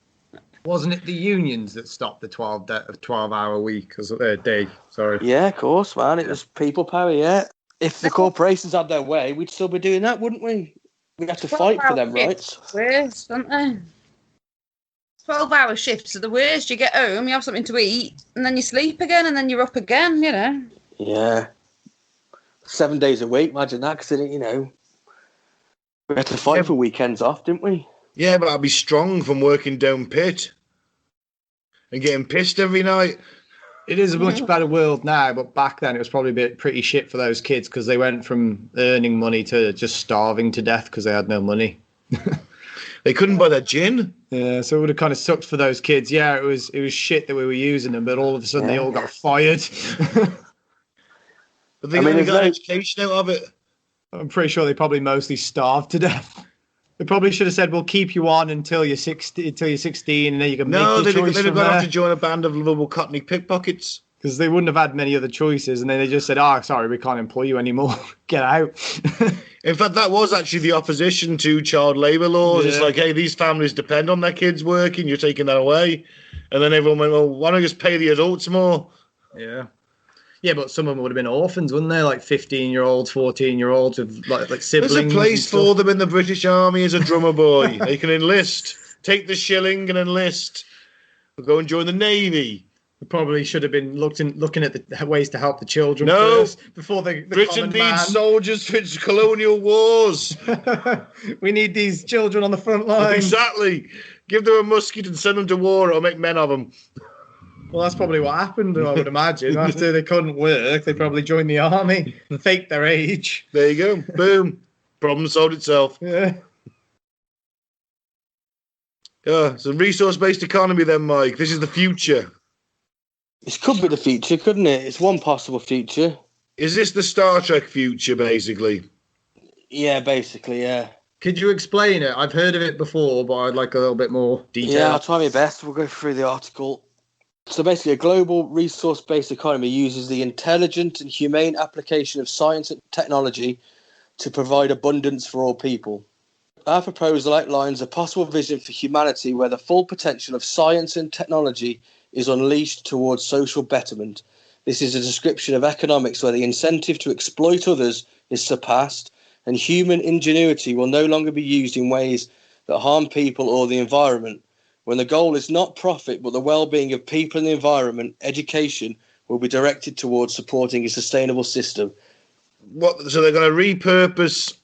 Wasn't it the unions that stopped the 12-hour week or day? Sorry. Yeah, of course, man. It was people power, yeah. If the corporations had their way, we'd still be doing that, wouldn't we? We'd have to fight for them rights. Worst, don't they? 12-hour shifts are the worst. You get home, you have something to eat, and then you sleep again, and then you're up again, you know. Yeah. 7 days a week, imagine that, because, you know, we had to fight for weekends off, didn't we? Yeah, but I'd be strong from working down pit and getting pissed every night. It is a much better world now, but back then it was probably pretty shit for those kids because they went from earning money to just starving to death because they had no money. They couldn't buy their gin. Yeah, so it would have kind of sucked for those kids. Yeah, it was shit that we were using them, but all of a sudden they all got fired. But they only got an education out of it. I'm pretty sure they probably mostly starved to death. They probably should have said, "We'll keep you on until you're 16, and then you can make your choice." No, they'd have gone off to join a band of lovable Cockney pickpockets because they wouldn't have had many other choices, and then they just said, "Oh, sorry, we can't employ you anymore. Get out." In fact, that was actually the opposition to child labour laws. Yeah. It's like, hey, these families depend on their kids working. You're taking that away, and then everyone went, "Well, why don't you just pay the adults more?" Yeah. Yeah, but some of them would have been orphans, wouldn't they? Like 15-year-olds, 14-year-olds with like siblings. There's a place for them in the British Army as a drummer boy. They can enlist, take the shilling and enlist. Or go and join the Navy. We probably should have been looking at the ways to help the children first before the Britain needs soldiers for its colonial wars. We need these children on the front line. Exactly. Give them a musket and send them to war or make men of them. Well, that's probably what happened, I would imagine. After they couldn't work, they probably joined the army, faked their age. There you go. Boom. Problem solved itself. Yeah. It's a resource-based economy then, Mike. This is the future. This could be the future, couldn't it? It's one possible future. Is this the Star Trek future, basically? Yeah, basically, yeah. Could you explain it? I've heard of it before, but I'd like a little bit more detail. Yeah, I'll try my best. We'll go through the article. So basically, a global resource-based economy uses the intelligent and humane application of science and technology to provide abundance for all people. Our proposal outlines a possible vision for humanity where the full potential of science and technology is unleashed towards social betterment. This is a description of economics where the incentive to exploit others is surpassed and human ingenuity will no longer be used in ways that harm people or the environment. When the goal is not profit, but the well-being of people and the environment, education will be directed towards supporting a sustainable system. So they're going to repurpose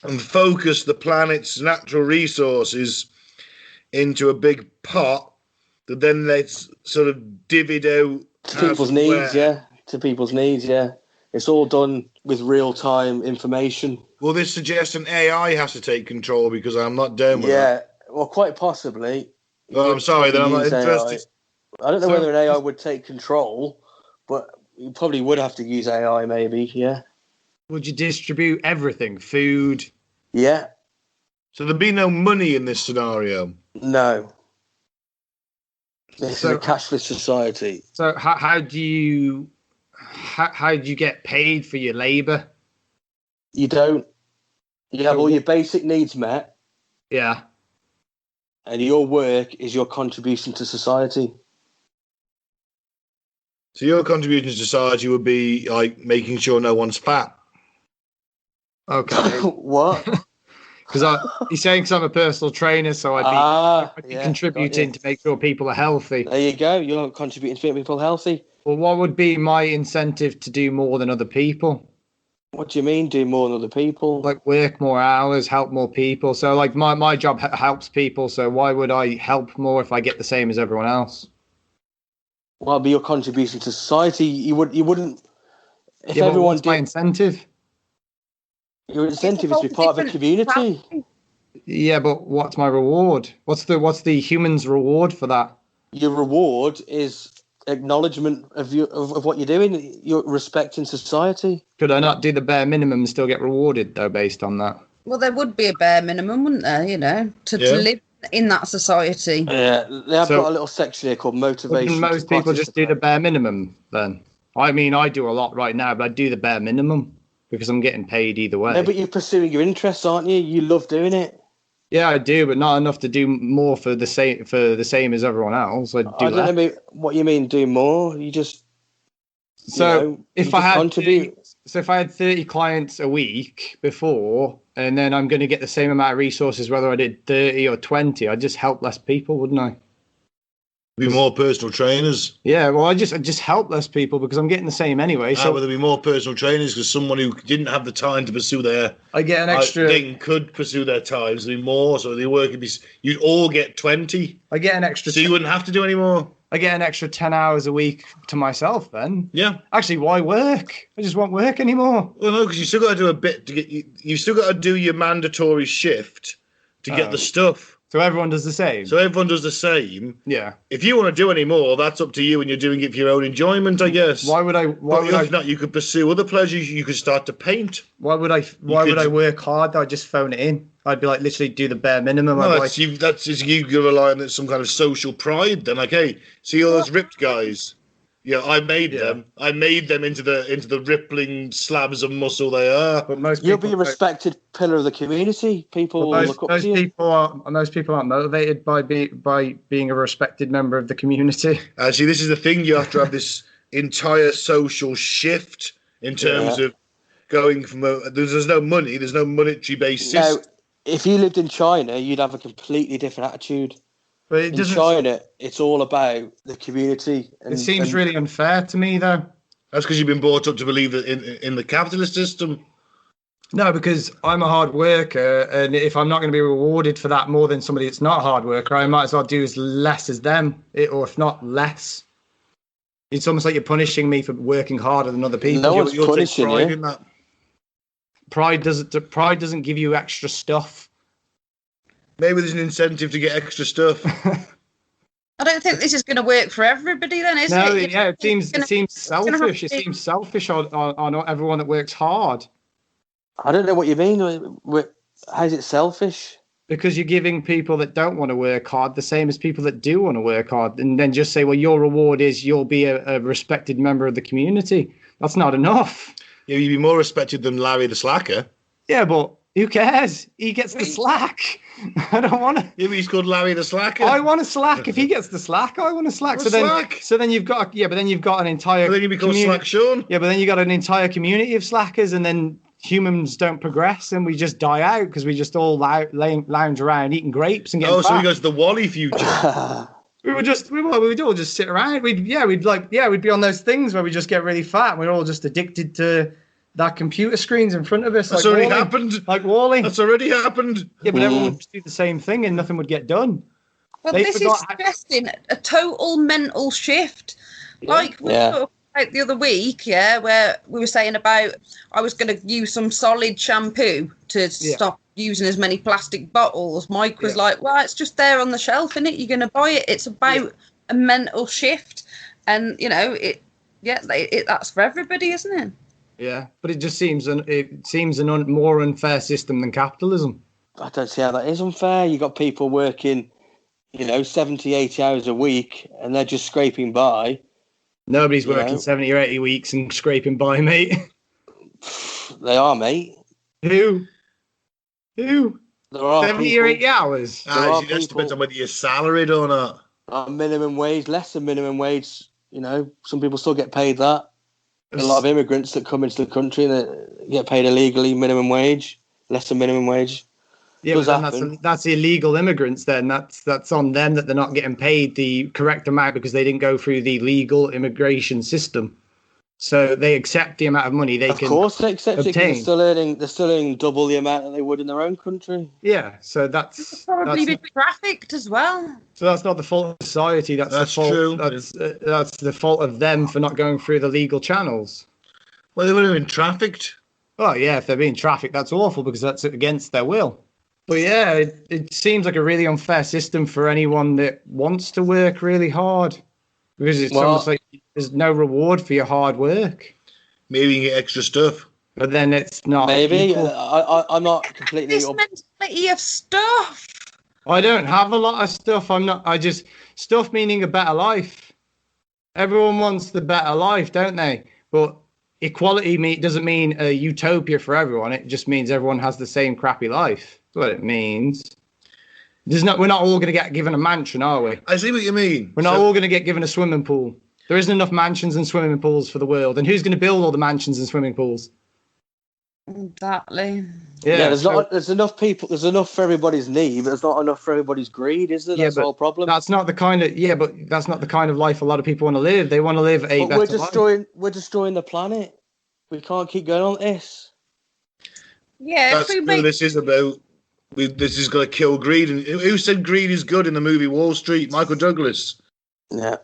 and focus the planet's natural resources into a big pot that then they sort of divvied out to people's needs. Yeah, to people's needs. Yeah, it's all done with real-time information. Will this suggest an AI has to take control because I'm not down with that? Yeah, well, quite possibly. Oh, I'm sorry, then I'm not interested. AI. I don't know whether an AI would take control, but you probably would have to use AI, maybe. Yeah. Would you distribute everything? Food? Yeah. So there'd be no money in this scenario? No. This is a cashless society. So how do you get paid for your labour? You don't. You have all your basic needs met. Yeah. And your work is your contribution to society. So your contribution to society would be like making sure no one's fat. Okay. What? Because you're saying because I'm a personal trainer, so I'd be contributing to make sure people are healthy. There you go. You're contributing to make people healthy. Well, what would be my incentive to do more than other people? What do you mean, do more than other people? Like work more hours, help more people. So like my job helps people. So why would I help more if I get the same as everyone else? Well, it'd be your contribution to society. You wouldn't. If yeah, everyone what's my incentive? Your incentive is to be part of a community. Yeah, but what's my reward? What's the human's reward for that? Your reward is acknowledgement of what you're doing. You're respecting society. Could I not do the bare minimum and still get rewarded though, based on that? Well, there would be a bare minimum, wouldn't there? You know, to live in that society. Yeah, they have got a little section here called motivation. Most people just do the bare minimum then. I mean, I do a lot right now, but I do the bare minimum because I'm getting paid either way. No, but you're pursuing your interests, aren't you? You love doing it. Yeah, I do, but not enough to do more for the same as everyone else. I don't know what you mean. Do more. You just. If I had 30 clients a week before, and then I'm going to get the same amount of resources whether I did 30 or 20, I'd just help less people, wouldn't I? Be more personal trainers. Yeah, well, I just help less people because I'm getting the same anyway. So there'll be more personal trainers because someone who didn't have the time to pursue their thing could pursue their time. So there'd be more. So the work would be. You'd all get 20. I get an extra. So you wouldn't have to do any more. I get an extra 10 hours a week to myself then. Yeah. Actually, why work? I just won't work anymore. Well, no, because you still got to do a bit to get you still got to do your mandatory shift to get the stuff. So everyone does the same? Yeah. If you want to do any more, that's up to you and you're doing it for your own enjoyment, I guess. Why would I not, you could pursue other pleasures, you could start to paint. Why would I work hard? I'd just phone it in. I'd be like literally do the bare minimum. No, that's you relying on some kind of social pride then. Like, hey, see all those ripped guys? Yeah, I made them. I made them into the rippling slabs of muscle they are. But most you'll be a respected pillar of the community. People look up to you. Most people aren't motivated by being a respected member of the community. Actually, this is the thing. You have to have this entire social shift in terms of going from there's no money. There's no monetary based system. No, if you lived in China, you'd have a completely different attitude. But in China, it's all about the community. It seems really unfair to me, though. That's because you've been brought up to believe that in the capitalist system. No, because I'm a hard worker, and if I'm not going to be rewarded for that more than somebody that's not a hard worker, I might as well do as less as them, or if not less. It's almost like you're punishing me for working harder than other people. No one's punishing you. In that. Pride doesn't give you extra stuff. Maybe there's an incentive to get extra stuff. I don't think this is going to work for everybody then, is it? No, yeah, it seems selfish. It seems selfish on everyone that works hard. I don't know what you mean. How is it selfish? Because you're giving people that don't want to work hard the same as people that do want to work hard, and then just say, well, your reward is you'll be a respected member of the community. That's not enough. Yeah, you'd be more respected than Larry the Slacker. Yeah, but who cares? He gets the slack. I don't want to. Yeah, but he's called Larry the Slacker. I want to slack. If he gets the slack, I want to slack. So then you've got an entire. But then you become Slack Sean. Yeah, but then you got an entire community of slackers, and then humans don't progress, and we just die out because we just all lounge around eating grapes and getting fat. So we go to the Wally future. we would all just sit around. We'd be on those things where we just get really fat. And we're all just addicted to that computer screen's in front of us. That's like already Wall-E. happened. Like Wall-E. That's already happened. Yeah, but everyone would do the same thing and nothing would get done. Well, They this is forgot how- suggesting a total mental shift. Like we talked about the other week, where we were saying about I was going to use some solid shampoo to stop using as many plastic bottles. Mike was like, well, it's just there on the shelf, isn't it? You're going to buy it. It's about a mental shift. And, you know, that's for everybody, isn't it? Yeah, but it just seems more unfair system than capitalism. I don't see how that is unfair. You got people working, 70, 80 hours a week, and they're just scraping by. Nobody's working 70 or 80 weeks and scraping by, mate. They are, mate. Who? There are 70 or 80 hours? It just depends on whether you're salaried or not. Minimum wage, less than minimum wage. Some people still get paid that. A lot of immigrants that come into the country and they get paid illegally minimum wage, less than minimum wage. Yeah, but then that's illegal immigrants then. That's on them that they're not getting paid the correct amount because they didn't go through the legal immigration system. So they accept the amount of money they can. Of course they accept obtain. it because they're still earning double the amount that they would in their own country. Yeah, so that's probably be trafficked as well. So that's not the fault of society. That's the fault. True. That's the fault of them for not going through the legal channels. Well, they would have been trafficked. Oh yeah, if they're being trafficked, that's awful because that's against their will. But yeah, it seems like a really unfair system for anyone that wants to work really hard. Because it's almost like there's no reward for your hard work. Maybe you can get extra stuff. But then it's not. Maybe. I'm not completely... This mentality of stuff. I don't have a lot of stuff. Stuff meaning a better life. Everyone wants the better life, don't they? But equality doesn't mean a utopia for everyone. It just means everyone has the same crappy life. That's what it means. We're not all going to get given a mansion, are we? I see what you mean. We're not all going to get given a swimming pool. There isn't enough mansions and swimming pools for the world. And who's going to build all the mansions and swimming pools? Exactly. Yeah, there's enough people. There's enough for everybody's need, but there's not enough for everybody's greed, is there? That's the whole problem. That's not the kind of life a lot of people want to live. They want to live a better life. We're destroying the planet. We can't keep going on this. Yeah, that's what this is about. This is going to kill greed. And who said greed is good in the movie Wall Street? Michael Douglas. Yeah.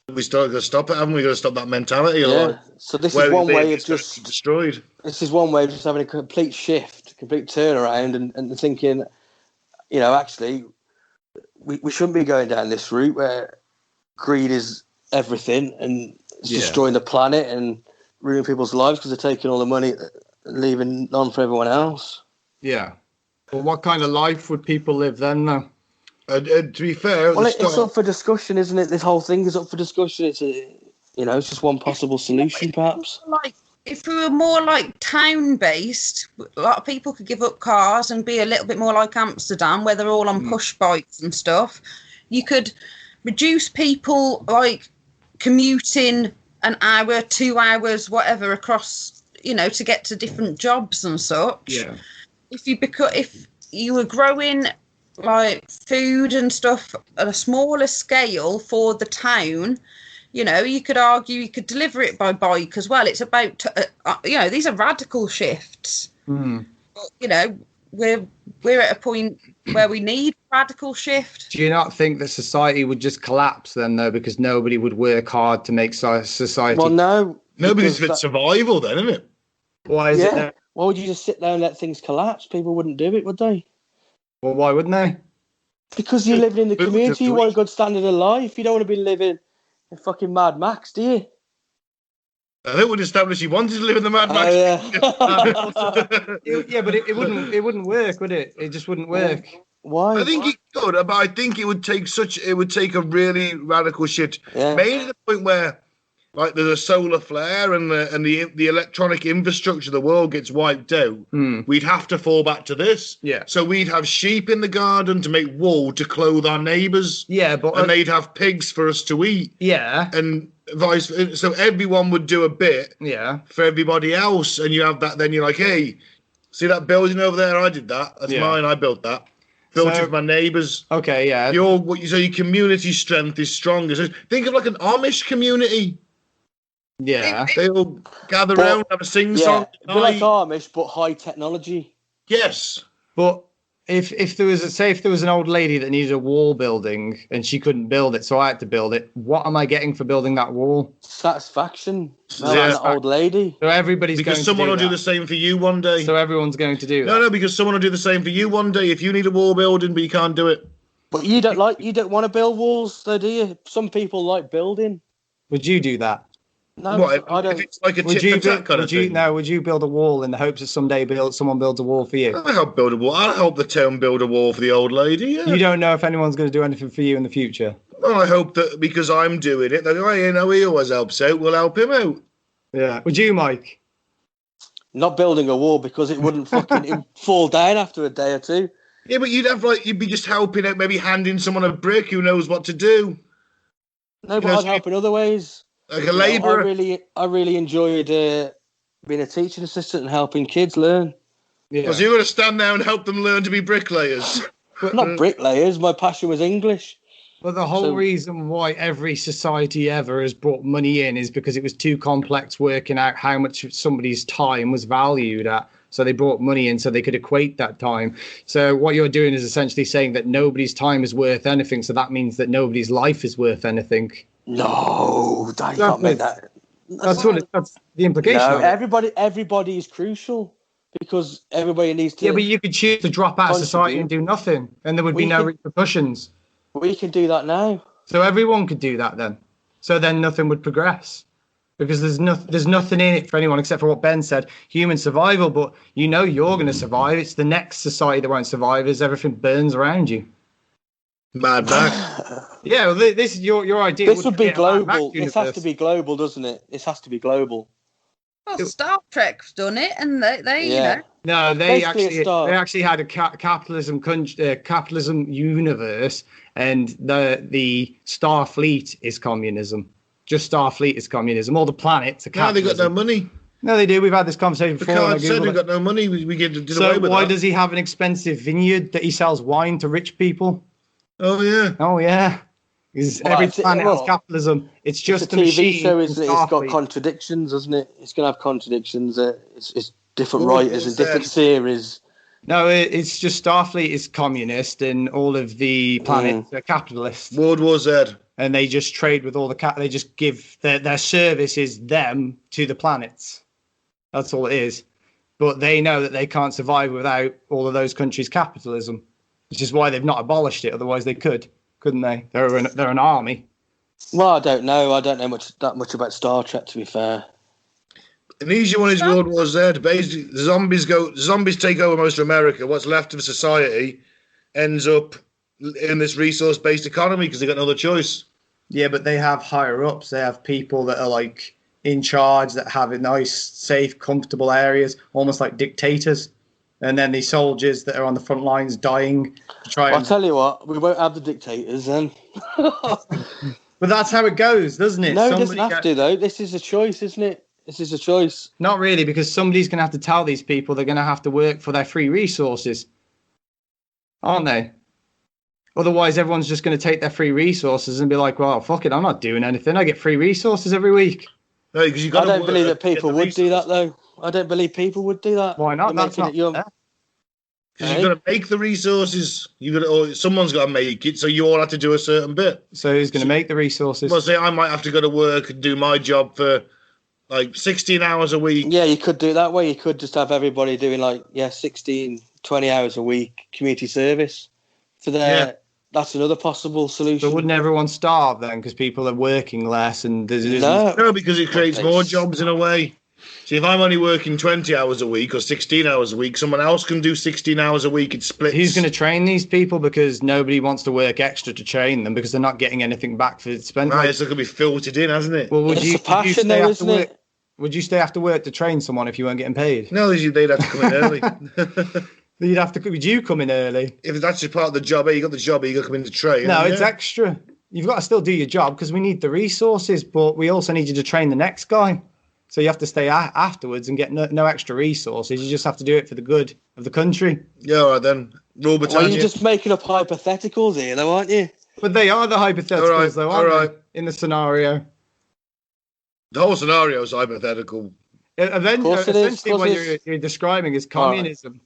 We got to stop it, haven't we? Got to stop that mentality. Yeah. So this is one way of just destroyed. This is one way of just having a complete shift, complete turnaround, and thinking, actually, we shouldn't be going down this route where greed is everything and it's destroying the planet and ruining people's lives because they're taking all the money and leaving none for everyone else. Yeah. Well, what kind of life would people live then, though? To be fair, it's up for discussion, isn't it? This whole thing is up for discussion. It's it's just one possible solution, perhaps. Like, if we were more like town-based, a lot of people could give up cars and be a little bit more like Amsterdam, where they're all on push bikes and stuff. You could reduce people like commuting an hour, 2 hours, whatever, across, to get to different jobs and such. Yeah. If you were growing like food and stuff at a smaller scale for the town, you could argue you could deliver it by bike as well. It's about these are radical shifts. But, we're at a point where we need radical shift. Do you not think that society would just collapse then, though, because nobody would work hard to make society? Well, no, because it's survival, then, isn't it? Why is it? Why would you just sit there and let things collapse? People wouldn't do it, would they? Well, why wouldn't they? Because you're living in the community, you want a good standard of life. You don't want to be living in fucking Mad Max, do you? I think we'd established you wanted to live in the Mad Max. Yeah, but it wouldn't work, would it? It just wouldn't work. Why? I think it could, but I think it would take a really radical shift. Yeah. Maybe to the point where, like, there's a solar flare and the electronic infrastructure of the world gets wiped out. We'd have to fall back to this. Yeah. So we'd have sheep in the garden to make wool to clothe our neighbours. Yeah, and they'd have pigs for us to eat. Yeah. And so everyone would do a bit. Yeah. For everybody else, and you have that. Then you're like, hey, see that building over there? I did that. That's mine. I built that. Built it with my neighbours. Okay. Yeah. Your community strength is stronger. So think of like an Amish community. Yeah. They all gather But- around, have a sing Yeah, song. it'd be like Amish, but high technology. Yes. But if there was if there was an old lady that needed a wall building and she couldn't build it, so I had to build it, what am I getting for building that wall? Satisfaction. Yeah. Yeah, that old lady. So everybody's Because going someone to will do do that. the same for you one day. So everyone's going to do that. No, because someone will do the same for you one day. If you need a wall building, but you can't do it. But you don't want to build walls, though, do you? Some people like building. Would you do that? No, What, I if don't. it's like a Would tit you for tat kind of would you thing? no? Would you build a wall in the hopes that someday someone builds a wall for you? I help build a wall. I'll help the town build a wall for the old lady. Yeah. You don't know if anyone's going to do anything for you in the future. Well, I hope that because I'm doing it, they go, oh, he always helps out. We'll help him out. Yeah. Would you, Mike? Not building a wall because it wouldn't fucking fall down after a day or two. Yeah, but you'd be just helping out, maybe handing someone a brick who knows what to do. No, but I'd help in other ways. Like a You know, labourer. I really enjoyed being a teaching assistant and helping kids learn. Yeah. So you're going to stand there and help them learn to be bricklayers. Not bricklayers. My passion was English. But the whole reason why every society ever has brought money in is because it was too complex working out how much somebody's time was valued at. So they brought money in so they could equate that time. So what you're doing is essentially saying that nobody's time is worth anything. So that means that nobody's life is worth anything. No, you can't make that. That's the implication. No, of it. everybody is crucial because everybody needs to. Yeah, but you could choose to drop out of society contribute. and do nothing, and there would be We no could- repercussions. We can do that now. So everyone could do that then. So then nothing would progress. Because there's nothing in it for anyone except for what Ben said, human survival. But you're going to survive. It's the next society that won't survive as everything burns around you. Mad Max. Yeah, well, this is your idea. This would be create a Mad Max global. This has universe. to be global, doesn't it? This has to be global. Well, Star Trek's done it, and they you Yeah. know. No, they Basically a star. actually had a capitalism universe, and the Starfleet is communism. Just Starfleet is communism. All the planets are Now they got capitalism. no money. No, they do. We've had this conversation before. and I Picard said Googled we it. got no money. We did So away with why that. does he have an expensive vineyard that he sells wine to rich people? Oh, yeah. Oh yeah, because Well, every it's- planet has well, capitalism. It's just It's a a TV machine. show, in isn't it? It's got Starfleet. contradictions, isn't it? It's going to have contradictions. It's different Well, writers and different series. No, it's just Starfleet is communist and all of the planets are capitalist, World War Z. and they just trade with all the they just give their service is them to the planets. That's all it is. But they know that they can't survive without all of those countries' capitalism, which is why they've not abolished it. Otherwise, they couldn't they? They're an army. Well, I don't know. I don't know that much about Star Trek, to be fair. An easy one is World War Z. Basically, the zombies take over most of America. What's left of society ends up in this resource-based economy because they got no other choice. Yeah, but they have higher ups. They have people that are like in charge that have nice, safe, comfortable areas, almost like dictators. And then the soldiers that are on the front lines dying to try I'll and. tell you what, we won't have the dictators then. But that's how it goes, doesn't it? No, it Somebody doesn't have get- to, though. This is a choice, isn't it? This is a choice. Not really, because somebody's going to have to tell these people they're going to have to work for their free resources, aren't they? Otherwise, everyone's just going to take their free resources and be like, well, fuck it, I'm not doing anything. I get free resources every week. No, because you I got. don't believe that people would do that, though. I don't believe people would do that. Why not? They're That's making not it fair. Because you've got to make the resources. Someone's got to make it. So you all have to do a certain bit. So who's going to make the resources? Well, say I might have to go to work and do my job for like 16 hours a week. Yeah, you could do it that way. You could just have everybody doing 16, 20 hours a week community service for their. Yeah. That's another possible solution. But wouldn't everyone starve then because people are working less and there's No. No, because it creates more jobs in a way. See, if I'm only working 20 hours a week or 16 hours a week, someone else can do 16 hours a week. It splits. Who's going to train these people? Because nobody wants to work extra to train them because they're not getting anything back for spending. Right, it's going to be filtered in, hasn't it? Well, It's a passion, stay though, after isn't work? it? Would you stay after work to train someone if you weren't getting paid? No, they'd have to come in early. You'd have to. Would you come in early? If that's just part of the job, you got the job, you got to come in to train. No, and it's extra. You've got to still do your job because we need the resources, but we also need you to train the next guy. So you have to stay afterwards and get no extra resources. You just have to do it for the good of the country. Yeah, all right then. Rule Well, Britannia. you're just making up hypotheticals here, though, aren't you? But they are the hypotheticals, All right, though, all aren't right. they? In the scenario. The whole scenario is hypothetical. Essentially, what you're describing is communism.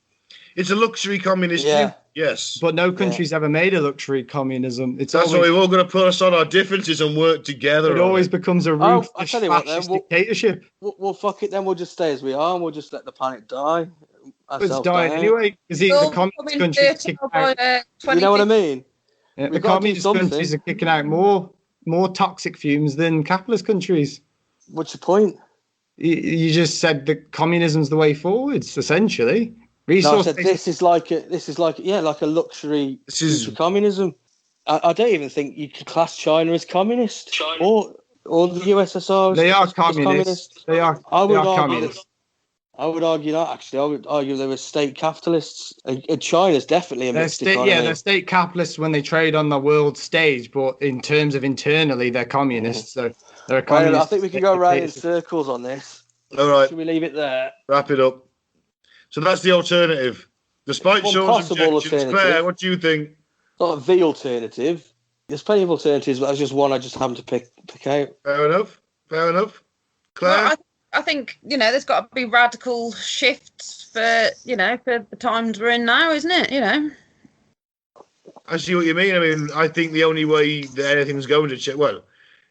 It's a luxury communist view. Yes. But no country's ever made a luxury communism. That's why we've all got to put aside our differences and work together. It always becomes a ruthless fascist dictatorship. Well, fuck it then. We'll just stay as we are and we'll just let the planet die. It's dying anyway. Because the communist countries kick out. You know what I mean? Yeah, the communist countries are kicking out more toxic fumes than capitalist countries. What's your point? You just said that communism's the way forwards, essentially. No, I said this is like a luxury communism. I don't even think you could class China as communist or the USSR. They are communists. They are communists. I would argue not. Actually, I would argue they were state capitalists. And China's definitely a mixed economy. Yeah, they're state capitalists when they trade on the world stage, but in terms of internally, they're communists. So they're communists. I think we can go around in circles on this. All right. Should we leave it there? Wrap it up. So that's the alternative. Despite Sean's objections, Claire, what do you think? Not the alternative. There's plenty of alternatives, but that's just one I just happened to pick out. Fair enough. Claire? Well, I think, there's got to be radical shifts for the times we're in now, isn't it? I see what you mean. I mean, I think the only way that anything's going to change,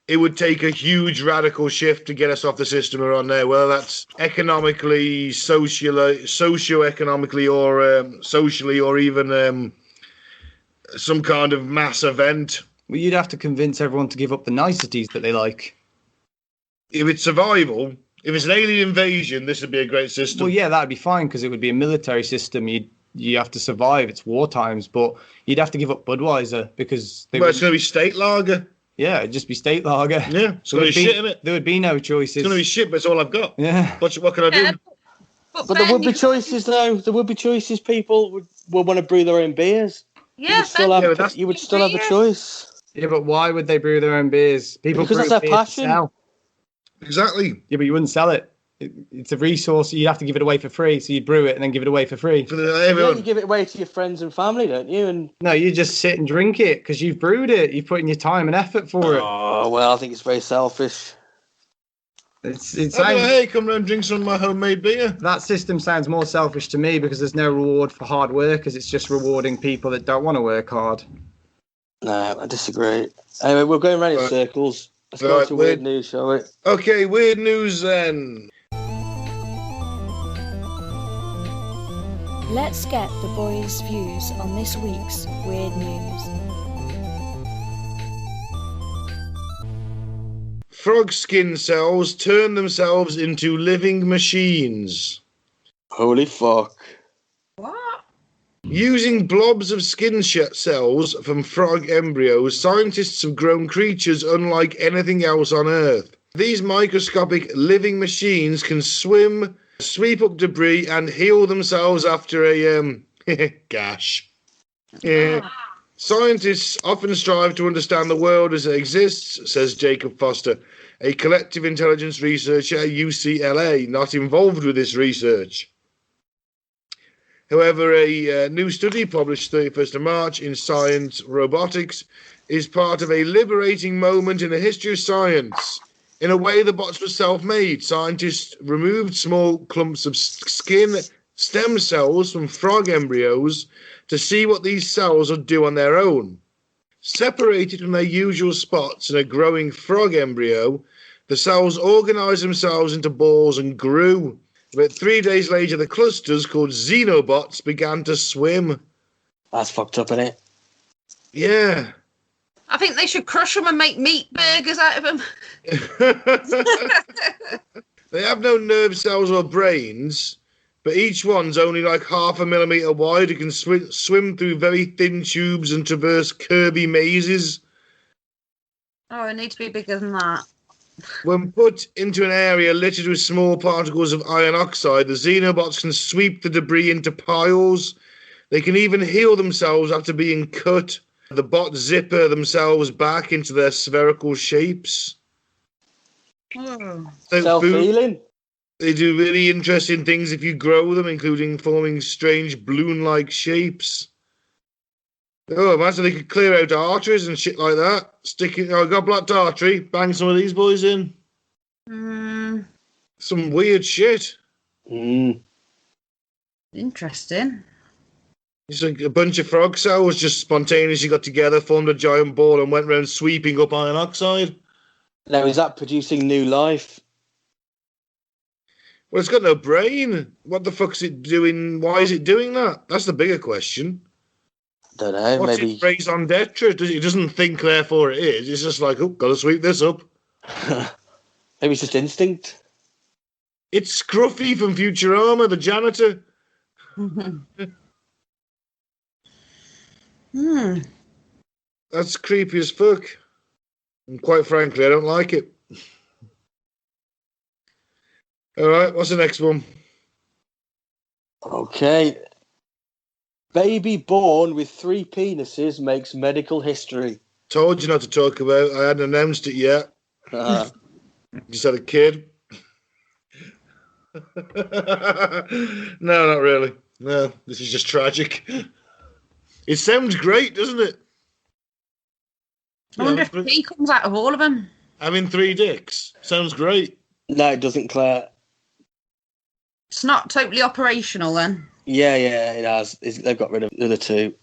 it would take a huge radical shift to get us off the system we're on there. Whether that's economically, socio-economically, or socially, or even some kind of mass event. Well, you'd have to convince everyone to give up the niceties that they like. If it's survival, if it's an alien invasion, this would be a great system. Well, yeah, that'd be fine because it would be a military system. You have to survive. It's war times, but you'd have to give up Budweiser because it's going to be state lager. Yeah, it'd just be state lager. Yeah, it's going to be shit in it. There would be no choices. It's going to be shit, but it's all I've got. Yeah. What can I do? But there would be choices, though. There would be choices. People would want to brew their own beers. Yeah, you would still have a choice. Yeah, but why would they brew their own beers? Because that's their passion. Exactly. Yeah, but you wouldn't sell it. It's a resource. You'd have to give it away for free. So you'd brew it and then give it away for free. You give it away to your friends and family, don't you? No, you just sit and drink it because you've brewed it. You've put in your time and effort for it. Oh, well, I think it's very selfish. Hey, come round and drink some of my homemade beer. That system sounds more selfish to me because there's no reward for hard work, because it's just rewarding people that don't want to work hard. No, I disagree. Anyway, we're going around in circles. Let's go to weird news, shall we? Okay, weird news then. Let's get the boys' views on this week's weird news. Frog skin cells turn themselves into living machines. Holy fuck. What? Using blobs of skin cells from frog embryos, scientists have grown creatures unlike anything else on Earth. These microscopic living machines can swim, sweep up debris, and heal themselves after a gash. Scientists often strive to understand the world as it exists, says Jacob Foster, a collective intelligence researcher at UCLA, not involved with this research. However, a new study published 31st of March in Science Robotics is part of a liberating moment in the history of science. In a way, the bots were self-made. Scientists removed small clumps of skin stem cells from frog embryos to see what these cells would do on their own. Separated from their usual spots in a growing frog embryo, the cells organised themselves into balls and grew. About 3 days later, the clusters, called xenobots, began to swim. That's fucked up, isn't it? Yeah. I think they should crush them and make meat burgers out of them. They have no nerve cells or brains, but each one's only like 0.5 millimetre wide. It can swim through very thin tubes and traverse curvy mazes. Oh, it needs to be bigger than that. When put into an area littered with small particles of iron oxide, the xenobots can sweep the debris into piles. They can even heal themselves after being cut. The bots zipper themselves back into their spherical shapes. Self-healing. They do really interesting things if you grow them, including forming strange balloon-like shapes. Oh, imagine they could clear out arteries and shit like that. Got blocked artery, bang some of these boys in. Some weird shit. Interesting. It's like a bunch of frog cells just spontaneously got together, formed a giant ball, and went around sweeping up iron oxide. Now, is that producing new life? Well, it's got no brain. What the fuck's it doing? Why is it doing that? That's the bigger question. Don't know. What's Maybe its raison d'etre? It doesn't think, therefore it is. It's just like, oh, gotta sweep this up. maybe it's just instinct. It's Scruffy from Futurama, the janitor. That's creepy as fuck. And quite frankly, I don't like it. All right, what's the next one? Okay. Baby born with 3 penises makes medical history. Told you not to talk about. I hadn't announced it yet. Just had a kid. No, not really. No, this is just tragic. It sounds great, doesn't it? I wonder if he comes out of all of them. Having 3 dicks. Sounds great. No, it doesn't, Claire. It's not totally operational then. Yeah, it has. They've got rid of the other 2.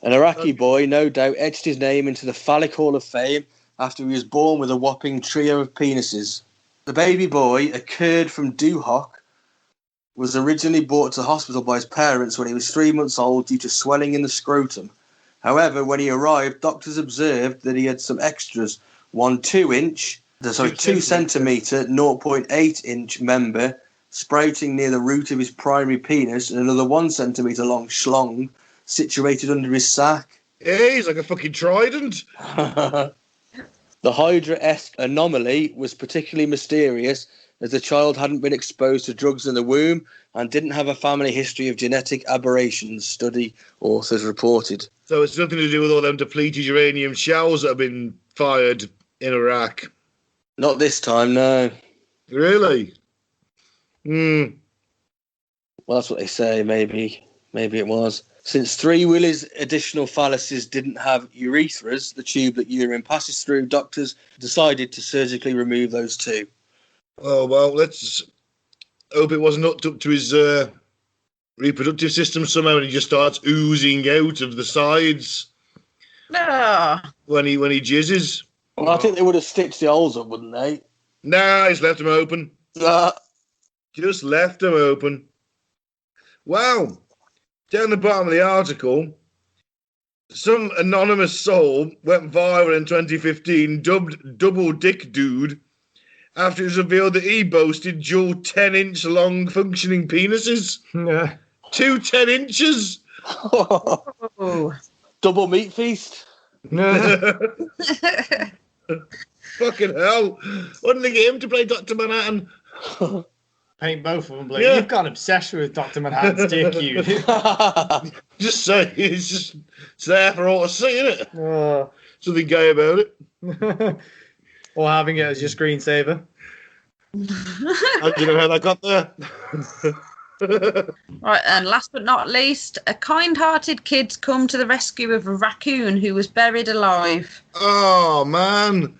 An Iraqi boy, no doubt, etched his name into the Phallic Hall of Fame after he was born with a whopping trio of penises. The baby boy, a Kurd from Duhok, was originally brought to the hospital by his parents when he was 3 months old due to swelling in the scrotum. However, when he arrived, doctors observed that he had some extras. 2 centimetre, 0.8 inch member sprouting near the root of his primary penis, and another 1 centimetre long schlong situated under his sack. Yeah, he's like a fucking trident. The Hydra-esque anomaly was particularly mysterious as the child hadn't been exposed to drugs in the womb and didn't have a family history of genetic aberrations, study authors reported. So it's nothing to do with all them depleted uranium shells that have been fired in Iraq. Not this time, no. Really? Well, that's what they say. Maybe it was. Since 3 Willie's additional phalluses didn't have urethras, the tube that urine passes through, doctors decided to surgically remove those 2. Oh, well, let's hope it wasn't hooked up to his reproductive system somehow and he just starts oozing out of the sides when he jizzes. Well, I think they would have stitched the holes up, wouldn't they? Nah, he's left them open. Just left them open. Wow. Down the bottom of the article, some anonymous soul went viral in 2015, dubbed Double Dick Dude, after it was revealed that he boasted dual 10-inch long functioning penises. 2 10 inches. Oh. Double meat feast. Fucking hell. Wouldn't they get him to play Dr. Manhattan? Paint both of them blue. Yeah. You've got an obsession with Dr. Manhattan's dick, you. Just say it's there for all to see, isn't it? Something gay about it. Or having it as your screensaver. How do you know how that got there? Right, and last but not least, a kind-hearted kid's come to the rescue of a raccoon who was buried alive. Oh, man.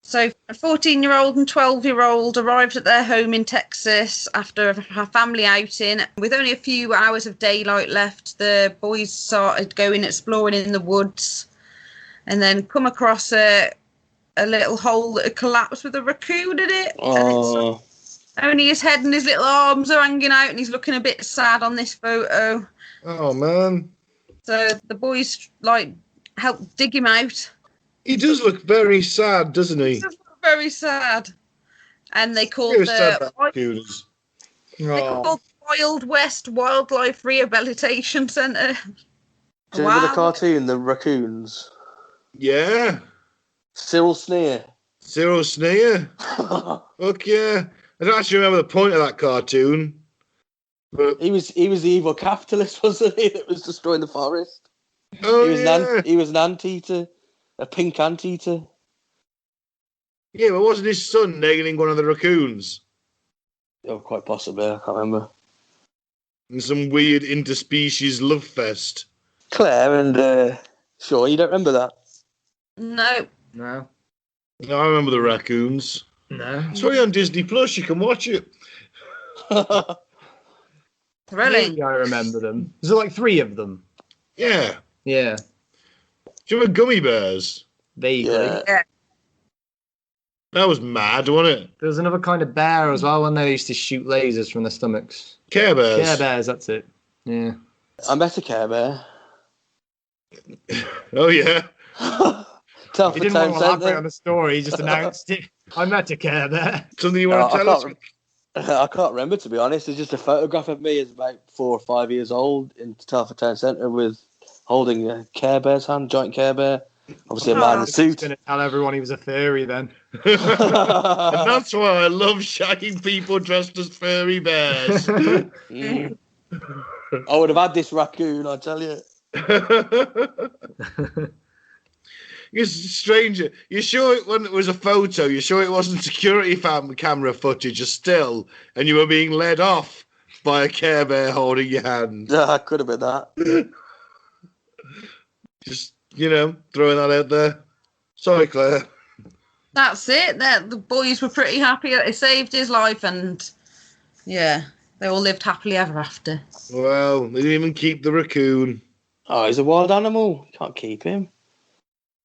So a 14-year-old and 12-year-old arrived at their home in Texas after a family outing. With only a few hours of daylight left, the boys started going exploring in the woods and then come across a little hole that had collapsed with a raccoon in it. Oh. Only his head and his little arms are hanging out and he's looking a bit sad on this photo. Oh, man. So the boys, helped dig him out. He does look very sad, doesn't he? He does look very sad. And they called Very sad the raccoons. Wild West Wildlife Rehabilitation Centre. Do you remember the cartoon, The Raccoons? Yeah. Cyril Sneer. Cyril Sneer. Fuck yeah. I don't actually remember the point of that cartoon. But He was the evil capitalist, wasn't he, that was destroying the forest? oh, He was an anteater. A pink anteater. Yeah, but wasn't his son nailing one of the raccoons? Oh, quite possibly. I can't remember. In some weird interspecies love fest. Claire and sure, you don't remember that? No. No. No, I remember the raccoons. No. It's only on Disney Plus. You can watch it. Thrilling. Maybe I remember them. There's like 3 of them. Yeah. Yeah. Do you remember Gummy Bears? Vaguely. Yeah. That was mad, wasn't it? There was another kind of bear as well when they used to shoot lasers from their stomachs. Care Bears. Care Bears, that's it. Yeah. I met a Care Bear. Oh, yeah. Tell He for didn't want town to elaborate centre. on the story, he just announced it. I met a Care Bear. Something you want to tell us? I can't remember, to be honest. It's just a photograph of me as about 4 or 5 years old in Telford Town Centre with holding a Care Bear's hand, giant Care Bear. Obviously, a man in a He's suit. going to tell everyone he was a furry then. And that's why I love shagging people dressed as furry bears. Mm. I would have had this raccoon, I tell you. You're stranger. You sure when it was a photo? You sure it wasn't security camera footage, a still, and you were being led off by a Care Bear holding your hand? Yeah, I could have been that. Just throwing that out there. Sorry, Claire. That's it. The boys were pretty happy that they saved his life, and yeah, they all lived happily ever after. Well, they didn't even keep the raccoon. Oh, he's a wild animal. Can't keep him.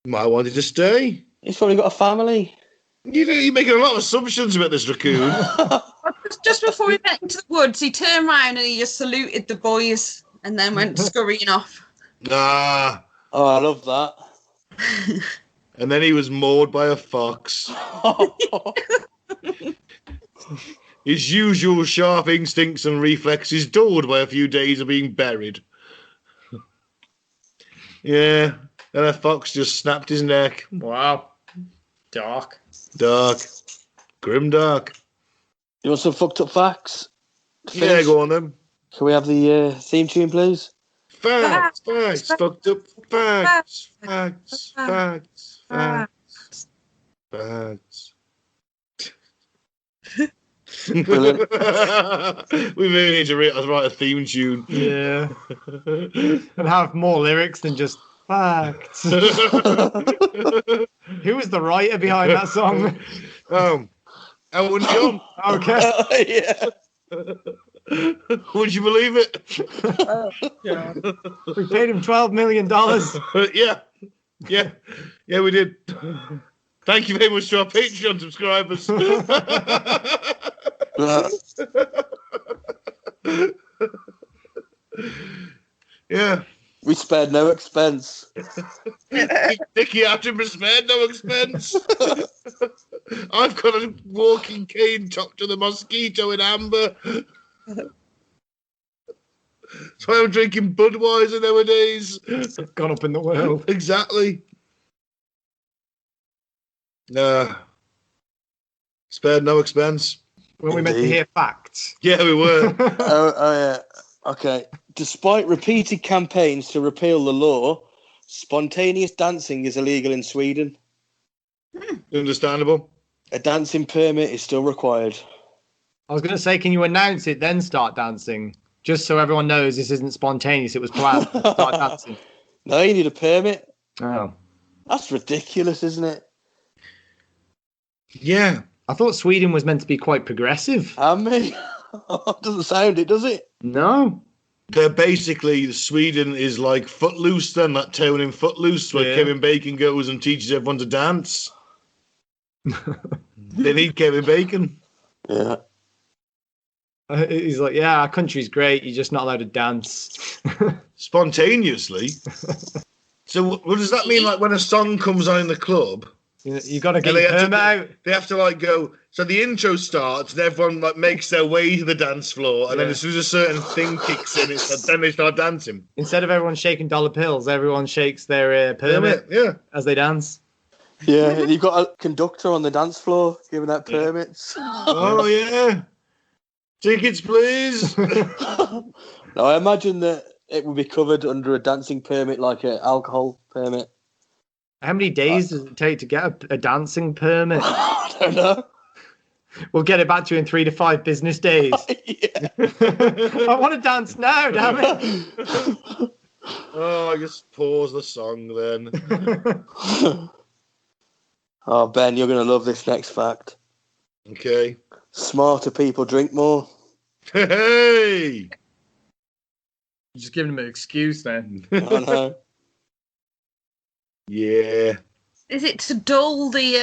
Might wanted to stay. He's probably got a family. You're making a lot of assumptions about this raccoon. Just before he went into the woods, he turned around and he just saluted the boys and then went scurrying off. Ah. Oh, I love that. And then he was mauled by a fox. His usual sharp instincts and reflexes dulled by a few days of being buried. Yeah, and a fox just snapped his neck. Wow. Dark. Dark. Grim dark. You want some fucked up facts? Yeah, go on then. Can we have the theme tune, please? Facts, fucked up facts, facts. Brilliant. We really need to write a theme tune. Yeah. And have more lyrics than just facts. Who was the writer behind that song? Elton John. Okay. Yeah. Would you believe it? We paid him $12 million. Yeah, we did. Thank you very much to our Patreon subscribers. Yeah. We spared no expense. Nicky Atom spared no expense. I've got a walking cane chopped to the mosquito in amber. That's why I'm drinking Budweiser nowadays. Gone up in the world. Exactly. Spared no expense. When we meant to hear facts. Yeah, we were. Oh, yeah. Okay. Despite repeated campaigns to repeal the law, spontaneous dancing is illegal in Sweden. Understandable. A dancing permit is still required. I was going to say, can you announce it, then start dancing? Just so everyone knows this isn't spontaneous, it was planned. Start dancing. No, you need a permit. Oh. That's ridiculous, isn't it? Yeah. I thought Sweden was meant to be quite progressive. Doesn't sound it, does it? No. They're basically, Sweden is like Footloose then, that town in Footloose where Kevin Bacon goes and teaches everyone to dance. They need Kevin Bacon. Yeah. He's like, yeah, our country's great, you're just not allowed to dance. Spontaneously? So what does that mean, like when a song comes on in the club? You got to get your permit out. They have to like go. So the intro starts, and everyone like makes their way to the dance floor, and then as soon as a certain thing kicks in, then they start dancing. Instead of everyone shaking dollar bills, everyone shakes their permit as they dance. Yeah, you've got a conductor on the dance floor giving out permits. Oh yeah, tickets please. No, I imagine that it would be covered under a dancing permit, like an alcohol permit. How many days does it take to get a dancing permit? I don't know. We'll get it back to you in 3 to 5 business days. Yeah. I want to dance now, damn it. Oh, I just pause the song then. Oh, Ben, you're going to love this next fact. Okay. Smarter people drink more. Hey! Just giving him an excuse then. I know. Yeah. Is it to dull the,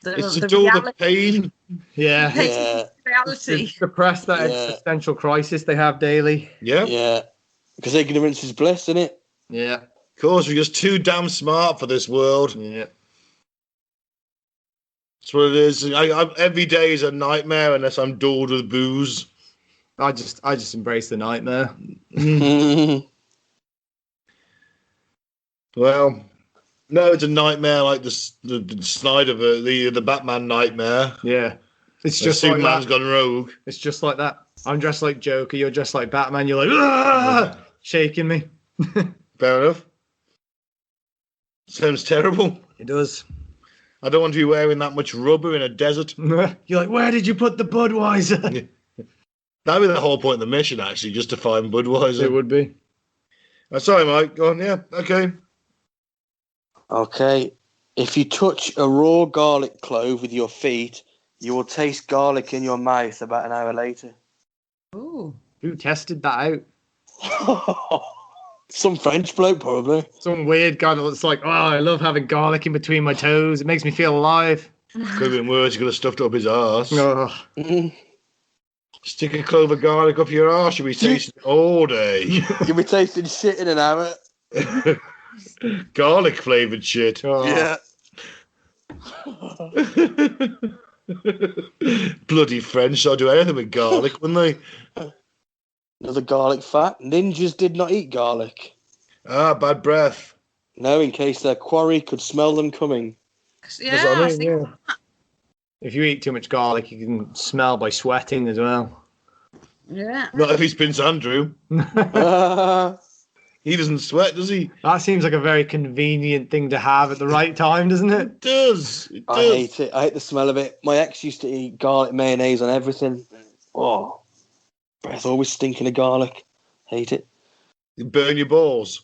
It's to the dull the reality? pain. Yeah. Yeah. Reality. To suppress that Yeah. existential crisis they have daily. Yeah. Yeah. Because ignorance is bliss, isn't it? Yeah. Of course, we're just too damn smart for this world. Yeah. That's what it is. Every day is a nightmare unless I'm dulled with booze. I just embrace the nightmare. Well, no, it's a nightmare like the Snyder, the Batman nightmare. Yeah. It's Where just like Superman's that. gone rogue. It's just like that. I'm dressed like Joker, you're dressed like Batman, you're like, "Ah!" shaking me. Fair enough. Sounds terrible. It does. I don't want to be wearing that much rubber in a desert. You're like, where did you put the Budweiser? That'd be the whole point of the mission, actually, just to find Budweiser. It would be. Sorry, Mike. Go on. Yeah. Okay. Okay. If you touch a raw garlic clove with your feet, you will taste garlic in your mouth about an hour later. Ooh. Who tested that out? Some French bloke, probably. Some weird guy that's like, oh, I love having garlic in between my toes. It makes me feel alive. Could have been worse. He could have stuffed up his arse. Oh. Stick a clove of garlic up your arse. You'll be tasting it all day. You'll be tasting shit in an hour. Garlic flavoured shit. Oh. Yeah. Bloody French. I'll do anything with garlic, wouldn't they? Another garlic fact. Ninjas did not eat garlic. Ah, bad breath. No, in case their quarry could smell them coming. Yeah, I think yeah. If you eat too much garlic, you can smell by sweating as well. yeah. Not if he's Prince Andrew. He doesn't sweat, does he? That seems like a very convenient thing to have at the right time, doesn't it? It does. It I does. hate it. I hate the smell of it. My ex used to eat garlic mayonnaise on everything. Oh, breath always stinking of garlic. Hate it. You burn your balls.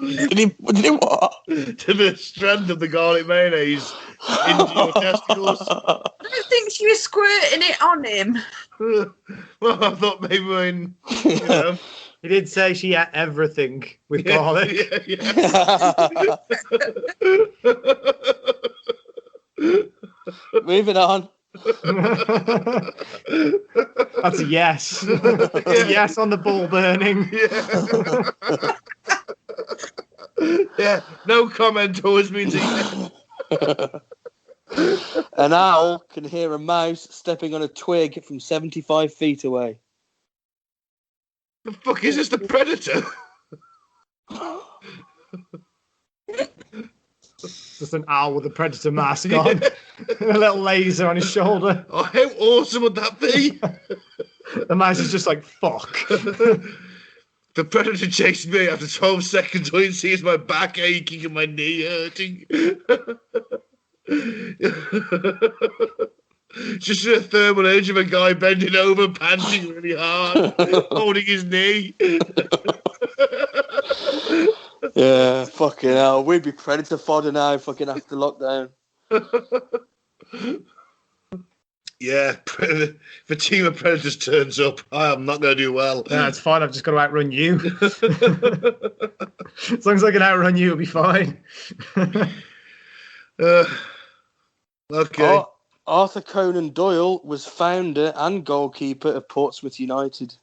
Did he what? To the strand of the garlic mayonnaise into your testicles. I don't think she was squirting it on him. Well, I thought maybe when, you know. He did say she ate everything with garlic. Yeah. Moving on. That's a yes. A yes on the ball burning. Yeah, no comment always means a yes. An owl can hear a mouse stepping on a twig from 75 feet away. The fuck is this, the Predator? Just an owl with a predator mask on. A little laser on his shoulder. Oh, how awesome would that be? The mouse is just like, fuck. The Predator chased me after 12 seconds. All you see is my back aching and my knee hurting. Just a thermal image of a guy bending over, panting really hard, holding his knee. Yeah, fucking hell. We'd be predator fodder now, fucking after lockdown. Yeah, if a team of Predators turns up, I am not going to do well. Yeah, it's fine. I've just got to outrun you. As long as I can outrun you, it'll be fine. Okay. Arthur Conan Doyle was founder and goalkeeper of Portsmouth United.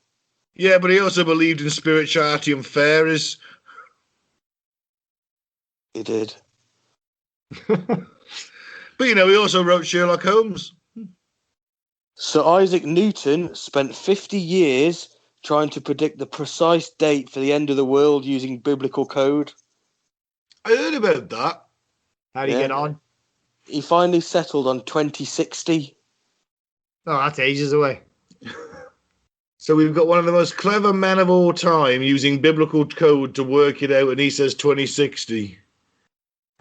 Yeah, but he also believed in spirituality and fairies. He did. But, you know, he also wrote Sherlock Holmes. Sir Isaac Newton spent 50 years trying to predict the precise date for the end of the world using biblical code. I heard about that. How do you get on? He finally settled on 2060. Oh, that's ages away. So we've got one of the most clever men of all time using biblical code to work it out, and he says 2060.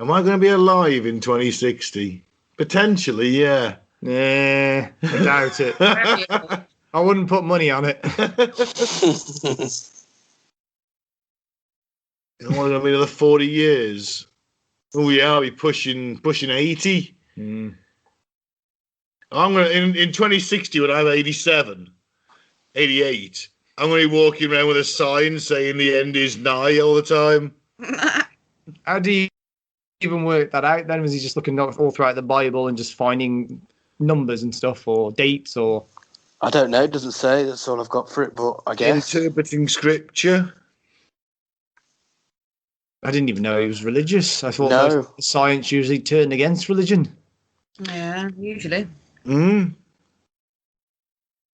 Am I going to be alive in 2060? Potentially, yeah. Nah, I doubt it. I wouldn't put money on it. Only going to be another 40 years. Oh yeah, I'll be pushing 80. Mm. I'm gonna in 2060 when I'm 87, 88. I'm gonna be walking around with a sign saying the end is nigh all the time. How do you even work that out then? Was he just looking all throughout the Bible and just finding numbers and stuff or dates or? I don't know. It doesn't say. That's all I've got for it. But I guess Interpreting scripture. I didn't even know he was religious. I thought No. most science usually turned against religion. Yeah, usually. Mm.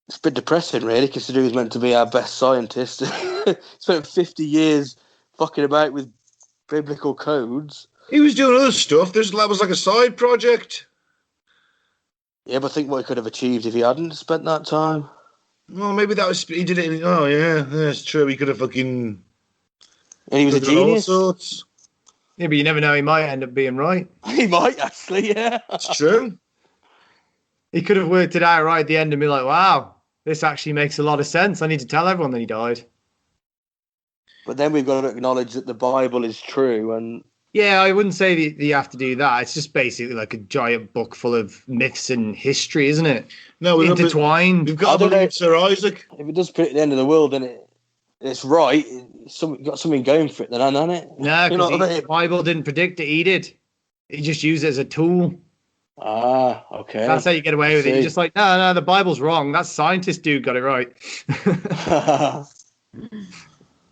it's a bit depressing, really, considering he's meant to be our best scientist. Spent 50 years fucking about with biblical codes. He was doing other stuff. That was like a side project. Yeah, but think what he could have achieved if he hadn't spent that time. Well, maybe that was he did it. Oh yeah, that's true. He could have fucking. And he was a done all genius. sorts. Yeah, but you never know. He might end up being right. He might actually, yeah. It's true. He could have worked it out right at the end and be like, wow, this actually makes a lot of sense. I need to tell everyone that he died. But then we've got to acknowledge that the Bible is true, and Yeah, I wouldn't say that you have to do that. It's just basically like a giant book full of myths and history, isn't it? No, we've Intertwined. We've got to believe Sir Isaac. if it does put it at the end of the world, then it's right. Got something going for it, then, hasn't it? No, You know because what I mean? the Bible didn't predict it. He did. He just used it as a tool. Ah, okay. That's how you get away with it. You're just like, no, the Bible's wrong. That scientist dude got it right.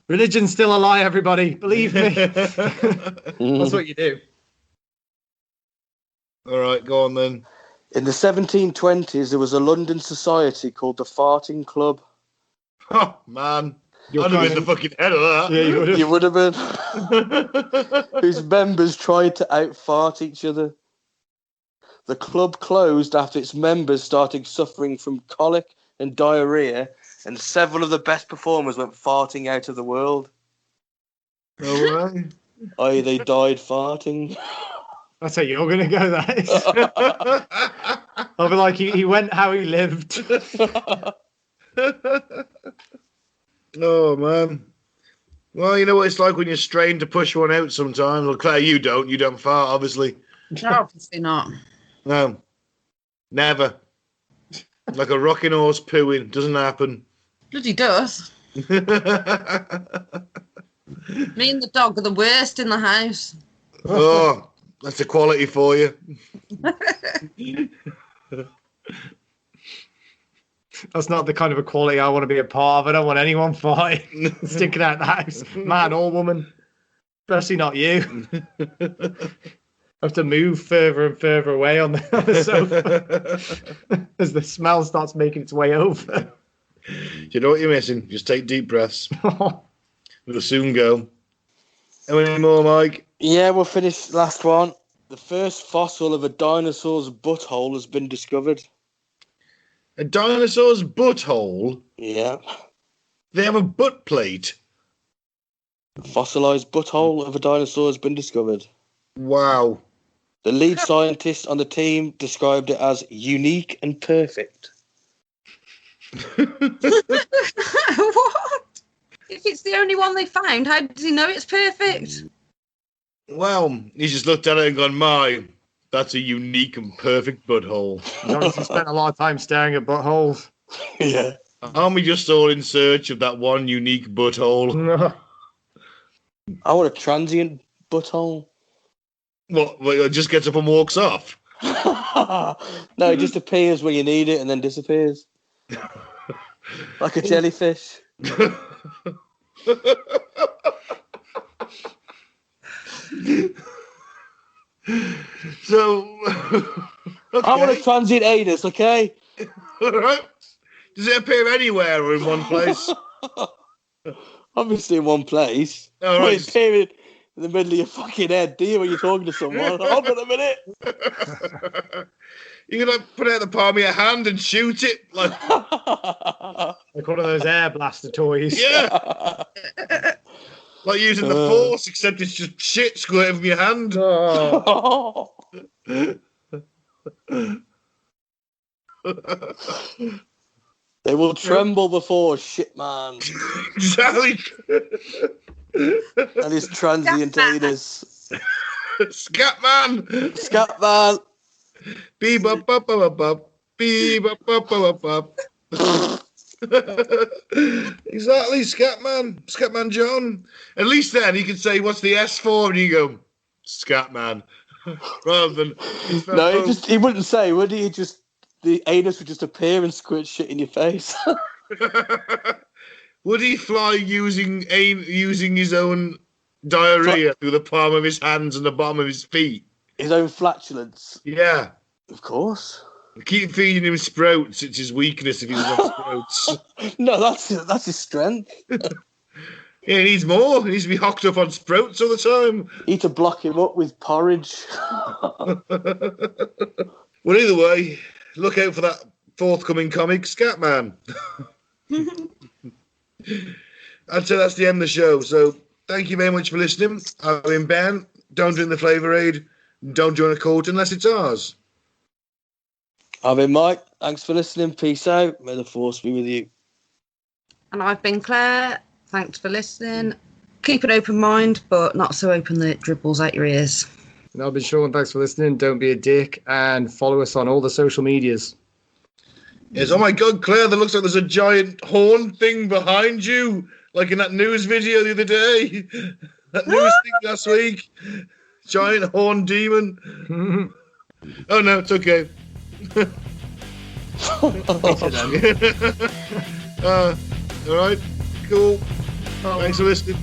Religion's still a lie, everybody. Believe me. That's what you do. All right, go on then. In the 1720s, there was a London society called the Farting Club. Oh man, You're I'd have been kind the fucking head of that. Yeah, you would have. You would have been. Whose members tried to out-fart each other. The club closed after its members started suffering from colic and diarrhea, and several of the best performers went farting out of the world. All right. I.e., they died farting. That's how you're going to go, that is. I'll be like, he went how he lived. Oh man. Well, you know what it's like when you're strained to push one out sometimes. Well, Claire, you don't fart, obviously. No, obviously not. No. Never. Like a rocking horse pooing. Doesn't happen. Bloody does. Me and the dog are the worst in the house. Oh, that's a quality for you. That's not the kind of equality I want to be a part of. I don't want anyone fighting, sticking out the house, man or woman. Especially not you. I have to move further and further away on the sofa as the smell starts making its way over. You know what you're missing? Just take deep breaths. It'll soon go. How many more, Mike? Yeah, we'll finish last one. The first fossil of a dinosaur's butthole has been discovered. A dinosaur's butthole? Yeah. They have a butt plate. The fossilized butthole of a dinosaur has been discovered. Wow. The lead scientist on the team described it as unique and perfect. What? If it's the only one they found, how does he know it's perfect? Well, he's just looked at it and gone, my, that's a unique and perfect butthole. He's obviously spent a lot of time staring at buttholes. Yeah. Aren't we just all in search of that one unique butthole? I want a transient butthole. What, it just gets up and walks off? No, it just appears when you need it and then disappears. Like a jellyfish. So, okay. I want a transient anus, okay? All right. Does it appear anywhere or in one place? Obviously in one place. All Well, right. it's appearing in the middle of your fucking head, do you, when you're talking to someone? Hold on a minute. You're going to put out the palm of your hand and shoot it? Like, Like one of those air blaster toys. yeah. Like using the force, except it's just shit squirting from your hand. Oh. They will tremble before shit man Exactly. and his transient anus. Scatman. Scatman. Beep-bop-bop-bop-bop. Beep-bop-bop-bop-bop. Exactly, Scatman. Scatman John. At least then he could say, what's the S for? And you go, Scatman. Rather than... No, he wouldn't say, would he? The anus would just appear and squirt shit in your face. Would he fly using his own diarrhea through the palm of his hands and the bottom of his feet? His own flatulence? Yeah. Of course. Keep feeding him sprouts. It's his weakness if he doesn't have sprouts. No, that's his strength. Yeah, he needs more. He needs to be hocked up on sprouts all the time. You need to block him up with porridge. Well, either way, look out for that forthcoming comic, Scatman. I'd say that's the end of the show. So thank you very much for listening. I've been Ben. Don't drink the Flavour Aid. Don't join a cult unless it's ours. I've been Mike. Thanks for listening. Peace out. May the force be with you. And I've been Claire. Thanks for listening. Keep an open mind, but not so open that it dribbles out your ears. And I've been Sean. Thanks for listening. Don't be a dick. And follow us on all the social medias. Yes, oh my God, Claire, that looks like there's a giant horn thing behind you, like in that news video the other day. That news thing last week. Giant horn demon. Oh, no, it's okay. All right, cool. Thanks for listening.